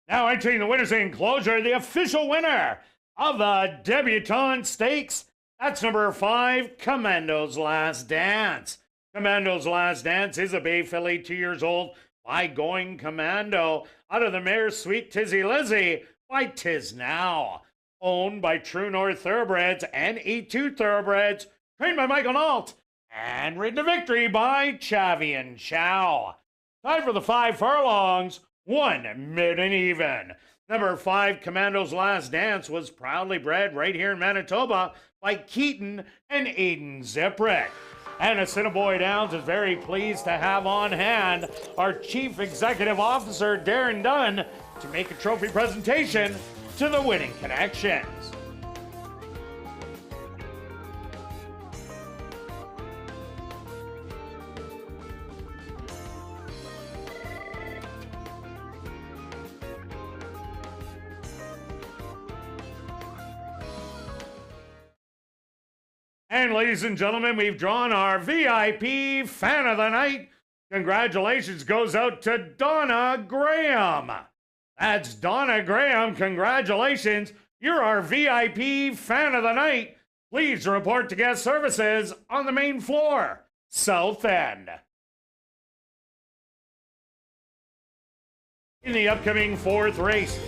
Now entering the winner's enclosure, the official winner of the Debutante Stakes. That's number 5, Commando's Last Dance. Commando's Last Dance is a bay filly, 2 years old, by Going Commando. Out of the mare Sweet Tizzy Lizzy by Tiz Now. Owned by True North Thoroughbreds and E2 Thoroughbreds. Trained by Michael Nault. And ridden to victory by Chavi and Chow. Time for the 5 furlongs. 1 minute even. Number 5, Commando's Last Dance, was proudly bred right here in Manitoba by Keaton and Aiden Ziprick. And Assiniboia Downs is very pleased to have on hand our Chief Executive Officer, Darren Dunn, to make a trophy presentation to the winning connections. And ladies and gentlemen, we've drawn our VIP Fan of the Night. Congratulations goes out to Donna Graham. That's Donna Graham. Congratulations. You're our VIP Fan of the Night. Please report to guest services on the main floor, South End. In the upcoming fourth race,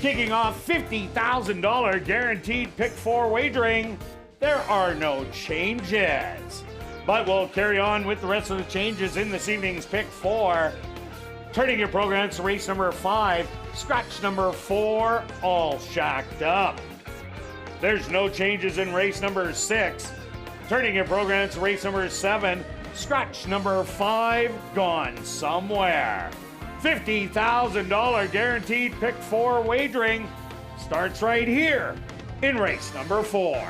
kicking off $50,000 guaranteed pick four wagering, there are no changes. But we'll carry on with the rest of the changes in this evening's pick four. Turning your programs to race number 5, scratch number 4, all shacked up. There's no changes in race number 6. Turning your programs to race number 7, scratch number 5, gone somewhere. $50,000 guaranteed pick four wagering starts right here in race number 4.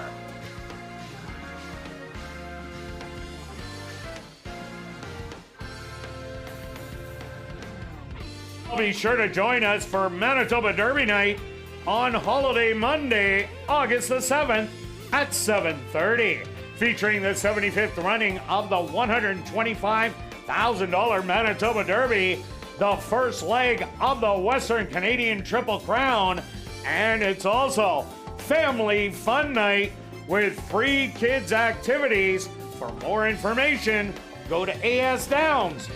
Be sure to join us for Manitoba Derby Night on Holiday Monday, August the 7th at 7:30, featuring the 75th running of the $125,000 Manitoba Derby, the first leg of the Western Canadian Triple Crown, and it's also Family Fun Night with free kids activities. For more information, go to asdowns.com.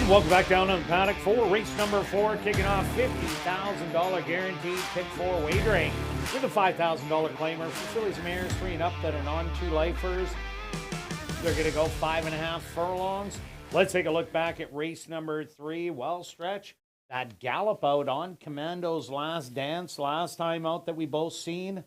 And welcome back down on the paddock for race number 4, kicking off $50,000 guaranteed pick 4 wagering with a $5,000 claimer for fillies and mares 3 and up that are non-2 lifers. They're going to go 5.5 furlongs. Let's take a look back at race number 3. Well, Stretch, that gallop out on Commando's Last Dance last time out that we both seen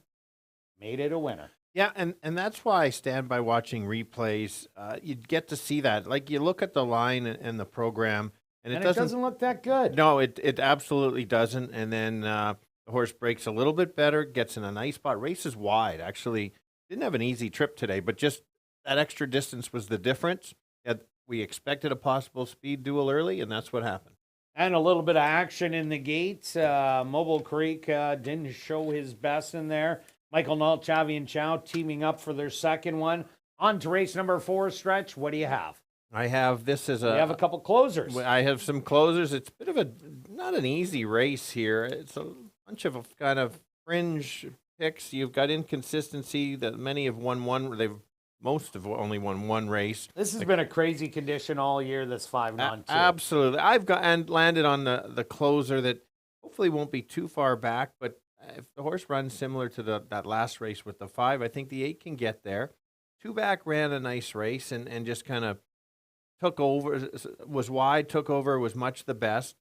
made it a winner. Yeah, and that's why I stand by watching replays. You get to see that. Like, you look at the line and the program, and it doesn't look that good. No, it absolutely doesn't. And then the horse breaks a little bit better, gets in a nice spot, races wide. Actually, didn't have an easy trip today, but just that extra distance was the difference. We expected a possible speed duel early, and that's what happened. And a little bit of action in the gates. Mobile Creek didn't show his best in there. Michael Nault, Chavi, and Chow teaming up for their second one. On to race number 4, Stretch. What do you have? I have this as We have a couple closers. I have some closers. It's a bit of not an easy race here. It's a bunch of kind of fringe picks. You've got inconsistency that many have won one. Most have only won one race. This has been a crazy condition all year, this 5-on-2. Absolutely. I've got and landed on the closer that hopefully won't be too far back, but if the horse runs similar to that last race with the 5, I think the 8 can get there. 2 back ran a nice race and just kind of took over, was wide, took over, was much the best.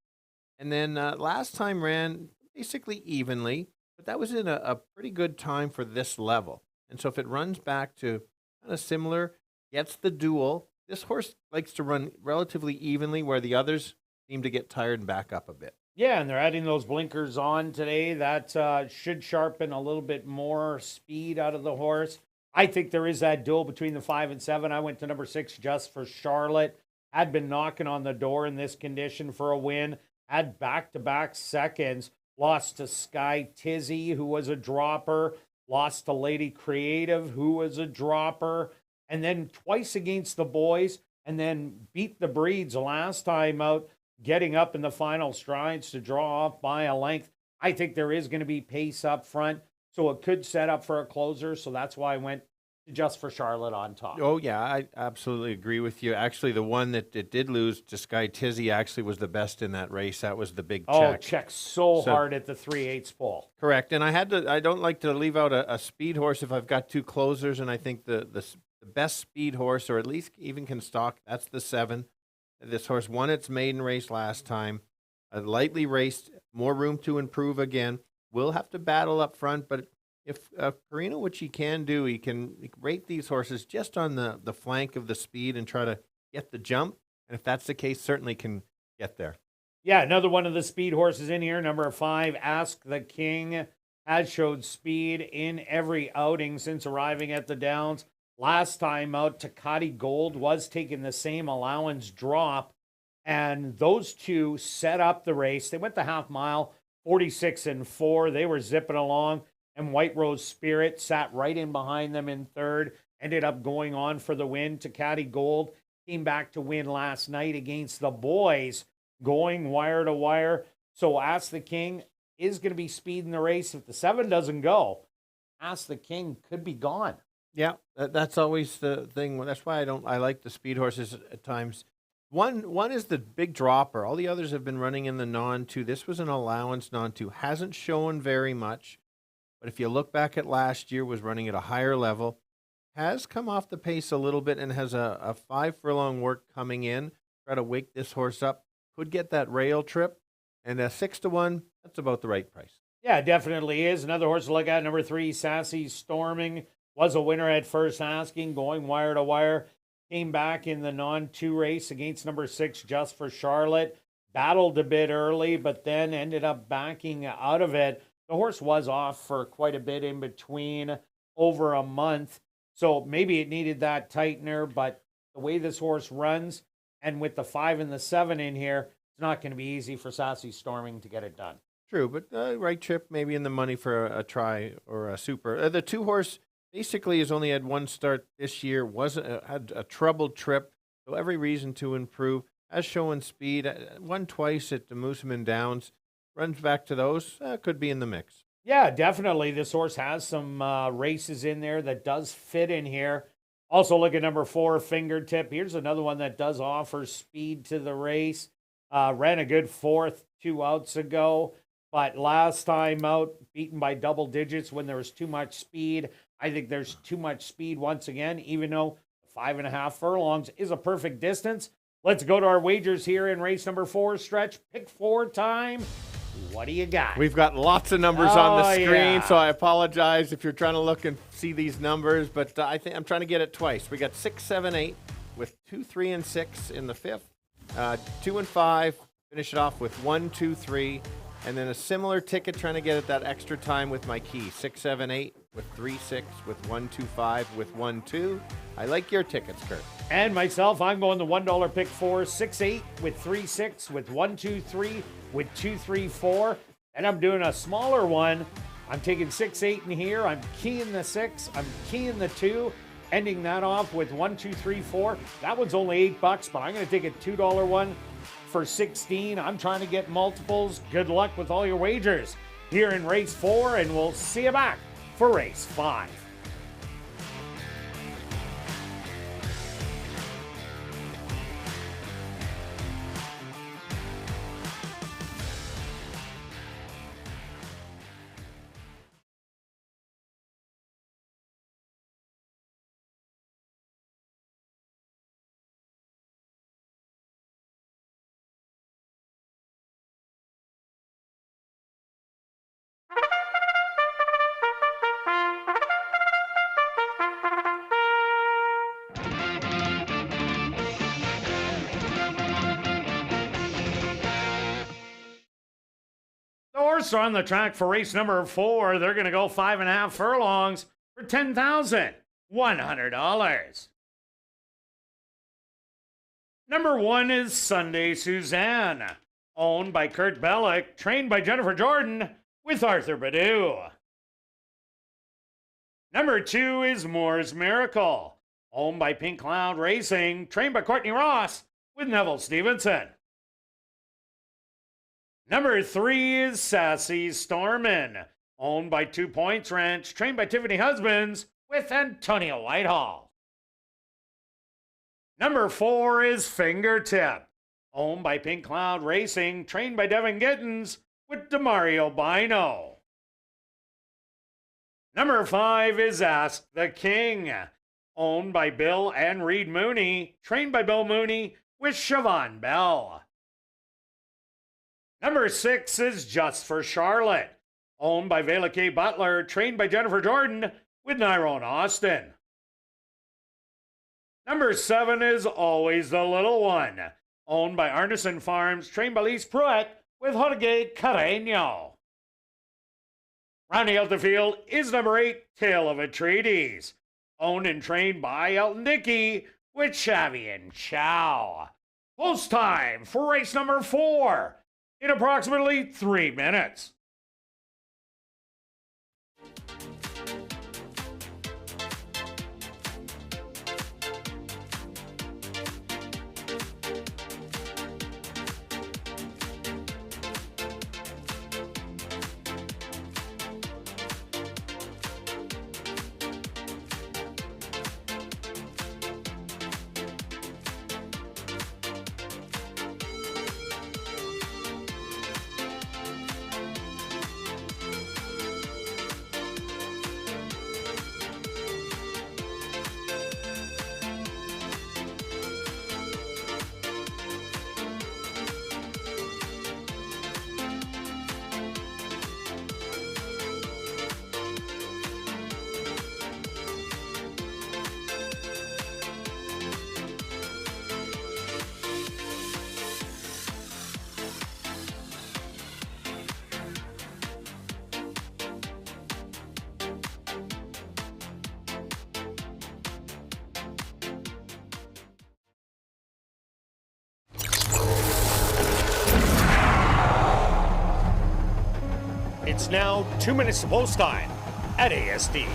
And then last time ran basically evenly, but that was in a pretty good time for this level. And so if it runs back to kind of similar, gets the duel, this horse likes to run relatively evenly where the others seem to get tired and back up a bit. Yeah, and they're adding those blinkers on today. That should sharpen a little bit more speed out of the horse. I think there is that duel between the 5 and 7. I went to number 6 Just for Charlotte. Had been knocking on the door in this condition for a win. Had back-to-back seconds. Lost to Sky Tizzy, who was a dropper. Lost to Lady Creative, who was a dropper. And then twice against the boys. And then beat the breeds the last time out, getting up in the final strides to draw off by a length. I think there is going to be pace up front, so it could set up for a closer. So that's why I went to Just for Charlotte on top. Oh, yeah, I absolutely agree with you. Actually, the one that it did lose to Sky Tizzy actually was the best in that race. That was the big check. Oh, checked so hard at the 3/8 pole. Correct. And I don't like to leave out a speed horse if I've got 2 closers, and I think the best speed horse, or at least even can stalk, that's the 7. This horse won its maiden race last time, lightly raced, more room to improve again. Will have to battle up front, but if Carino, which he can do, he can rate these horses just on the flank of the speed and try to get the jump. And if that's the case, certainly can get there. Yeah, another one of the speed horses in here, number 5, Ask the King, has showed speed in every outing since arriving at the Downs. Last time out, Takati Gold was taking the same allowance drop, and those two set up the race. They went the half mile, 46-4. They were zipping along, and White Rose Spirit sat right in behind them in third, ended up going on for the win. Takati Gold came back to win last night against the boys, going wire to wire. So Ask the King is going to be speeding the race. If the 7 doesn't go, Ask the King could be gone. Yeah, that's always the thing. That's why I like the speed horses at times. One is the big dropper. All the others have been running in the non-2. This was an allowance non-2. Hasn't shown very much, but if you look back at last year, was running at a higher level. Has come off the pace a little bit and has a 5 furlong work coming in. Try to wake this horse up. Could get that rail trip. And a 6-1, that's about the right price. Yeah, definitely is. Another horse to look at, number 3, Sassy Storming. Was a winner at first asking, going wire to wire. Came back in the non-2 race against number 6, Just for Charlotte. Battled a bit early, but then ended up backing out of it. The horse was off for quite a bit in between, over a month. So maybe it needed that tightener, but the way this horse runs, and with the 5 and the 7 in here, it's not going to be easy for Sassy Storming to get it done. True, but right trip, maybe in the money for a try or a super. The 2 horse basically has only had 1 start this year, had a troubled trip, so every reason to improve. Has shown speed, won twice at the Mooseman Downs, runs back to those, could be in the mix. Yeah, definitely. This horse has some races in there that does fit in here. Also look at number 4, Fingertip. Here's another one that does offer speed to the race. Ran a good 4th 2 outs ago, but last time out, beaten by double digits when there was too much speed. I think there's too much speed once again, even though 5.5 furlongs is a perfect distance. Let's go to our wagers here in race number 4, Stretch. Pick 4 time. What do you got? We've got lots of numbers on the screen, yeah. so I apologize if you're trying to look and see these numbers, but I think I'm trying to get it twice. We got 6, 7, 8 with 2, 3, and 6 in the 5th. 2 and 5, finish it off with 1, 2, 3, and then a similar ticket trying to get it that extra time with my key. 6, 7, 8 with 3, 6 with 1, 2, 5 with 1, 2. I like your tickets, Kirt. And myself, I'm going the $1 pick 4, 6, 8 with 3, 6 with 1, 2, 3 with 2, 3, 4. And I'm doing a smaller one. I'm taking 6, 8 in here. I'm keying the 6. I'm keying the 2. Ending that off with 1, 2, 3, 4. That one's only $8, but I'm going to take a $2 one for 16. I'm trying to get multiples. Good luck with all your wagers here in race 4, and we'll see you back for race 5. The horse are on the track for race number 4. They're going to go 5.5 furlongs for $10,100. Number 1 is Sunday Suzanne, owned by Kurt Bellick, trained by Jennifer Jordan with Arthur Badu. Number 2 is Moore's Miracle, owned by Pink Cloud Racing, trained by Courtney Ross with Neville Stevenson. Number 3 is Sassy Stormin, owned by 2 Points Ranch, trained by Tiffany Husbands with Antonio Whitehall. Number 4 is Fingertip, owned by Pink Cloud Racing, trained by Devin Gittins with Demario Bino. Number 5 is Ask the King, owned by Bill and Reed Mooney, trained by Bill Mooney with Siobhan Bell. Number 6 is Just for Charlotte, owned by Vela K. Butler, trained by Jennifer Jordan with Nyrone Austin. Number 7 is Always the Little One, owned by Arneson Farms, trained by Lise Pruitt with Jorge Carreño. Rounding out the field is number 8, Tale of a Treatise, owned and trained by Elton Dickey with Xavi and Chow. Post time for race number 4 in approximately 3 minutes. It's now 2 minutes to post time at ASD.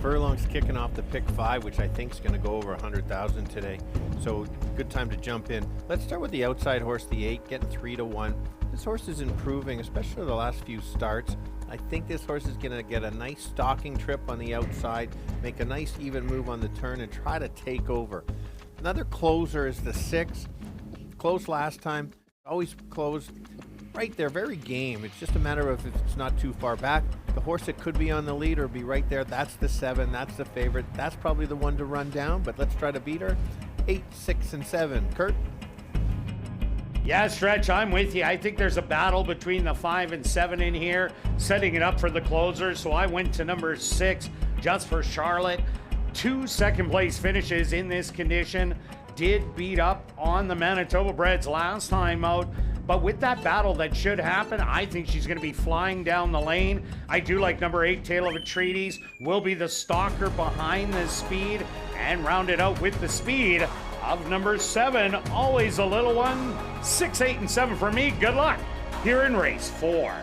Furlong's kicking off the pick 5, which I think is going to go over 100,000 today. So good time to jump in. Let's start with the outside horse, the 8, getting 3-1. This horse is improving, especially the last few starts. I think this horse is going to get a nice stalking trip on the outside, make a nice even move on the turn, and try to take over. Another closer is the 6. Close last time, always closed. Right there, very game. It's just a matter of if it's not too far back. The horse that could be on the lead or be right there, that's the 7. That's the favorite. That's probably the one to run down, but let's try to beat her. 8, 6, and 7. Kirt? Yeah, Stretch, I'm with you. I think there's a battle between the 5 and 7 in here, setting it up for the closer. So I went to number 6 just for Charlotte. 2 second-place finishes in this condition. Did beat up on the Manitoba breds last time out. But with that battle that should happen, I think she's going to be flying down the lane. I do like number 8, Tale of a Treaties. Will be the stalker behind the speed and round it out with the speed of number 7. Always a little one. 6, 8, and 7 for me. Good luck here in race 4.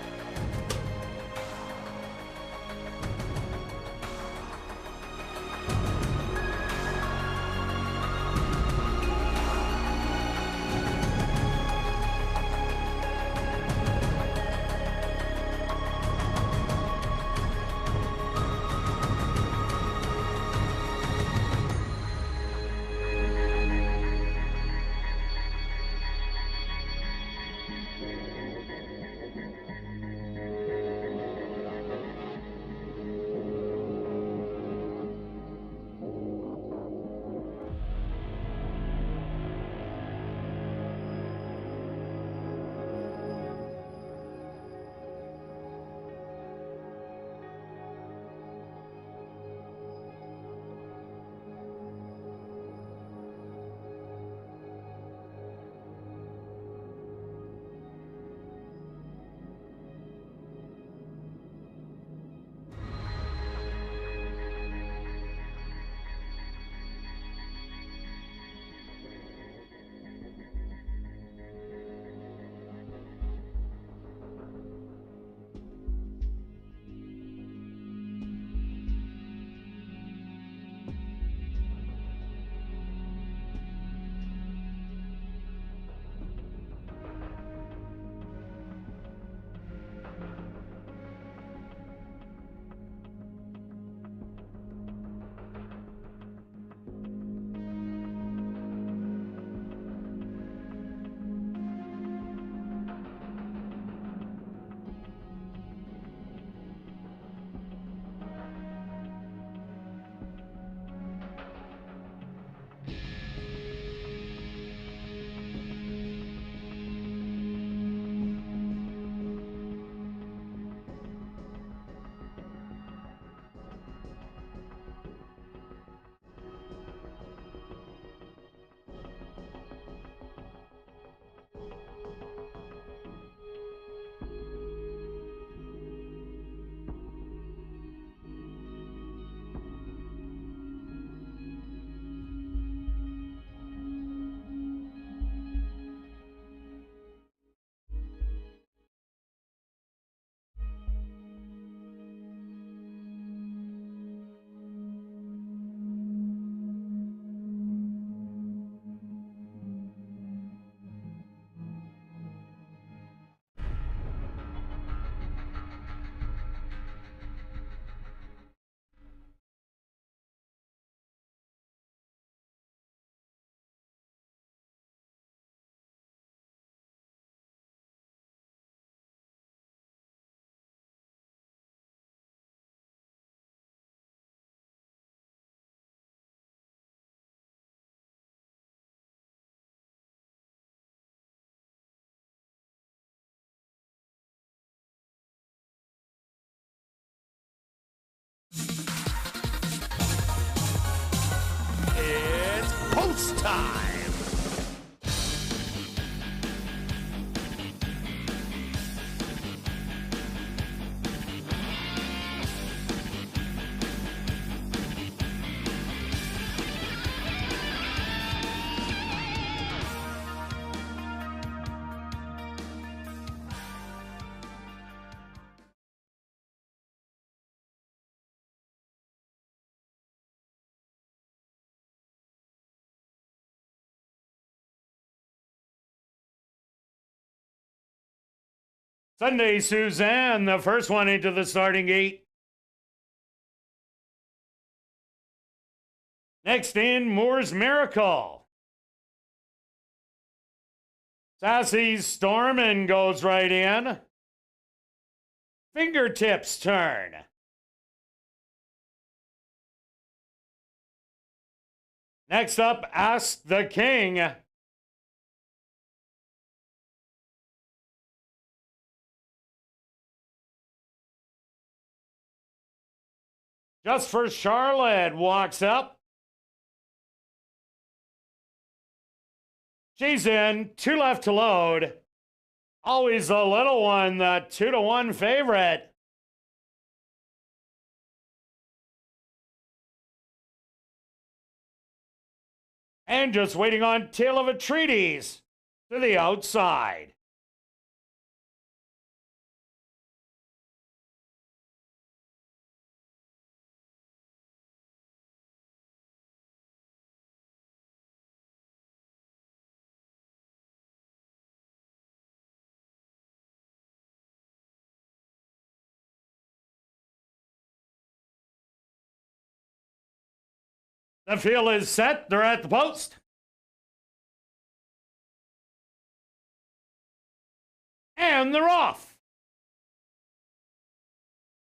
Sunday Suzanne, the first one into the starting gate. Next in, Moore's Miracle. Sassy Stormin goes right in. Fingertips turn. Next up, Ask the King. Just for Charlotte walks up. She's in, 2 left to load. Always a little one, the 2-1 favorite. And just waiting on Tale of a Treatise to the outside. The field is set. They're at the post. And they're off.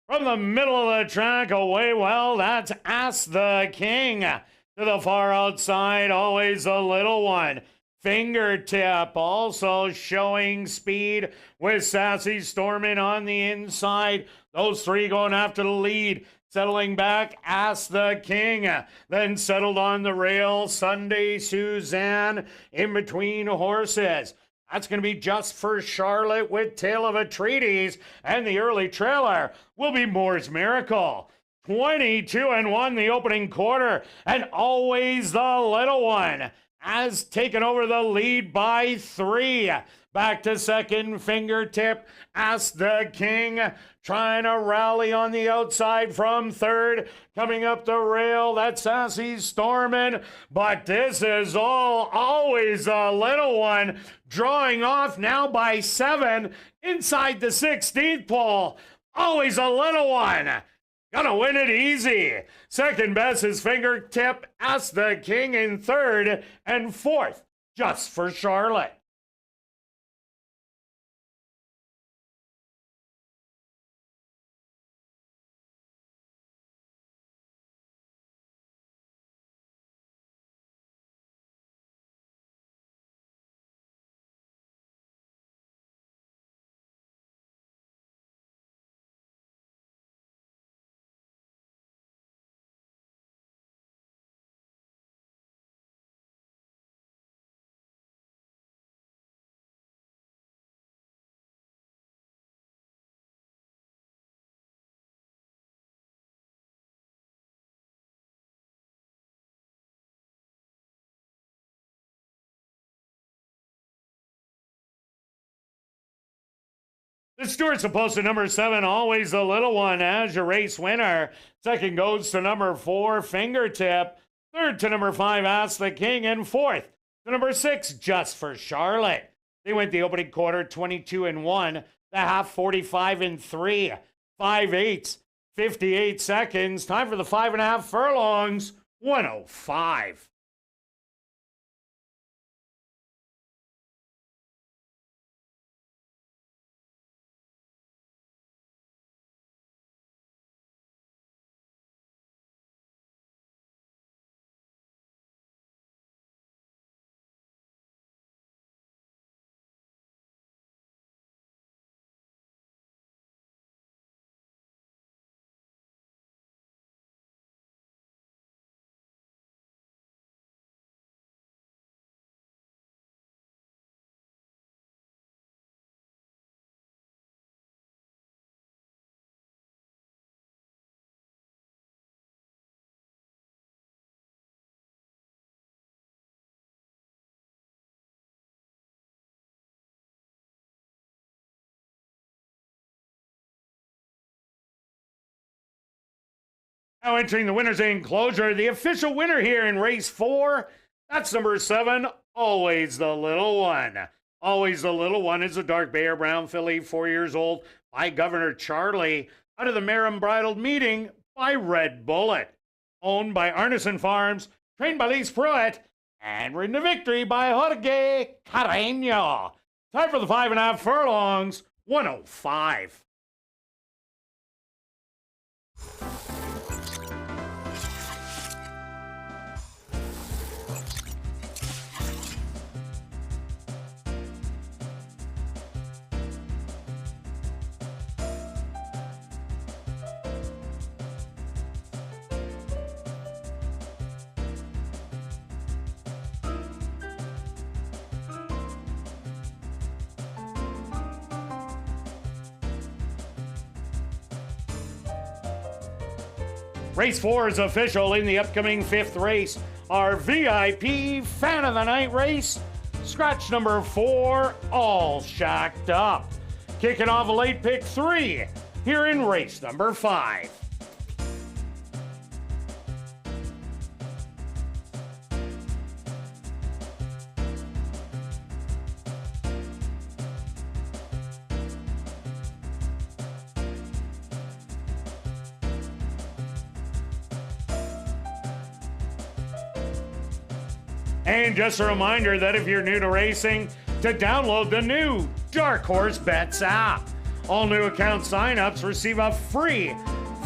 From the middle of the track away, well, that's Ask the King. To the far outside, always a little one. Fingertip also showing speed with Sassy Stormin on the inside. Those three going after the lead. Settling back, Ask the King. Then settled on the rail, Sunday Suzanne in between horses. That's going to be Just for Charlotte with Tale of a Treatise. And the early trailer will be Moore's Miracle. 22-1 the opening quarter. And Always the Little One has taken over the lead by 3. Back to second, Fingertip. Ask the King trying to rally on the outside from third. Coming up the rail, that's Sassy Stormin. But this is Always a Little One drawing off now by 7 inside the 16th pole. Always a Little One. Gonna win it easy. Second best is Fingertip. Ask the King in third. And fourth, Just for Charlotte. The Stewart's opposed to number 7, Always the Little One, as your race winner. Second goes to number 4, Fingertip. Third to number 5, Ask the King. And fourth to number 6, Just for Charlotte. They went the opening quarter 22-1, the half 45-3, 5/8, 58 seconds. Time for the 5.5 furlongs, 105. Now entering the winner's enclosure, the official winner here in race 4, that's number 7, Always the Little One. Always the little one is a dark Bear Brown filly, 4 years old, by Governor Charlie. Out of the Merrim Bridal Meeting by Red Bullet. Owned by Arneson Farms, trained by Lise Pruitt, and ridden to victory by Jorge Carreño. Time for the 5.5 furlongs, 105. Race 4 is official in the upcoming 5th race. Our VIP Fan of the Night race. Scratch number 4, all shacked up. Kicking off a late pick 3 here in race number 5. And just a reminder that if you're new to racing, to download the new Dark Horse Bets app. All new account signups receive a free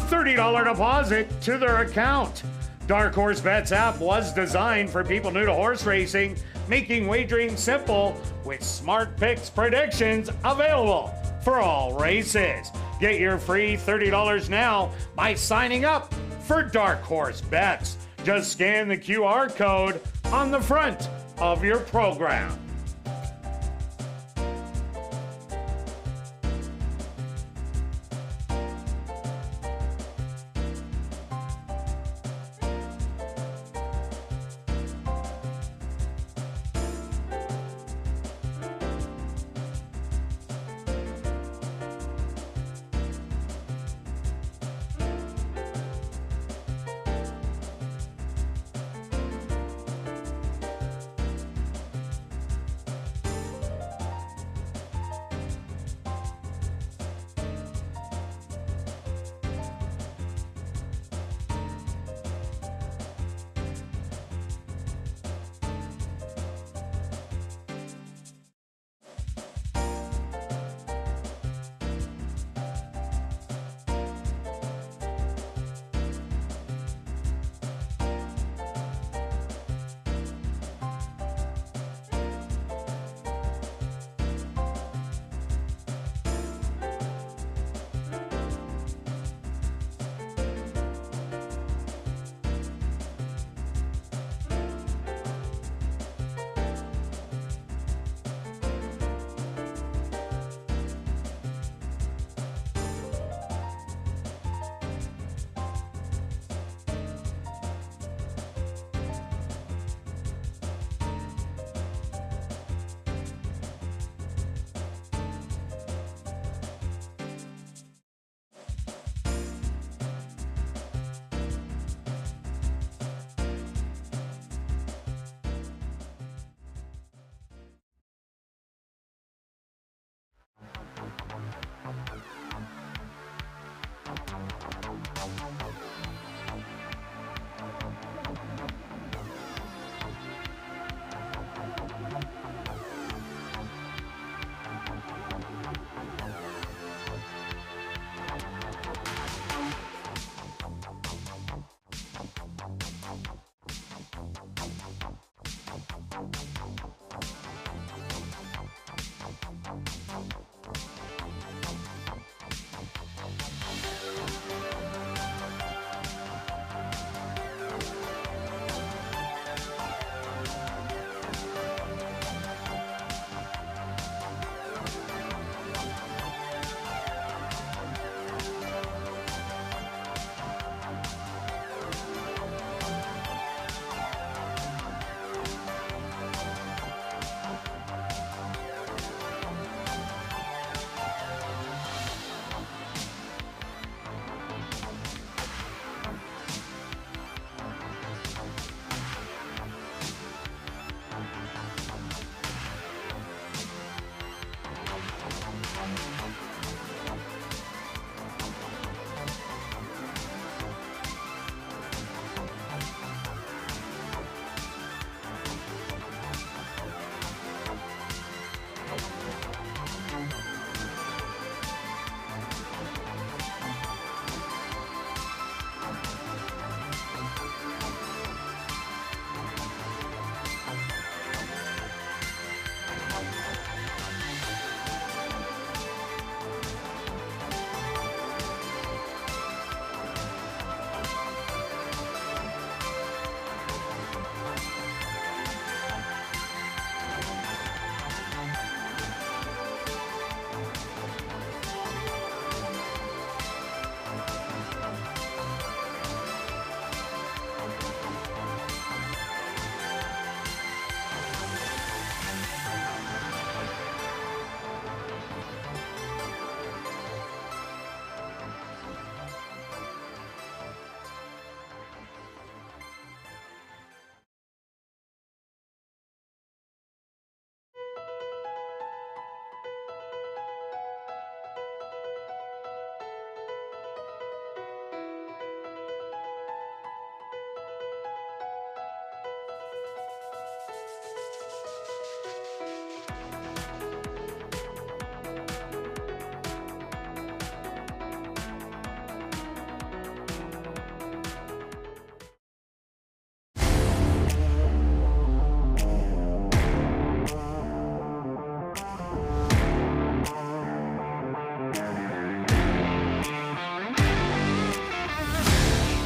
$30 deposit to their account. Dark Horse Bets app was designed for people new to horse racing, making wagering simple with smart picks predictions available for all races. Get your free $30 now by signing up for Dark Horse Bets. Just scan the QR code on the front of your program.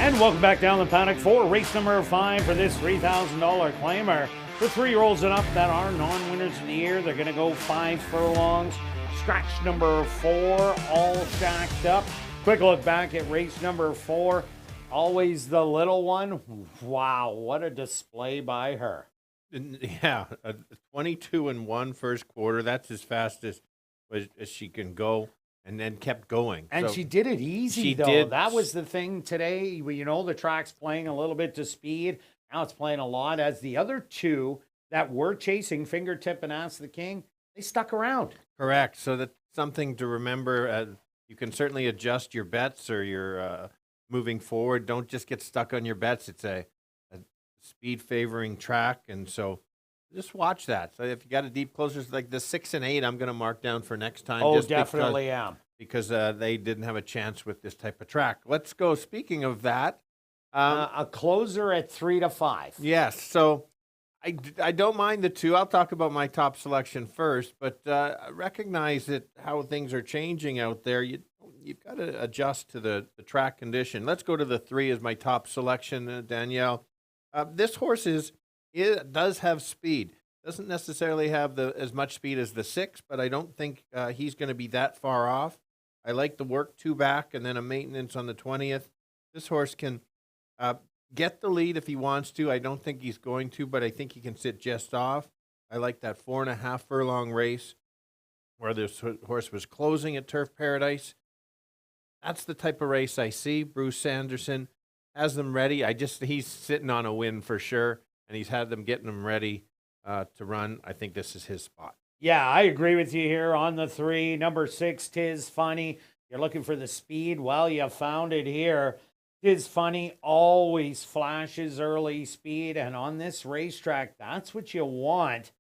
And welcome back down the paddock for race number 5 for this $3,000 claimer. The 3-year-olds and up that are non-winners of the year, they're going to go 5 furlongs. Scratch number 4, all stacked up. Quick look back at race number 4. Always the little one. Wow, what a display by her. Yeah, a 22-1 first quarter. That's as fast as she can go, and then kept going. And so she did it easy, she though. did. That was the thing today. You know, the track's playing a little bit to speed. Now it's playing a lot as the other two that were chasing, Fingertip and Ask the King, they stuck around. Correct. So that's something to remember. You can certainly adjust your bets or your moving forward. Don't just get stuck on your bets. It's a speed favoring track, and so just watch that. So if you got a deep closers like the 6 and 8, I'm going to mark down for next time. Oh, just definitely am. because they didn't have a chance with this type of track. Let's go. Speaking of that, A closer at 3 to 5. yes. So I don't mind the 2. I'll talk about my top selection first, but I recognize that how things are changing out there. You've got to adjust to the track condition. Let's go to the 3 as my top selection, Danielle. This horse does have speed. Doesn't necessarily have as much speed as the 6, but I don't think he's going to be that far off. I like the work 2 back and then a maintenance on the 20th. This horse can get the lead if he wants to. I don't think he's going to, but I think he can sit just off. I like that 4.5 furlong race where this horse was closing at Turf Paradise. That's the type of race I see. Bruce Sanderson has them ready. He's sitting on a win for sure, and he's had them getting them ready to run. I think this is his spot. Yeah, I agree with you here on the 3. Number 6, Tis Funny. You're looking for the speed. Well, you found it here. Tis Funny always flashes early speed, and on this racetrack, that's what you want.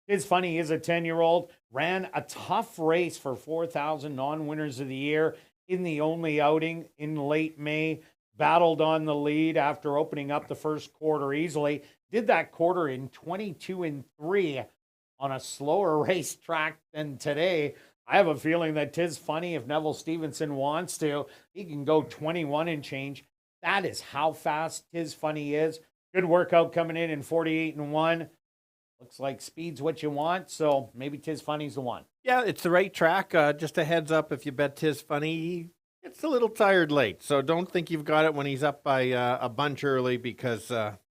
Tis Funny is a 10-year-old, ran a tough race for 4,000 non-winners of the year in the only outing in late May. Battled on the lead after opening up the first quarter easily. Did that quarter in 22-3 on a slower racetrack than today. I have a feeling that Tis Funny, if Neville Stevenson wants to, he can go 21 and change. That is how fast Tis Funny is. Good workout coming in 48-1. Looks like speed's what you want, so maybe Tis Funny's the one. Yeah, it's the right track. Just a heads up, if you bet Tis Funny, it's a little tired late. So don't think you've got it when he's up by a bunch early because...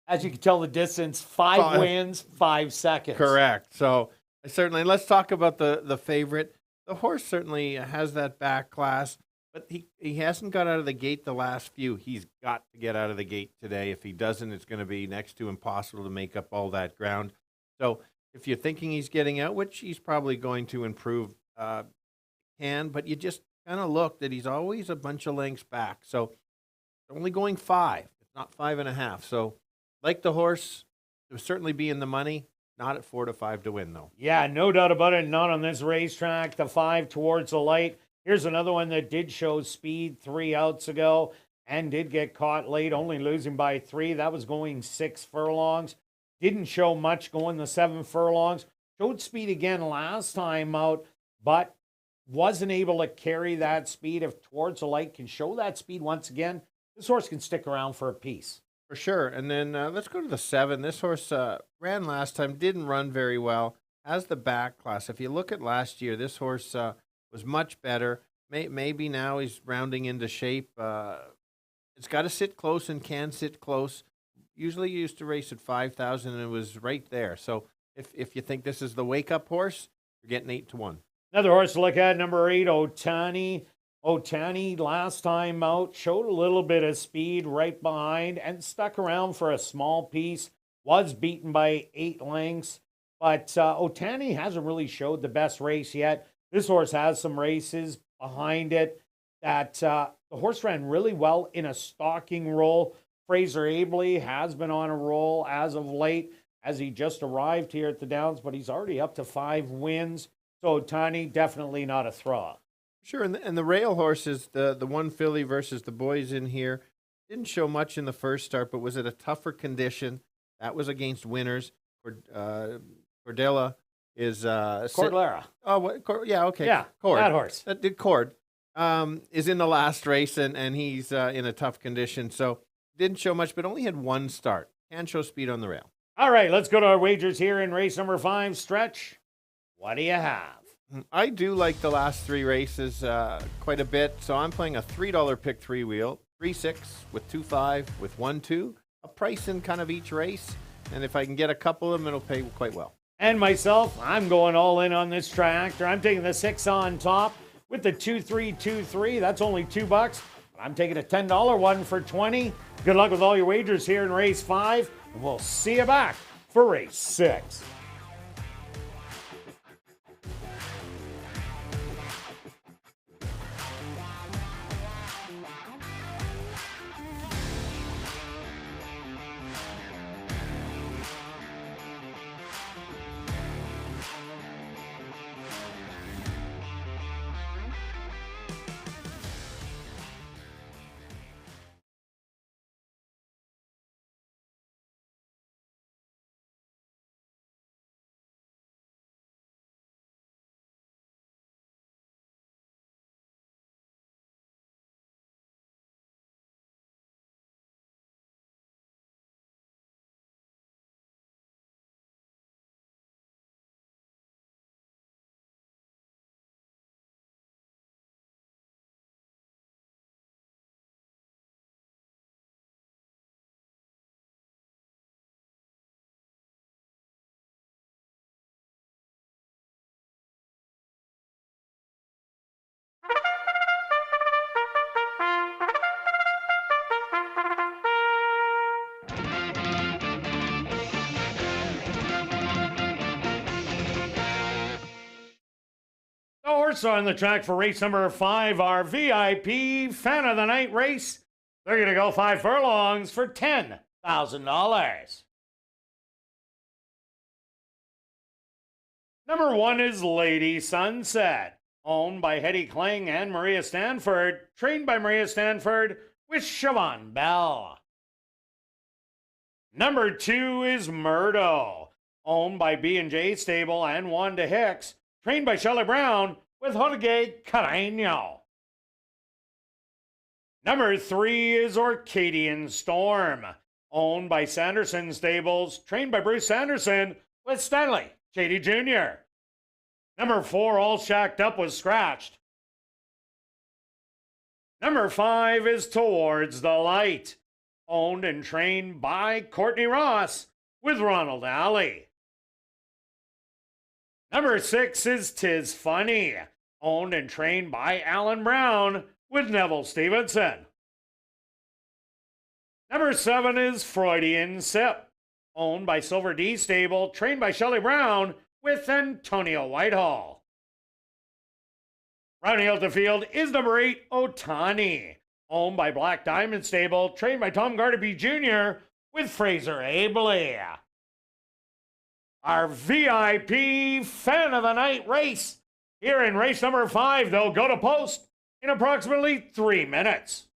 as you can tell the distance, 5 wins, 5 seconds. Correct. So certainly, let's talk about the favorite. The horse certainly has that back class, but he hasn't got out of the gate the last few. He's got to get out of the gate today. If he doesn't, it's going to be next to impossible to make up all that ground. So if you're thinking he's getting out, which he's probably going to improve, but you just kind of look that he's always a bunch of lengths back. So only going 5, it's not 5.5. So like the horse, it would certainly be in the money. Not at 4 to 5 to win, though. Yeah, no doubt about it. Not on this racetrack. The 5 Towards the Light. Here's another one that did show speed 3 outs ago and did get caught late, only losing by 3. That was going 6 furlongs. Didn't show much going the 7 furlongs. Showed speed again last time out, but wasn't able to carry that speed. If Towards the Light can show that speed once again, this horse can stick around for a piece. For sure. And then let's go to the 7. This horse ran last time, didn't run very well. Has the back class. If you look at last year, this horse was much better. Maybe now he's rounding into shape. It's got to sit close and can sit close. Usually you used to race at 5,000 and it was right there. So if you think this is the wake-up horse, you're getting 8 to 1. Another horse to look at, number 8, Otani. Otani last time out showed a little bit of speed right behind and stuck around for a small piece. Was beaten by 8 lengths, but Otani hasn't really showed the best race yet. This horse has some races behind it that the horse ran really well in a stalking role. Fraser Abley has been on a roll as of late as he just arrived here at the Downs, but he's already up to 5 wins. So Otani, definitely not a throw. Sure, and the rail horses, the one filly versus the boys in here, didn't show much in the first start, but was at a tougher condition. That was against winners. Cordella is... Cordillera. Yeah, okay. Yeah, Cord. that horse. Cord is in the last race, and he's in a tough condition. So didn't show much, but only had one start. Can show speed on the rail. All right, let's go to our wagers here in race number 5. Stretch, what do you have? I do like the last 3 races quite a bit, so I'm playing a $3 pick 3 wheel, 3-6 with 2-5 with 1-2, a price in kind of each race, and if I can get a couple of them, it'll pay quite well. And myself, I'm going all in on this tractor. I'm taking the 6 on top with the 2-3-2-3. That's only $2. I'm taking a $10 one for 20. Good luck with all your wagers here in race 5. And we'll see you back for race 6. The horse on the track for race number 5, our VIP Fan of the Night race. They're going to go 5 furlongs for $10,000. Number 1 is Lady Sunset, owned by Hetty Kling and Maria Stanford, trained by Maria Stanford with Siobhan Bell. Number 2 is Murdo, owned by B&J Stable and Wanda Hicks, trained by Shelley Brown with Jorge Carreño. Number 3 is Orcadian Storm, owned by Sanderson Stables, trained by Bruce Sanderson with Stanley Shady Jr. Number 4, All Shacked Up, was scratched. Number 5 is Towards the Light, owned and trained by Courtney Ross with Ronald Alley. Number 6 is 'Tis Funny, owned and trained by Alan Brown with Neville Stevenson. Number 7 is Freudian Sip, owned by Silver D Stable, trained by Shelley Brown with Antonio Whitehall. Rounding out the field is number 8, Otani, owned by Black Diamond Stable, trained by Tom Gardaby Jr. with Fraser Abley. Our VIP Fan of the Night race. Here in race number 5, they'll go to post in approximately 3 minutes.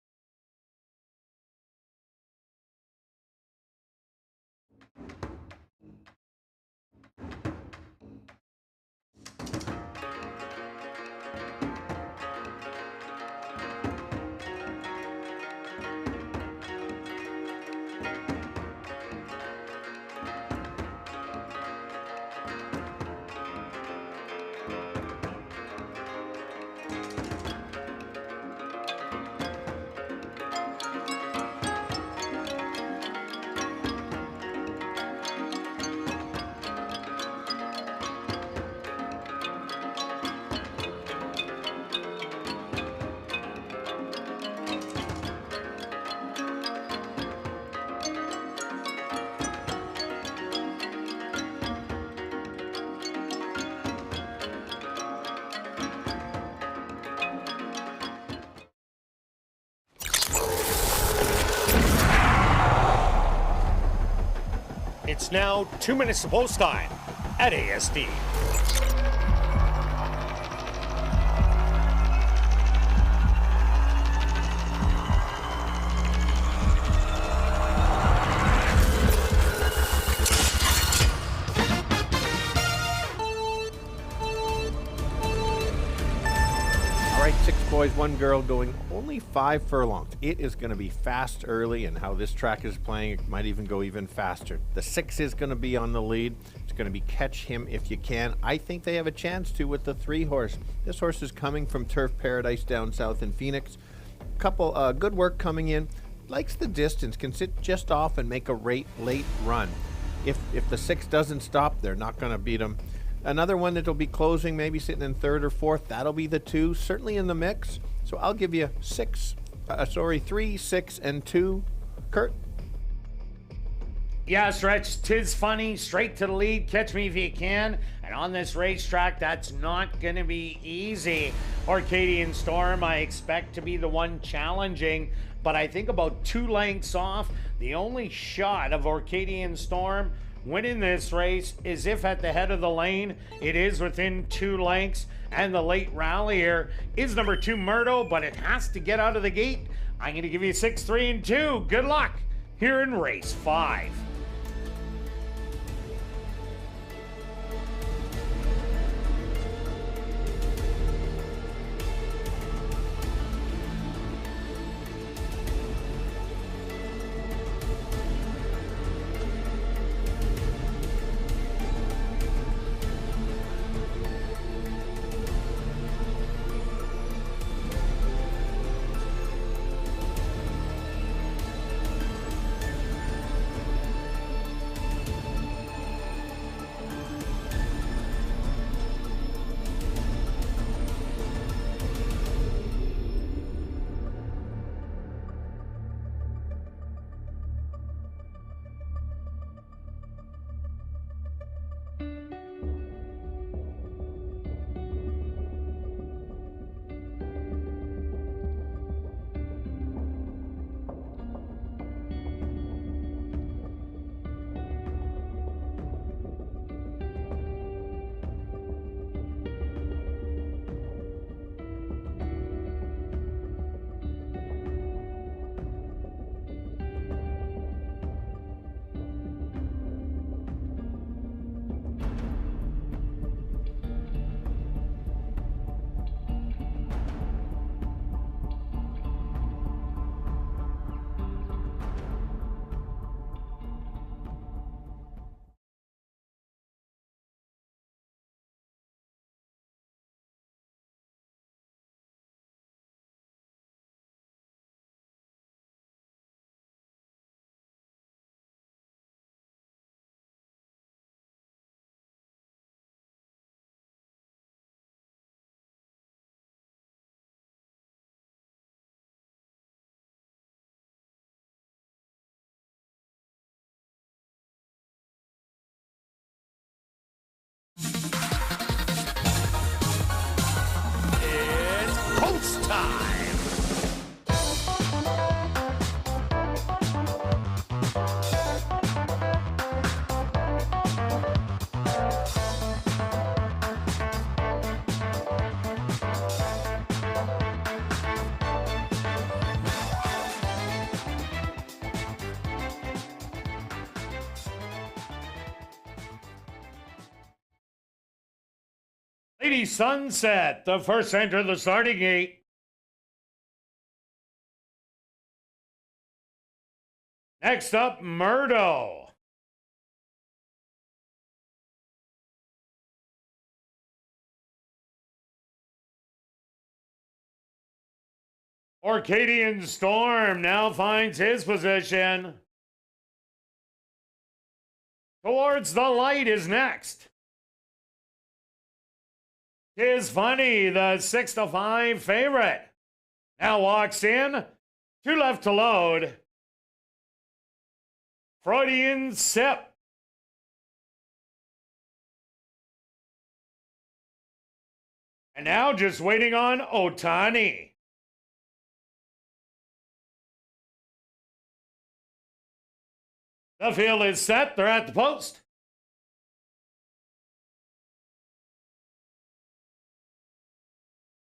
It's now 2 minutes to post time at ASD. ride, 6 boys, 1 girl, going only 5 furlongs. It is going to be fast early, and how this track is playing, it might even go even faster. The 6 is going to be on the lead. It's going to be catch him if you can. I think they have a chance to with the 3 horse. This horse is coming from Turf Paradise down south in Phoenix. Couple good work coming in. Likes the distance, can sit just off and make a late run. If the 6 doesn't stop, they're not going to beat him. Another one that'll be closing, maybe sitting in 3rd or 4th, that'll be the 2, certainly in the mix. So I'll give you 3, 6, and 2. Kirt? Yeah, Stretch, 'tis funny, straight to the lead, catch me if you can. And on this racetrack, that's not going to be easy. Orcadian Storm, I expect to be the one challenging, but I think about 2 lengths off. The only shot of Orcadian Storm winning this race is if at the head of the lane it is within 2 lengths, and the late rallier is number 2 Murdo, but it has to get out of the gate. I'm going to give you 6, 3, and 2. Good luck here in race 5. Lady Sunset, the first to enter the starting gate. Next up, Murdo. Orcadian Storm now finds his position. Towards the Light is next. 'Tis Funny, the 6-5 favorite. Now walks in. 2 left to load. Freudian Sip. And now just waiting on Otani. The field is set. They're at the post.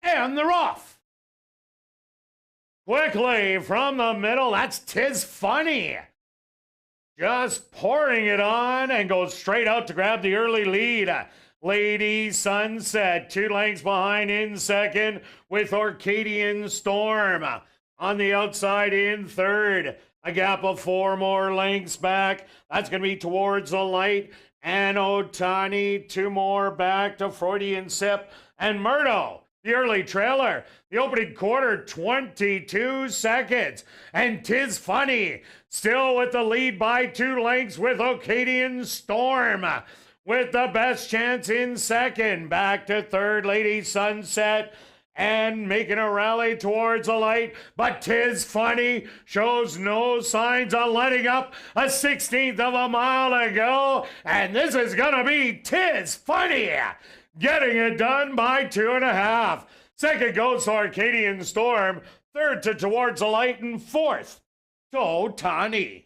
And they're off. Quickly from the middle, that's 'Tis Funny. Just pouring it on and goes straight out to grab the early lead. Lady Sunset, 2 lengths behind in second with Orcadian Storm. On the outside in third, a gap of 4 more lengths back. That's going to be Towards the Light and Otani. 2 more back to Freudian Sip and Murdo, the early trailer. The opening quarter, 22 seconds. And 'Tis Funny, still with the lead by 2 lengths with Orcadian Storm. With the best chance in second. Back to third, Lady Sunset. And making a rally Towards the Light. But 'Tis Funny shows no signs of letting up. A 16th of a mile to go. And this is going to be 'Tis Funny getting it done by 2.5. Second goes to Orcadian Storm. Third to Towards the Light. And fourth to Otani.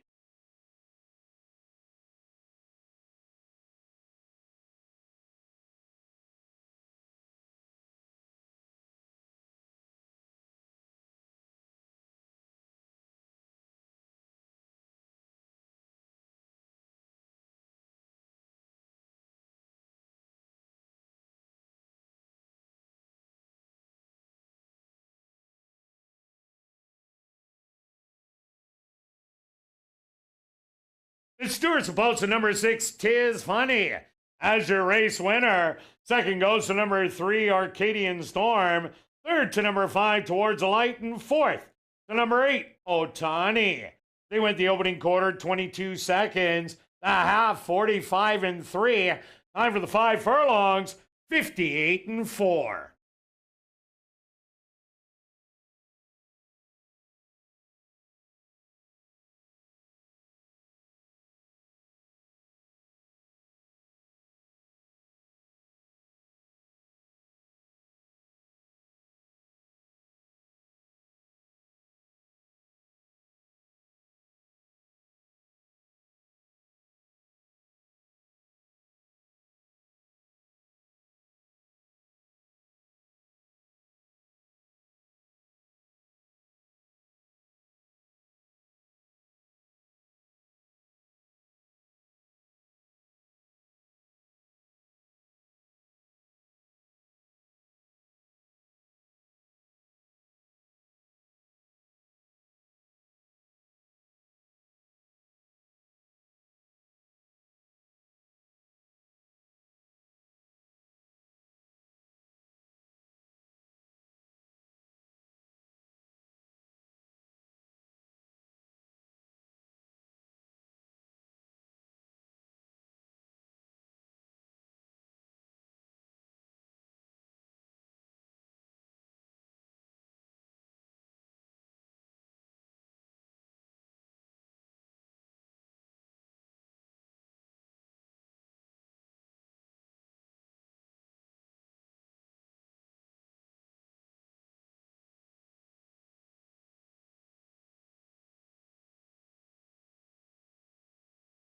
The Stewart's opposed to number 6, 'Tis Funny, as your race winner. Second goes to number 3, Orcadian Storm. Third to number 5, Towards the Light. And fourth to number 8, Otani. They went the opening quarter, 22 seconds. The half, 45 and 3. Time for the 5 furlongs, 58 and 4.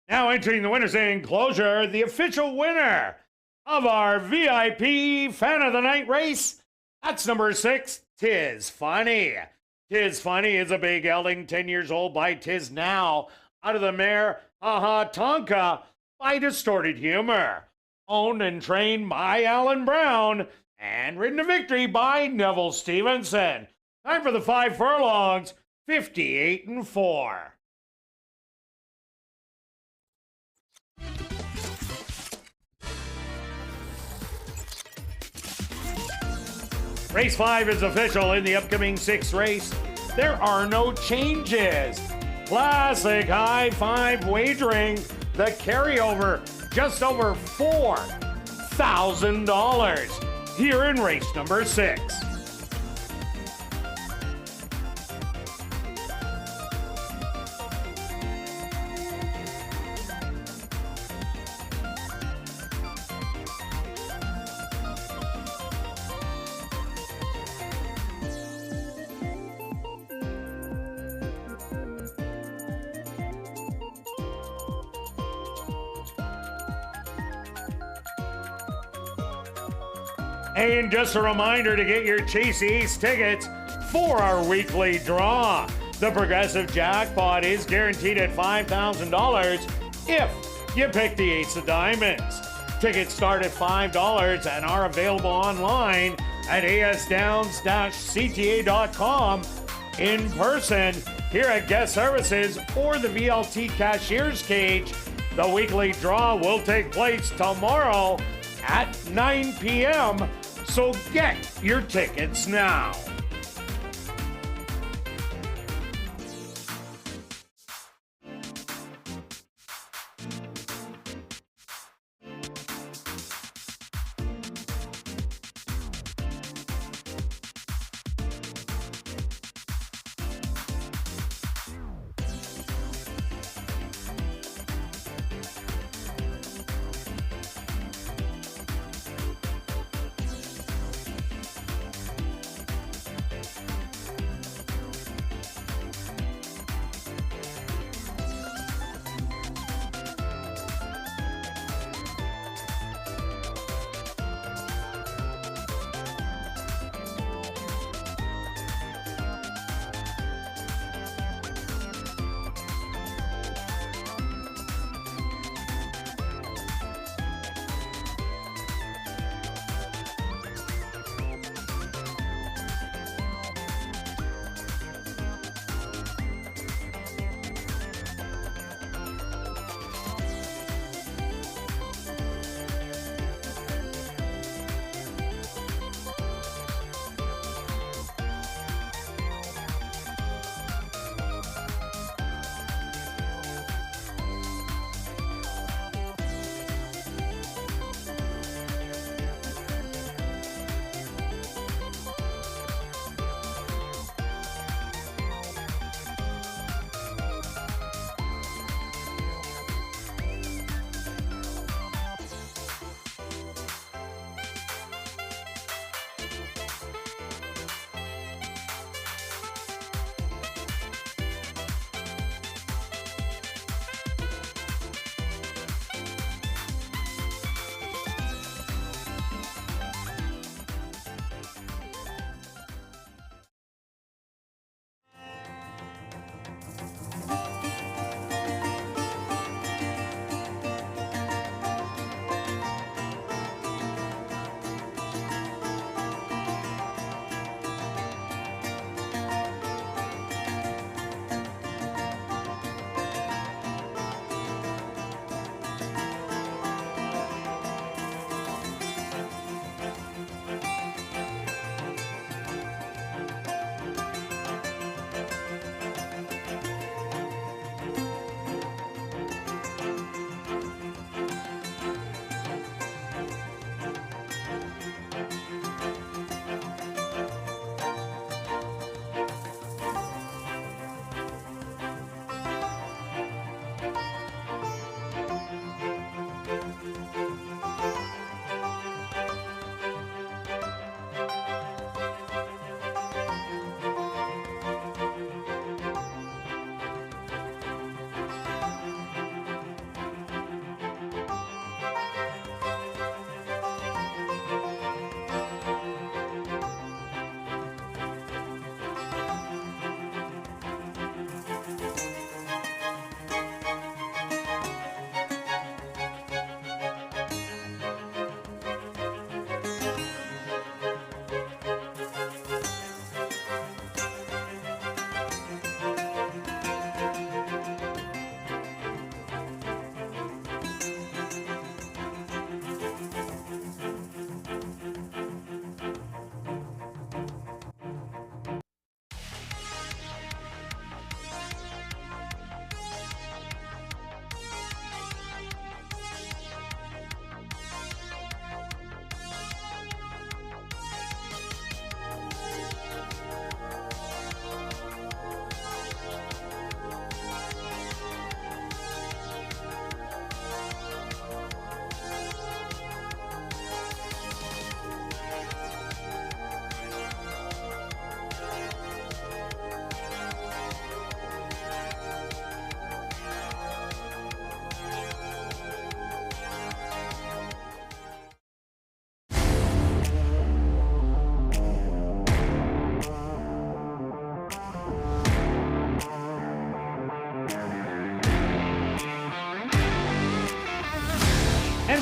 Now entering the winner's enclosure, the official winner of our VIP Fan of the Night race. That's number 6, 'Tis Funny. 'Tis Funny is a big gelding, 10 years old by 'Tis Now. Out of the mare, Haha Tonka by Distorted Humor. Owned and trained by Alan Brown and ridden to victory by Neville Stevenson. Time for the 5 furlongs, 58 and 4. Race 5 is official in the upcoming 6th race. There are no changes. Classic high 5 wagering. The carryover just over $4,000 here in race number 6. And just a reminder to get your Chase Ace tickets for our weekly draw. The progressive jackpot is guaranteed at $5,000 if you pick the Ace of Diamonds. Tickets start at $5 and are available online at asdowns-cta.com, in person here at Guest Services or the VLT Cashier's Cage. The weekly draw will take place tomorrow at 9 p.m., so get your tickets now.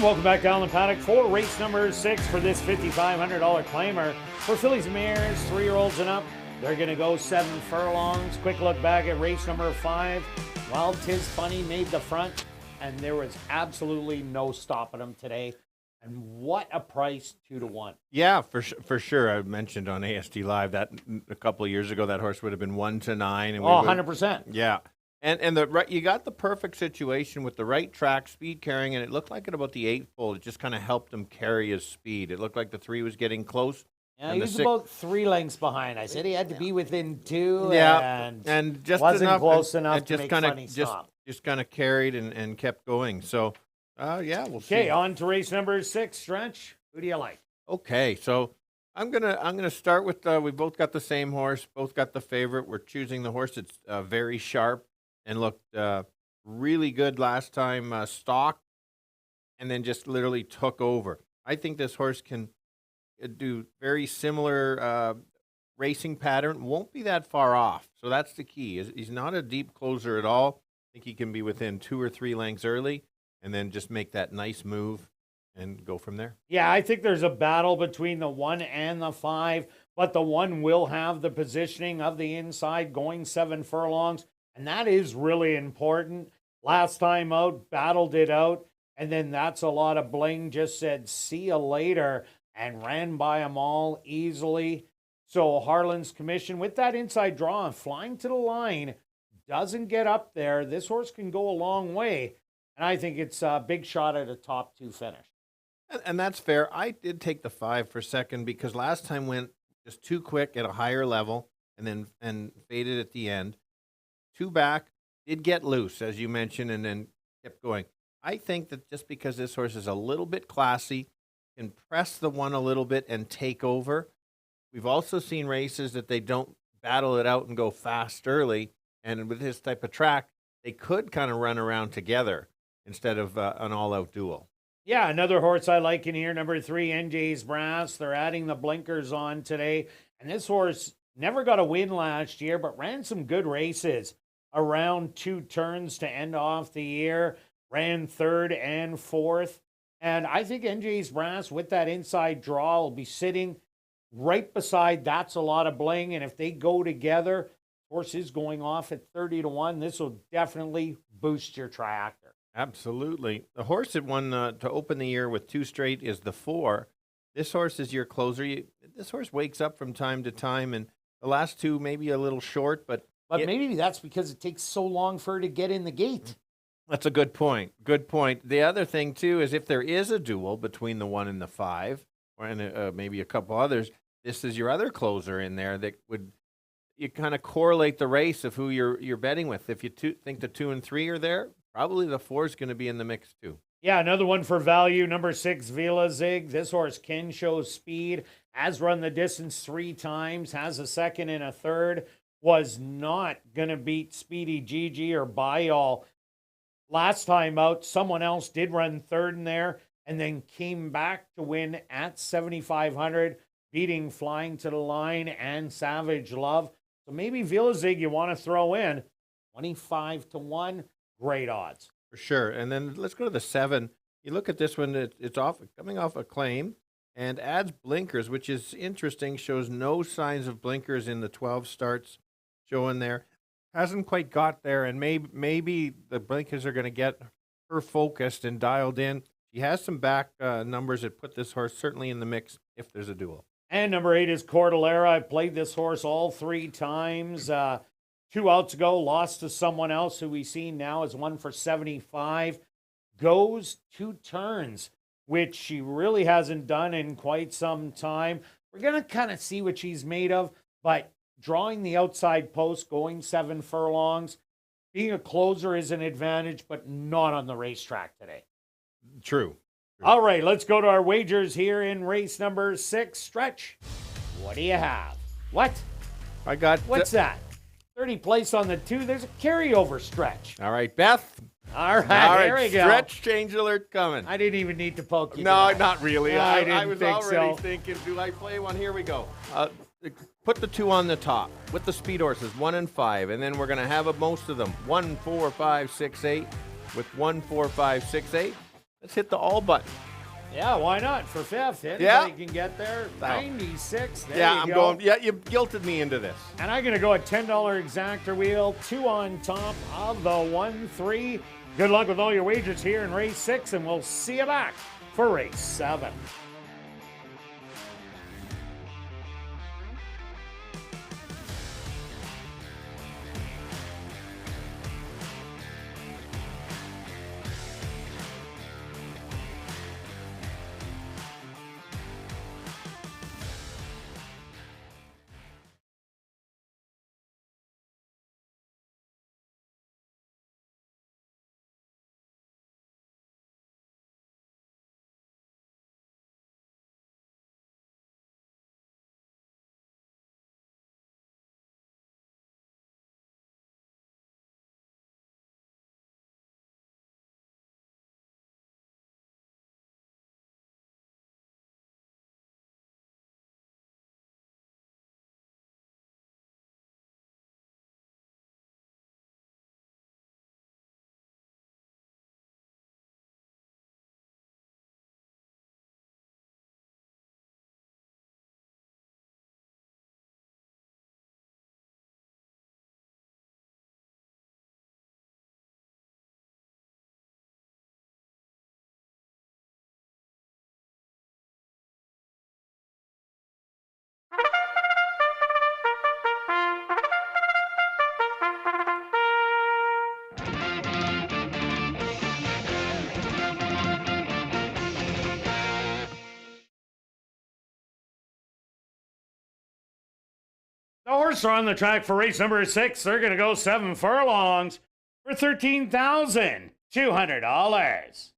And welcome back down the paddock for race number 6 for this $5,500 claimer. For fillies and mares, 3-year-olds and up, they're going to go 7 furlongs. Quick look back at race number 5. Well, Tis Funny made the front, and there was absolutely no stopping him today. And what a price, 2-1. Yeah, for sure. I mentioned on ASD Live that a couple of years ago that horse would have been 1-9. And 100%. Yeah. And you got the perfect situation with the right track, speed carrying, and it looked like at about the 8-fold. It just kind of helped him carry his speed. It looked like the 3 was getting close. Yeah, he was about 3 lengths behind. I said he had to be within 2. Yeah, and just wasn't close and enough to just make kinda, Funny stop. Just kind of carried and kept going. So, yeah, we'll see. Okay, on to race number 6. Stretch, who do you like? Okay, so I'm gonna start with we both got the same horse, both got the favorite. We're choosing the horse that's very sharp and looked really good last time, stock, and then just literally took over. I think this horse can do very similar racing pattern. Won't be that far off, so that's the key. He's not a deep closer at all. I think he can be within 2 or 3 lengths early, and then just make that nice move and go from there. Yeah, I think there's a battle between the 1 and the 5, but the 1 will have the positioning of the inside going 7 furlongs, and that is really important. Last time out, battled it out, and then That's a Lot of Bling just said, see you later, and ran by them all easily. So Harlan's Commission, with that inside draw and flying to the line, doesn't get up there. This horse can go a long way, and I think it's a big shot at a top 2 finish. And that's fair. I did take the 5 for second because last time went just too quick at a higher level and faded at the end. 2 back, did get loose, as you mentioned, and then kept going. I think that just because this horse is a little bit classy, can press the 1 a little bit and take over. We've also seen races that they don't battle it out and go fast early, and with this type of track, they could kind of run around together instead of an all-out duel. Yeah, another horse I like in here, number 3, NJ's Brass. They're adding the blinkers on today. And this horse never got a win last year, but ran some good races around 2 turns to end off the year. Ran 3rd and 4th. And I think NJ's Brass, with that inside draw, will be sitting right beside That's a Lot of Bling. And if they go together, horse is going off at 30-1. This will definitely boost your triactor. Absolutely. The horse that won to open the year with 2 straight is the 4. This horse is your closer. This horse wakes up from time to time, and the last 2 maybe a little short, but maybe that's because it takes so long for her to get in the gate. That's a good point. Good point. The other thing, too, is if there is a duel between the 1 and the 5, or maybe a couple others, this is your other closer in there that would you kind of correlate the race of who you're betting with. If you think the 2 and 3 are there, probably the 4 is going to be in the mix, too. Yeah, another one for value, number 6, Vila Zig. This horse can show speed, has run the distance 3 times, has a 2nd and a 3rd, was not going to beat Speedy Gigi or Bayall. Last time out, someone else did run 3rd in there and then came back to win at 7,500, beating Flying to the Line and Savage Love. So maybe Vila Zig you want to throw in 25-1, great odds. For sure. And then let's go to the 7. You look at this one, it's coming off a claim and adds blinkers, which is interesting, shows no signs of blinkers in the 12 starts showing there. Hasn't quite got there, and maybe the blinkers are going to get her focused and dialed in. She has some back numbers that put this horse certainly in the mix if there's a duel. And number 8 is Cordillera. I played this horse all 3 times. 2 outs ago, lost to someone else who we see now is 1 for 75. Goes 2 turns, which she really hasn't done in quite some time. We're going to kind of see what she's made of, but drawing the outside post, going 7 furlongs, being a closer is an advantage, but not on the racetrack today. True. All right, let's go to our wagers here in race number 6. Stretch, what do you have? What? I got... What's that? 30 place on the 2. There's a carryover, Stretch. All right, Beth. All right, here we go. Stretch change alert coming. I didn't even need to poke you. No, not really. I was think already so. thinking, do I play one? Here we go. Put the 2 on the top with the speed horses, 1 and 5, and then we're going to have most of them. 1, 4, 5, 6, 8 with 1, 4, 5, 6, 8. Let's hit the all button. Yeah, why not? For fifth. Anybody Yeah. can get there. Wow. 96. There Yeah, you I'm go. going. Yeah, you guilted me into this. And I'm going to go a $10 exactor wheel, 2 on top of the 1-3. Good luck with all your wagers here in race 6, and we'll see you back for race 7. The horses are on the track for race number 6. They're going to go 7 furlongs for $13,200.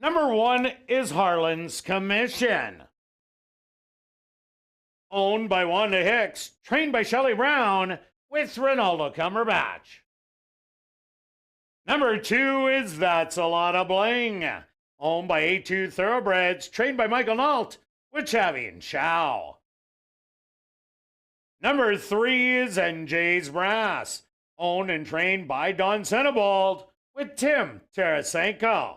Number 1 is Harlan's Commission. Owned by Wanda Hicks, trained by Shelley Brown, with Ronaldo Cumberbatch. Number 2 is That's a Lot of Bling. Owned by A2 Thoroughbreds, trained by Michael Nault, with Chavi and Chow. Number 3 is NJ's Brass, owned and trained by Don Senebold, with Tim Tarasenko.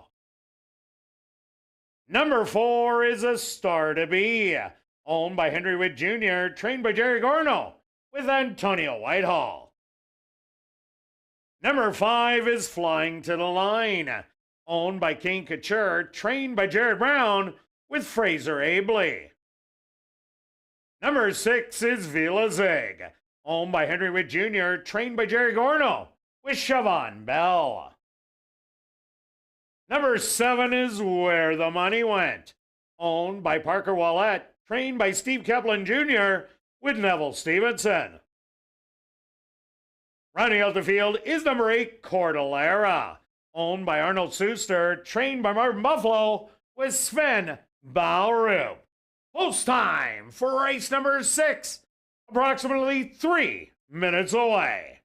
Number 4 is A Star to Be, owned by Henry Witt Jr., trained by Jerry Gorno, with Antonio Whitehall. Number 5 is Flying to the Line, owned by King Couture, trained by Jared Brown, with Fraser Abley. Number 6 is Vila Zig, owned by Henry Witt Jr., trained by Jerry Gorno, with Siobhan Bell. Number 7 is Where the Money Went, owned by Parker Wallette, trained by Steve Kaplan Jr., with Neville Stevenson. Rounding out the field is number 8, Cordillera, owned by Arnold Suster, trained by Martin Buffalo, with Sven Baurup. Post time for race number 6, approximately 3 minutes away.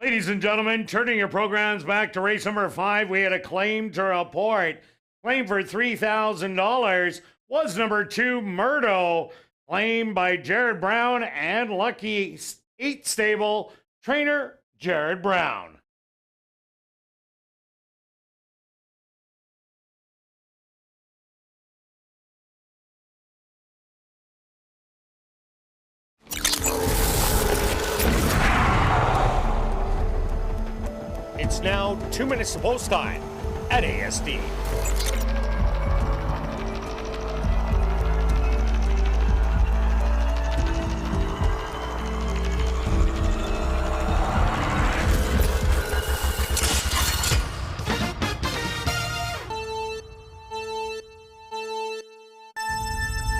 Ladies and gentlemen, turning your programs back to race number 5, we had a claim to report. Claim for $3,000 was number 2, Murdo. Claim by Jared Brown and Lucky 8 stable trainer Jared Brown. It's now 2 minutes to post time at ASD.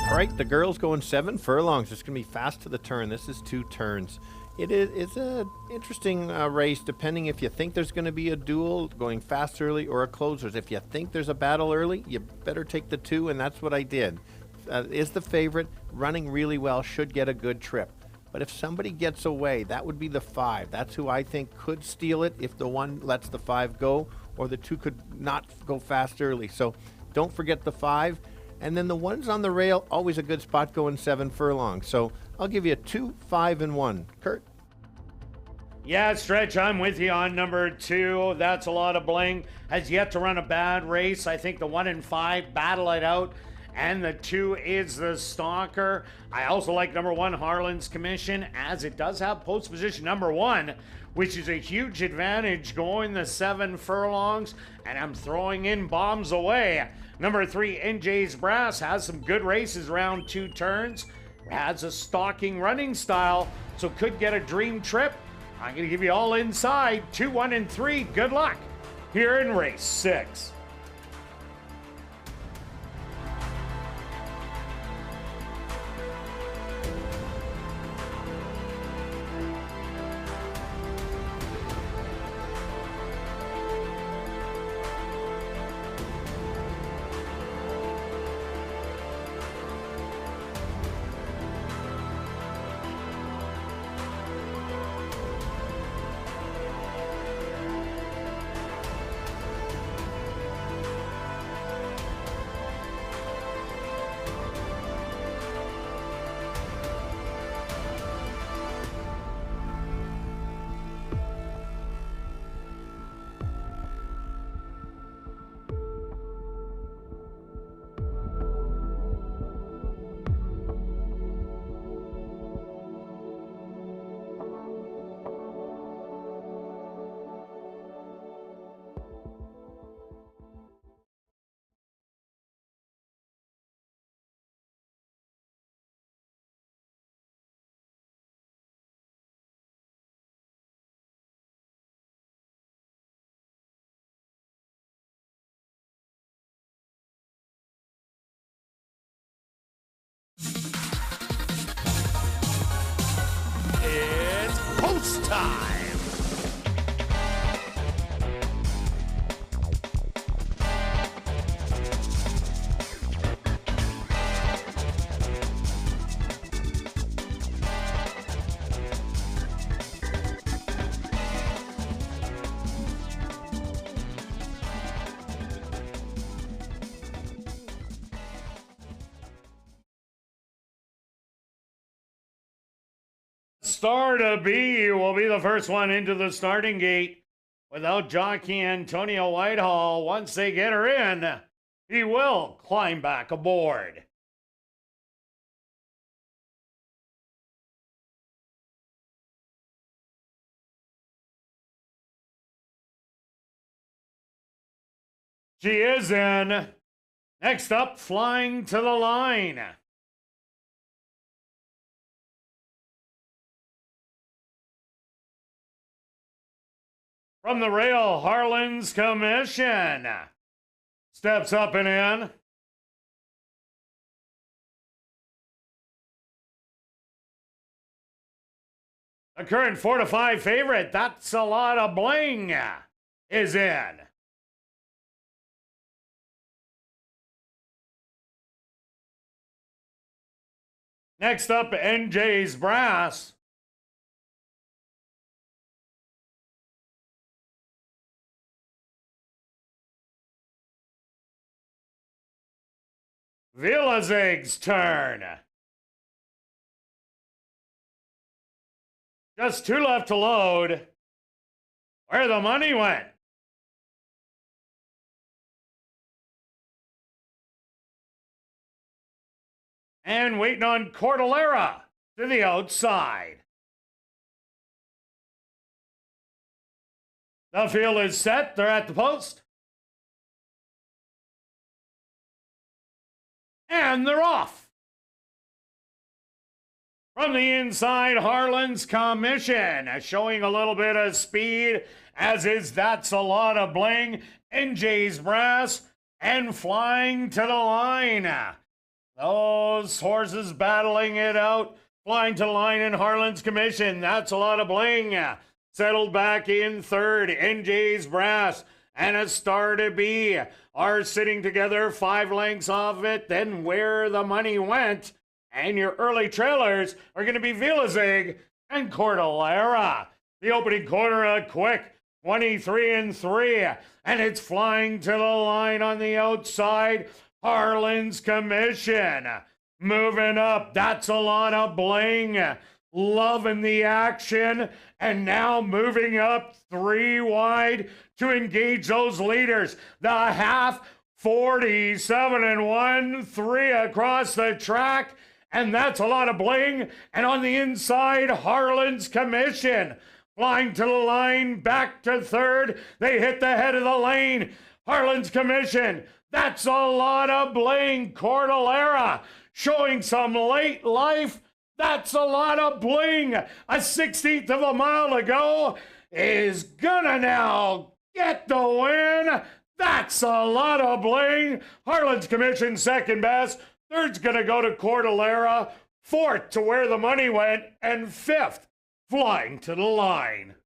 All right, the girls going 7 furlongs. It's going to be fast to the turn. This is 2 turns. It's an interesting race, depending if you think there's going to be a duel going fast early or a closers. If you think there's a battle early, you better take the 2, and that's what I did. Is the favorite, running really well, should get a good trip. But if somebody gets away, that would be the 5. That's who I think could steal it if the 1 lets the 5 go, or the 2 could not go fast early. So don't forget the 5. And then the 1's on the rail, always a good spot going 7 furlongs. So I'll give you a 2, 5, and 1. Kirt? Yeah, Stretch, I'm with you on number 2. That's a lot of bling. Has yet to run a bad race. I think the 1 and 5 battle it out, and the 2 is the stalker. I also like number 1, Harlan's Commission, as it does have post position number 1, which is a huge advantage going the 7 furlongs, and I'm throwing in bombs away. Number 3, NJ's Brass, has some good races around 2 turns, has a stalking running style, so could get a dream trip. I'm going to give you all inside 2, 1, and 3. Good luck here in race 6. It's post time. Star to be will be the first one into the starting gate without jockey Antonio Whitehall. Once they get her in, he will climb back aboard. She is in. Next up, Flying to the Line. From the rail, Harlan's Commission steps up and in. The current 4-5 favorite, That's a Lot of Bling, is in. Next up, NJ's Brass. Vilazig's turn. Just 2 left to load. Where the money went. And waiting on Cordillera to the outside. The field is set. They're at the post. And they're off. From the inside, Harlan's Commission, showing a little bit of speed, as is That's a Lot of Bling, NJ's Brass, and Flying to the Line. Those horses battling it out, Flying to the Line in Harlan's Commission. That's a Lot of Bling. Settled back in third, NJ's Brass and A Star to Be are sitting together 5 lengths off it. Then Where the Money Went. And your early trailers are going to be Vilazig and Cordillera. The opening quarter, a quick 23-3, and it's Flying to the Line on the outside. Harlan's Commission moving up. That's a Lot of Bling. Loving the action, and now moving up 3 wide to engage those leaders. The half 47-1, 3 across the track. And That's a Lot of Bling. And on the inside, Harlan's Commission. Flying to the Line, back to third. They hit the head of the lane. Harlan's Commission. That's a Lot of Bling. Cordillera showing some late life. That's a Lot of Bling. A 16th of a mile to go is gonna now get the win. That's a Lot of Bling. Harlan's Commission second best. Third's going to go to Cordillera. Fourth to Where the Money Went. And fifth, Flying to the Line.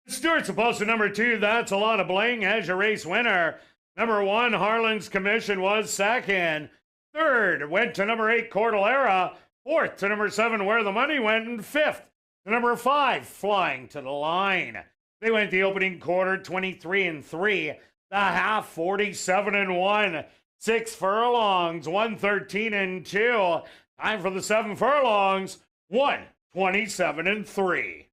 Stewart's supposed to number 2. That's a Lot of Bling as your race winner. Number 1, Harlan's Commission was second. Third went to number 8, Cordillera. Fourth to number 7, Where the Money Went. And fifth to number 5, Flying to the Line. They went the opening quarter 23-3. The half 47-1. 6 furlongs, 113-2. Time for the 7 furlongs, 127-3.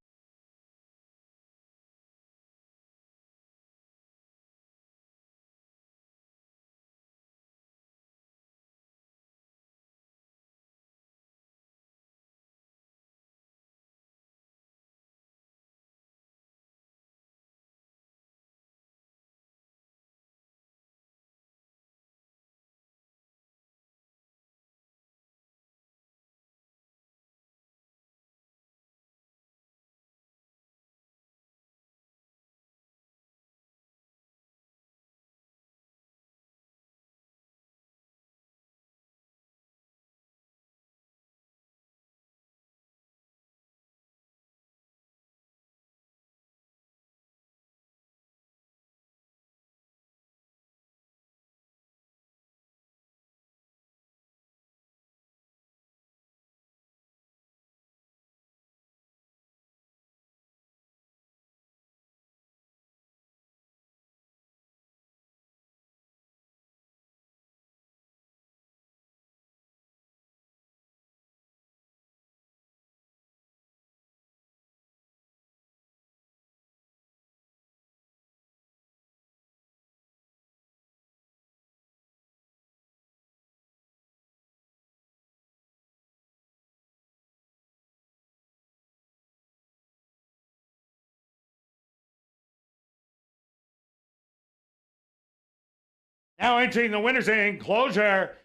Now entering the winner's enclosure,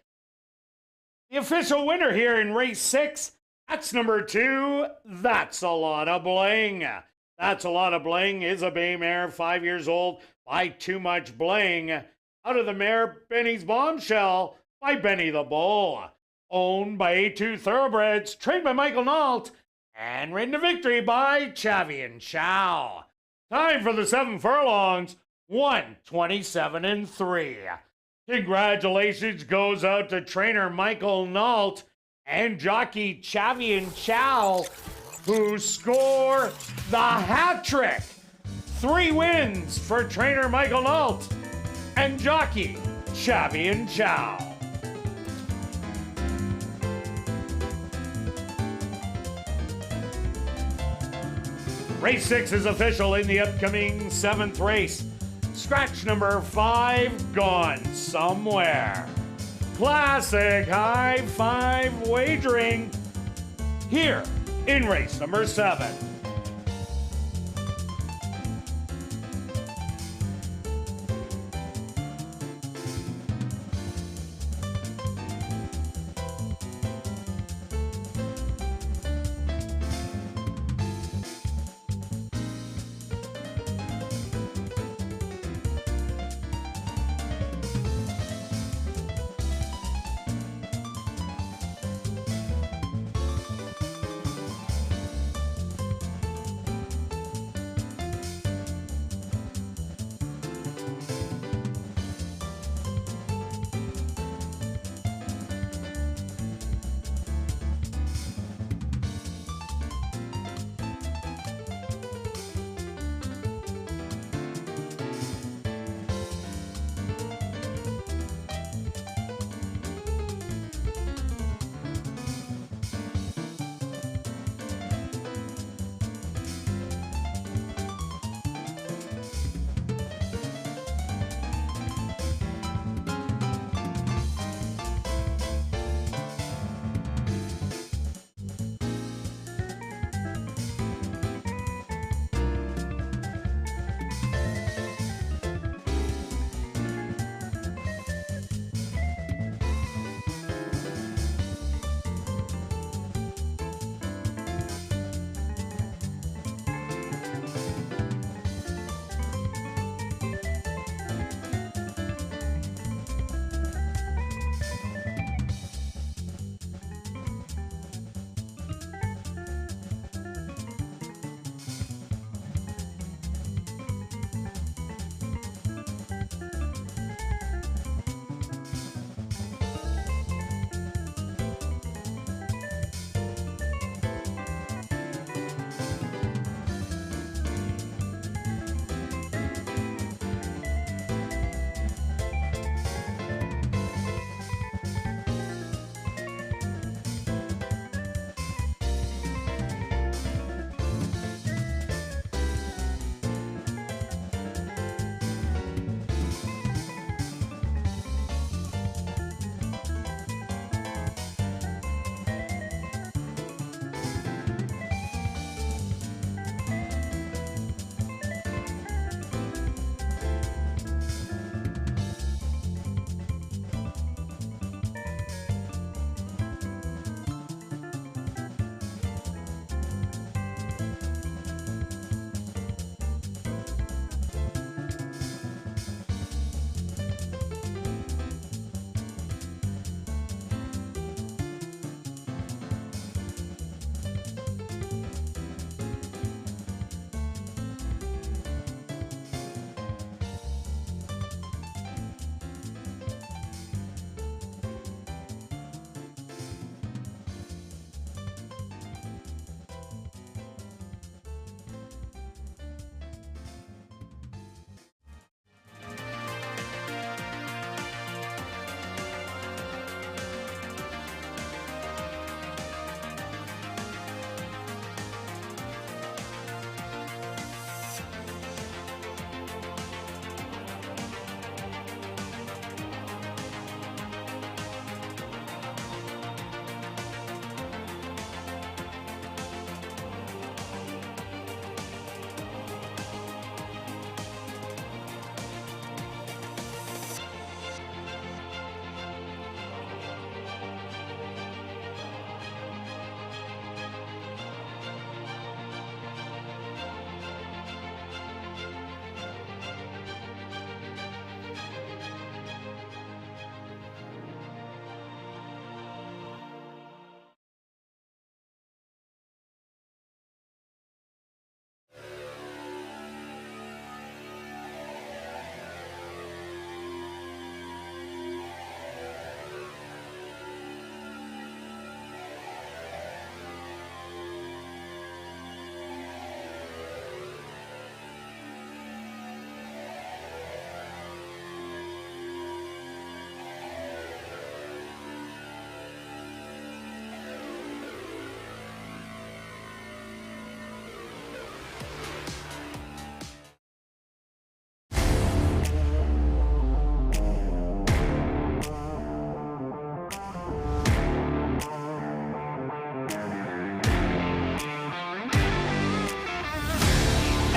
the official winner here in race 6, that's number 2, That's a Lot of Bling. That's a Lot of Bling is a bay mare, 5 years old, by Too Much Bling. Out of the mare, Benny's Bombshell by Benny the Bull. Owned by A2 Thoroughbreds, trained by Michael Nault, and ridden to victory by Chavi and Chow. Time for the 7 furlongs, 1:27-3. Congratulations goes out to trainer Michael Nault and jockey Chavi and Chow, who score the hat trick. 3 wins for trainer Michael Nault and jockey Chavi and Chow. Race 6 is official in the upcoming 7th race. Scratch number 5 gone somewhere. Classic high 5 wagering here in race number 7.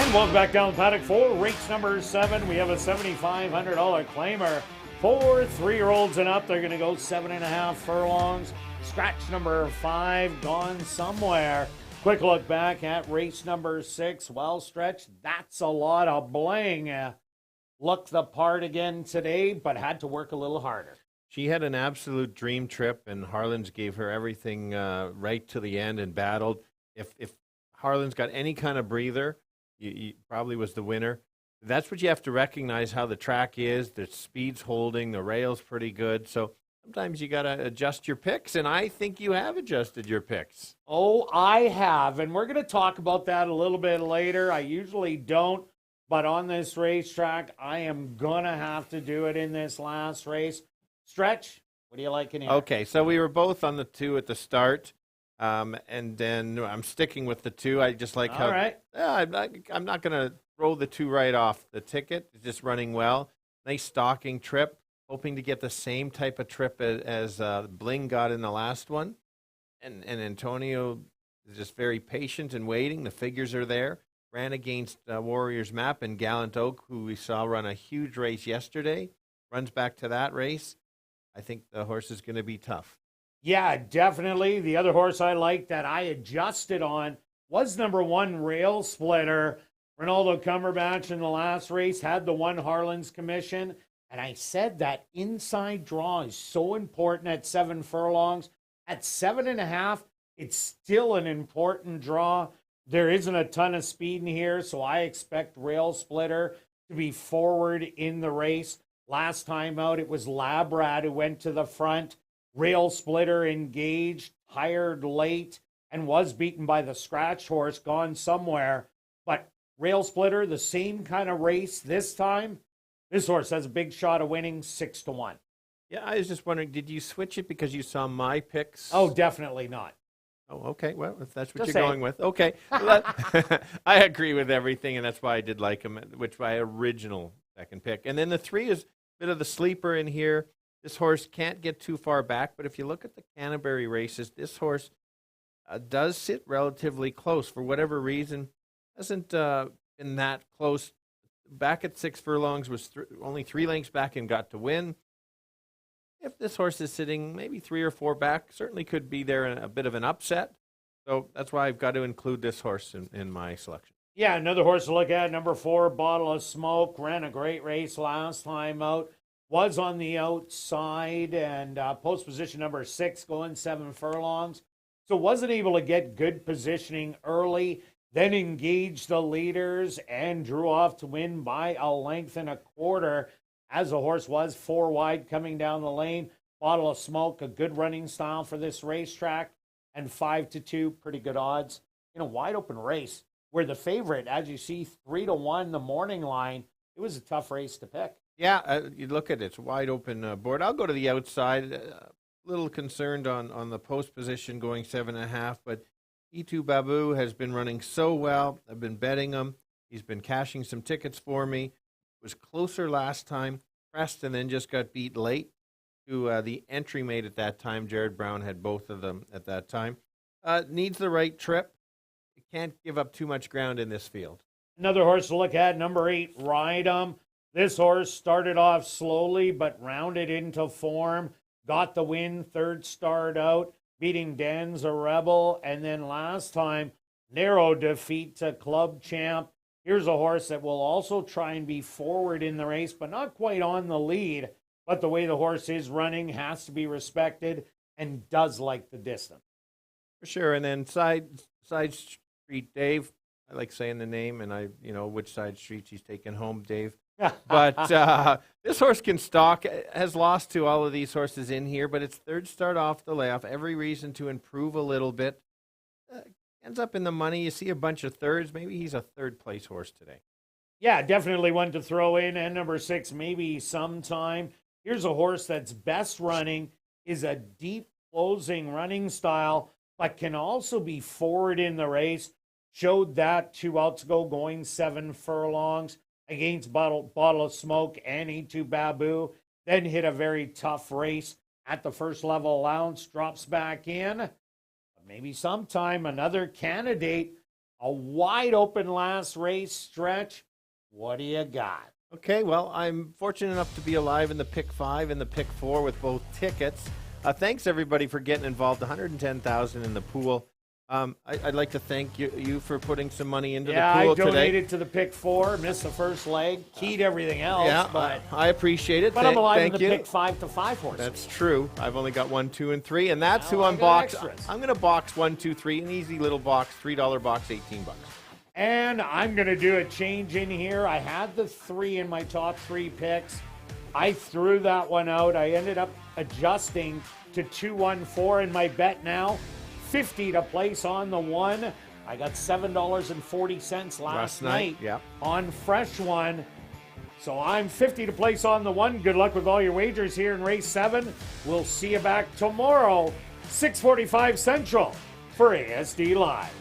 And welcome back down the paddock for race number 7. We have a $7,500 claimer for 3-year-olds and up. They're going to go 7.5 furlongs. Scratch number 5 gone somewhere. Quick look back at race number 6. Well, Stretch, that's a lot of bling. Looked the part again today, but had to work a little harder. She had an absolute dream trip, and Harlan's gave her everything right to the end and battled. If Harlan's got any kind of breather, he probably was the winner. That's what you have to recognize, how the track is. The speed's holding, the rail's pretty good. So sometimes you got to adjust your picks, and I think you have adjusted your picks. Oh, I have, and we're going to talk about that a little bit later. I usually don't, but on this racetrack, I am going to have to do it in this last race. Stretch, what do you like in here? Okay, so we were both on the 2 at the start, and then I'm sticking with the 2. I just like how. All right. I'm not going to throw the 2 right off the ticket. It's just running well. Nice stalking trip. Hoping to get the same type of trip as Bling got in the last one. And Antonio is just very patient and waiting. The figures are there. Ran against Warriors Map and Gallant Oak, who we saw run a huge race yesterday. Runs back to that race. I think the horse is going to be tough. Yeah, definitely. The other horse I like that I adjusted on was number 1, Rail Splitter. Ronaldo Cumberbatch in the last race had the 1 Harlan's commission. And I said that inside draw is so important at 7 furlongs. At 7.5, it's still an important draw. There isn't a ton of speed in here, so I expect Rail Splitter to be forward in the race. Last time out, it was Labrad who went to the front. Rail Splitter engaged, hired late, and was beaten by the scratch horse, Gone Somewhere. But Rail Splitter, the same kind of race this time. This horse has a big shot of winning 6-1. Yeah, I was just wondering, did you switch it because you saw my picks? Oh, definitely not. Oh, okay. Well, if that's what Just you're saying. going with. Okay. Well, I agree with everything, and that's why I did like him, which my original second pick. And then the 3 is a bit of the sleeper in here. This horse can't get too far back, but if you look at the Canterbury races, this horse does sit relatively close. For whatever reason, hasn't been that close. Back at 6 furlongs, was only 3 lengths back and got to win. If this horse is sitting maybe 3 or 4 back, certainly could be there in a bit of an upset. So that's why I've got to include this horse in my selection. Yeah, another horse to look at, number 4, Bottle of Smoke. Ran a great race last time out. Was on the outside and post position number 6, going 7 furlongs. So wasn't able to get good positioning early. Then engaged the leaders and drew off to win by a length and a quarter, as the horse was 4 wide coming down the lane. Bottle of Smoke, a good running style for this racetrack, and 5-2, pretty good odds. In a wide open race where the favorite, as you see, 3-1, the morning line, it was a tough race to pick. Yeah, you look at it, it's a wide open board. I'll go to the outside. A little concerned on the post position going 7.5, but E2 Babu has been running so well. I've been betting him. He's been cashing some tickets for me. Was closer last time. Pressed and then just got beat late to the entry mate at that time. Jared Brown had both of them at that time. Needs the right trip. You can't give up too much ground in this field. Another horse to look at, number 8, Ride 'em. This horse started off slowly but rounded into form. Got the win, 3rd start out, beating Dan's a Rebel. And then last time, narrow defeat to Club Champ. Here's a horse that will also try and be forward in the race, but not quite on the lead. But the way the horse is running has to be respected and does like the distance. For sure. And then side street Dave. I like saying the name, and which side streets he's taking home, Dave. But this horse can stalk, has lost to all of these horses in here, but it's 3rd start off the layoff. Every reason to improve a little bit. Ends up in the money. You see a bunch of 3rds. Maybe he's a 3rd place horse today. Yeah, definitely one to throw in. And number 6, maybe sometime. Here's a horse that's best running, is a deep closing running style, but can also be forward in the race. Showed that 2 outs ago, going 7 furlongs. Against Bottle of Smoke and E2 Babu. Then hit a very tough race at the first level allowance. Drops back in. But maybe sometime another candidate A wide open last race stretch. What do you got? Okay, well, I'm fortunate enough to be alive in the pick 5 and the pick 4 with both tickets. Thanks everybody for getting involved. 110,000 in the pool. I'd like to thank you for putting some money into the pool today. I today. donated to the pick 4, missed the first leg, keyed everything else. But I appreciate it. But I'm alive thank in the you. pick 5 to 5 horses. That's true. I've only got 1, 2, and 3, and that's who I I'm got boxed. extras. I'm going to box 1, 2, 3, an easy little box, $3 box, $18. And I'm going to do a change in here. I had the 3 in my top 3 picks. I threw that one out. I ended up adjusting to 2-1-4 in my bet now. $50 to place on the 1. I got $7.40 last night on fresh one. So I'm $50 to place on the 1. Good luck with all your wagers here in race 7. We'll see you back tomorrow, 6:45 Central for ASD Live.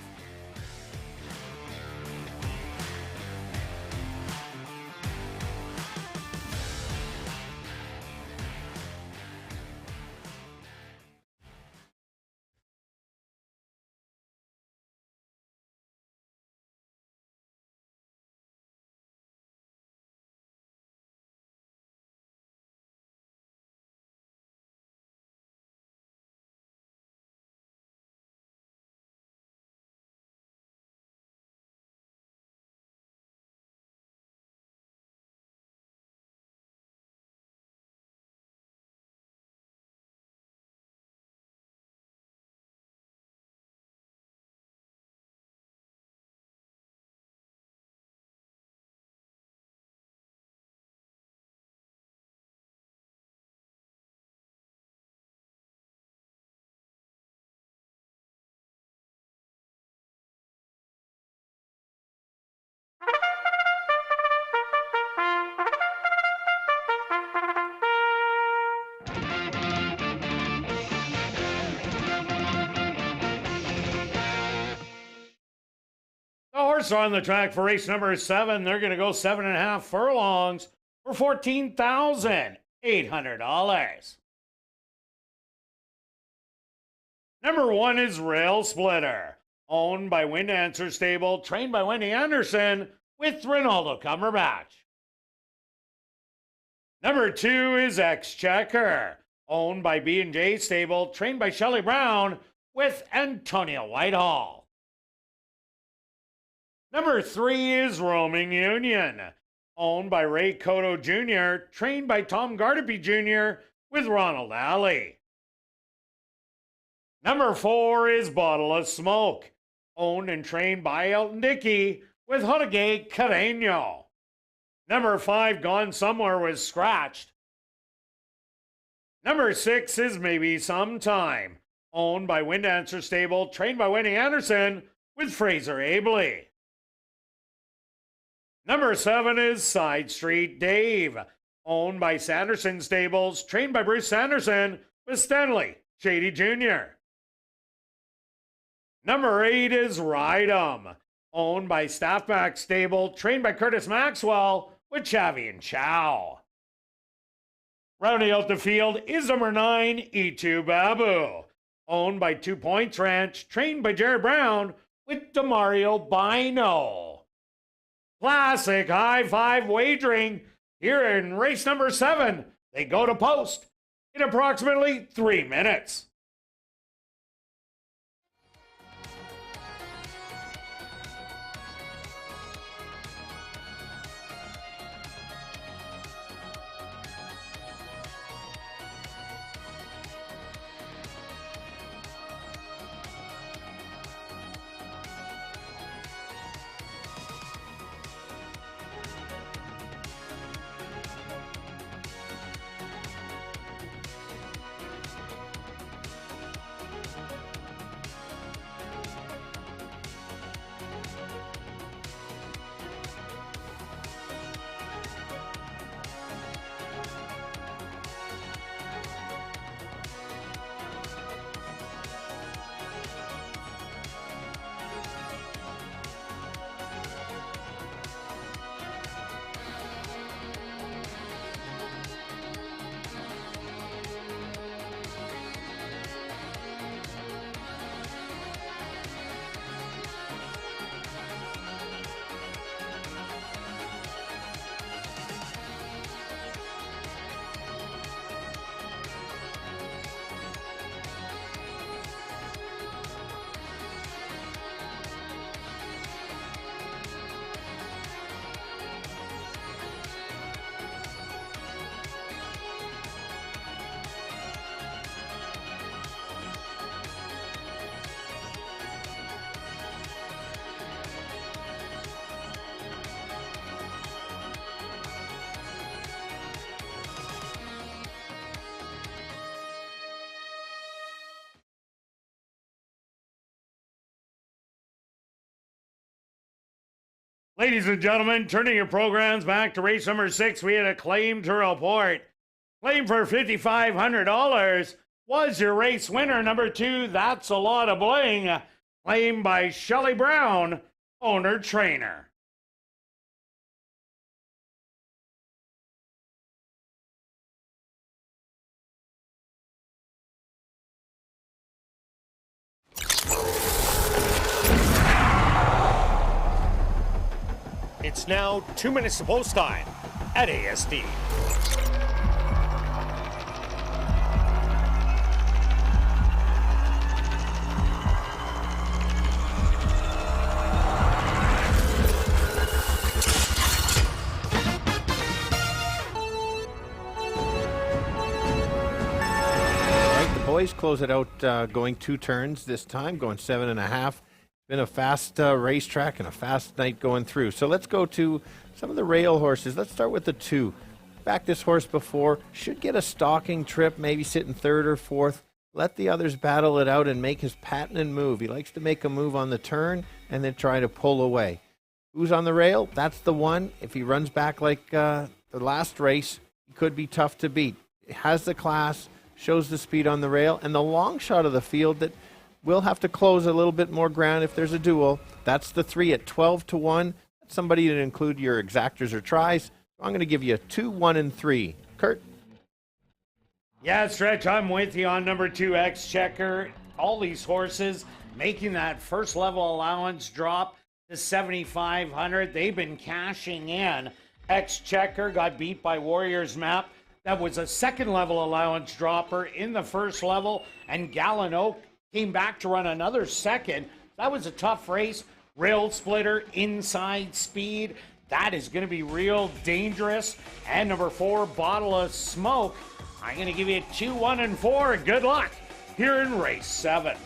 The horse on the track for race number 7. They're going to go 7.5 furlongs for $14,800. Number 1 is Rail Splitter, owned by Wind Answer Stable, trained by Wendy Anderson with Ronaldo Cumberbatch. Number 2 is Exchequer, owned by B&J Stable, trained by Shelley Brown with Antonia Whitehall. Number 3 is Roaming Union, owned by Ray Cotto Jr., trained by Tom Gardapi Jr. with Ronald Alley. Number 4 is Bottle of Smoke, owned and trained by Elton Dickey with Jorge Carreño. Number 5, Gone Somewhere, was scratched. Number 6 is Maybe Sometime, owned by Wind Answer Stable, trained by Wendy Anderson with Fraser Abley. Number 7 is Side Street Dave, owned by Sanderson Stables, trained by Bruce Sanderson with Stanley Shady Jr. Number 8 is Ride 'em, owned by Staffback Stable, trained by Curtis Maxwell with Chavi and Chow. Rounding out the field is number 9, E2 Babu, owned by 2 Points Ranch, trained by Jared Brown with Demario Bino. Classic high five wagering here in race number 7. They go to post in approximately 3 minutes. Ladies and gentlemen, turning your programs back to race number 6, we had a claim to report. Claim for $5,500 was your race winner, number 2, That's a Lot of Bling. Claimed by Shelley Brown, owner-trainer. It's now 2 minutes to post time at ASD. Boys close it out going 2 turns this time, going 7.5. Been a fast racetrack and a fast night going through. So let's go to some of the rail horses. Let's start with the 2. Back this horse before. Should get a stalking trip, maybe sit in 3rd or 4th. Let the others battle it out and make his patent move. He likes to make a move on the turn and then try to pull away. Who's on the rail? That's the one. If he runs back like the last race, he could be tough to beat. He has the class, shows the speed on the rail, and the long shot of the field that will have to close a little bit more ground if there's a duel. That's the 3 at 12-1. That's somebody to include your exactors or tries. I'm going to give you 2, 1, and 3. Kirt? Yeah, Stretch, I'm with you on number 2, Exchequer. All these horses making that first level allowance drop to $7,500. They've been cashing in. Exchequer got beat by Warriors Map. That was a second level allowance dropper in the first level, and Gallon Oak came back to run another second. That was a tough race. Rail splitter, inside speed. That is going to be real dangerous. And number 4, Bottle of Smoke. I'm going to give you 2, 1, and 4. Good luck here in race 7.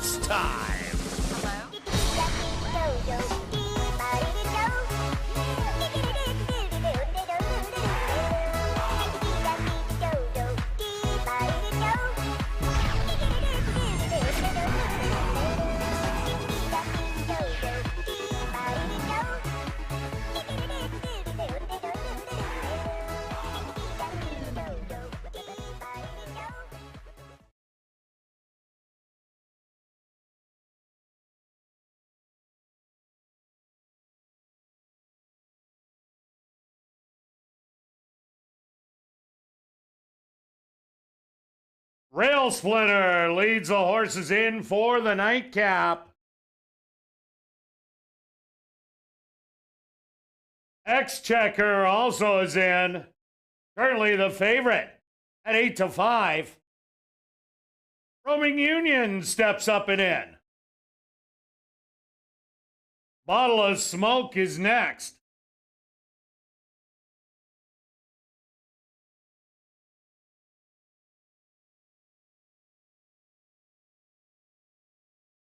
Post time. Rail Splitter leads the horses in for the nightcap. Exchequer also is in. Currently the favorite at 8-5. Roaming Union steps up and in. Bottle of Smoke is next.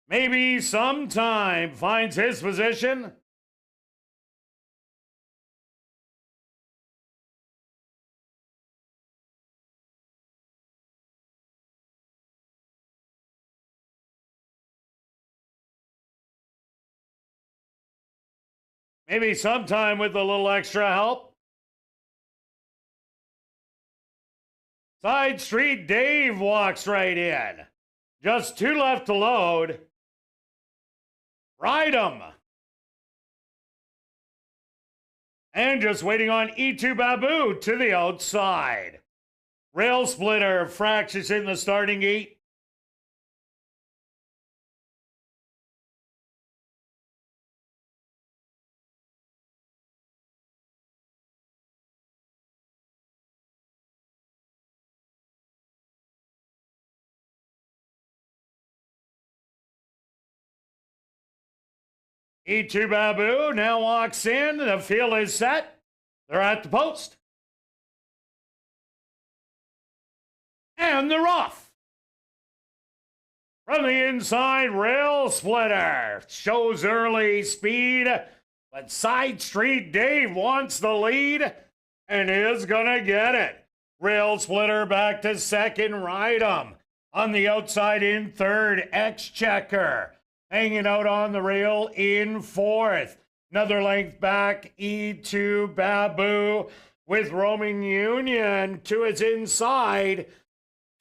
Maybe Sometime finds his position. Maybe Sometime with a little extra help. Side Street Dave walks right in. Just 2 left to load. Ride 'em. And just waiting on E2 Babu to the outside. Rail Splitter fractures in the starting gate. E2 Babu now walks in. The field is set. They're at the post. And they're off. From the inside, Rail Splitter shows early speed, but Side Street Dave wants the lead and is gonna get it. Rail Splitter back to second, Ride 'em. On the outside in third, Exchequer. Hanging out on the rail in fourth. Another length back, E2 Babu with Roaming Union to his inside.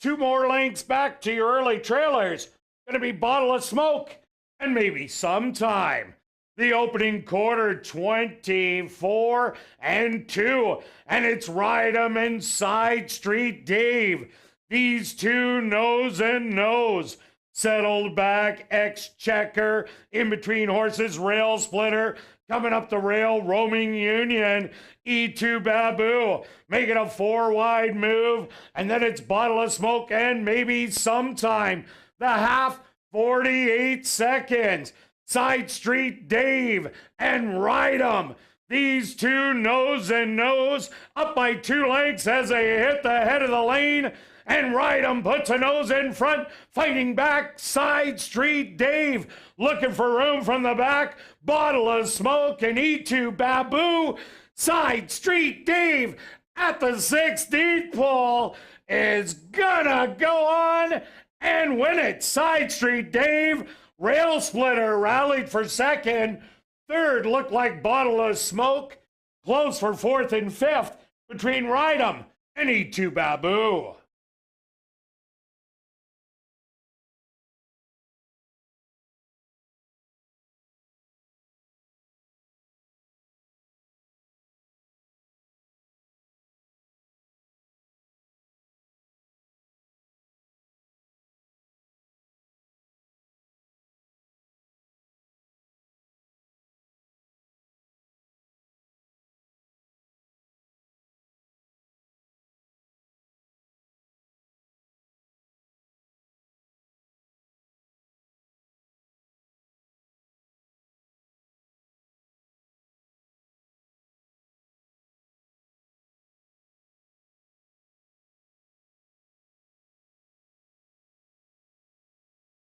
2 more lengths back to your early trailers. Gonna be Bottle of Smoke and maybe Sometime. The opening quarter, 24-2. And it's Ride 'em and Side Street Dave. These two nose and nose. Settled back, Exchequer in between horses, Rail Splitter coming up the rail, Roaming Union, E2 Babu making a 4-wide move, and then it's Bottle of Smoke and maybe Sometime. The half, 48 seconds. Side Street Dave and Ride 'em. These two nose and nose up by 2 lengths as they hit the head of the lane. And Ride 'em puts a nose in front, fighting back. Side Street Dave looking for room from the back. Bottle of Smoke and E2 Babu. Side Street Dave at the 16th pole is gonna go on and win it. Side Street Dave. Rail Splitter rallied for second. Third looked like Bottle of Smoke. Close for fourth and fifth between Ride 'em and E2 Babu.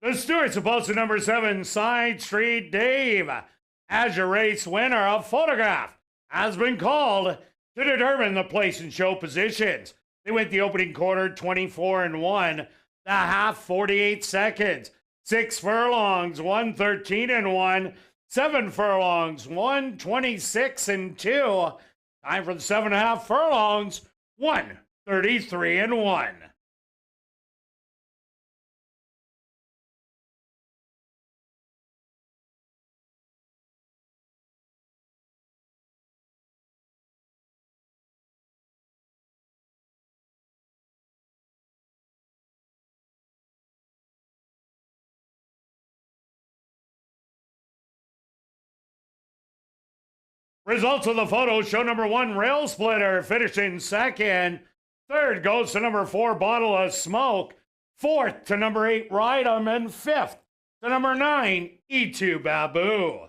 The Stewart's opposed to number 7, Side Street Dave. As your race winner, a photograph has been called to determine the place and show positions. They went the opening quarter 24-1, the half 48 seconds, 6 furlongs 113-1, 7 furlongs 126-2. Time for the 7.5 furlongs 133-1. Results of the photo show number 1, Rail Splitter, finishing second. Third goes to number 4, Bottle of Smoke. Fourth to number 8, Ride 'em. And fifth to number 9, E2 Babu.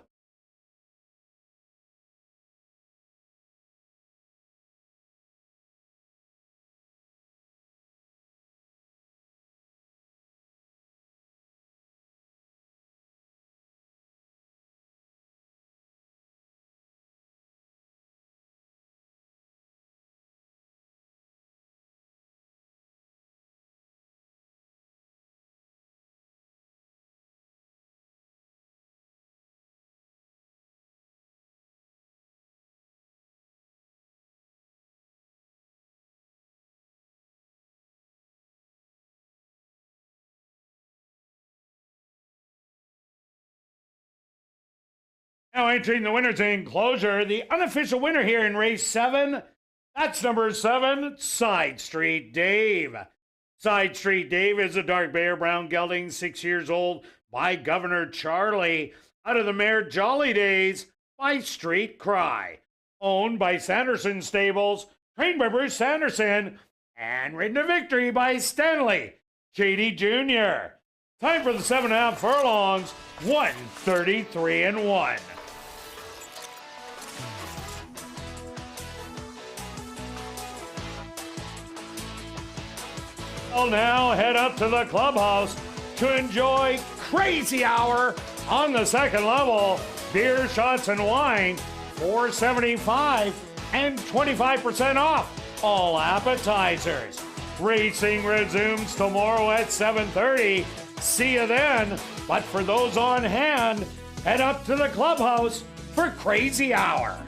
Now entering the winner's enclosure, the unofficial winner here in race 7, that's number 7, Side Street Dave. Side Street Dave is a dark bear brown gelding, 6 years old, by Governor Charlie, out of the mare Jolly Days by Street Cry. Owned by Sanderson Stables, trained by Bruce Sanderson, and ridden to victory by Stanley Chady Jr. Time for the 7.5 furlongs, 133-1. We'll now head up to the clubhouse to enjoy Crazy Hour on the second level. Beer, shots, and wine, $4.75 and 25% off all appetizers. Racing resumes tomorrow at 7:30. See you then. But for those on hand, head up to the clubhouse for Crazy Hour.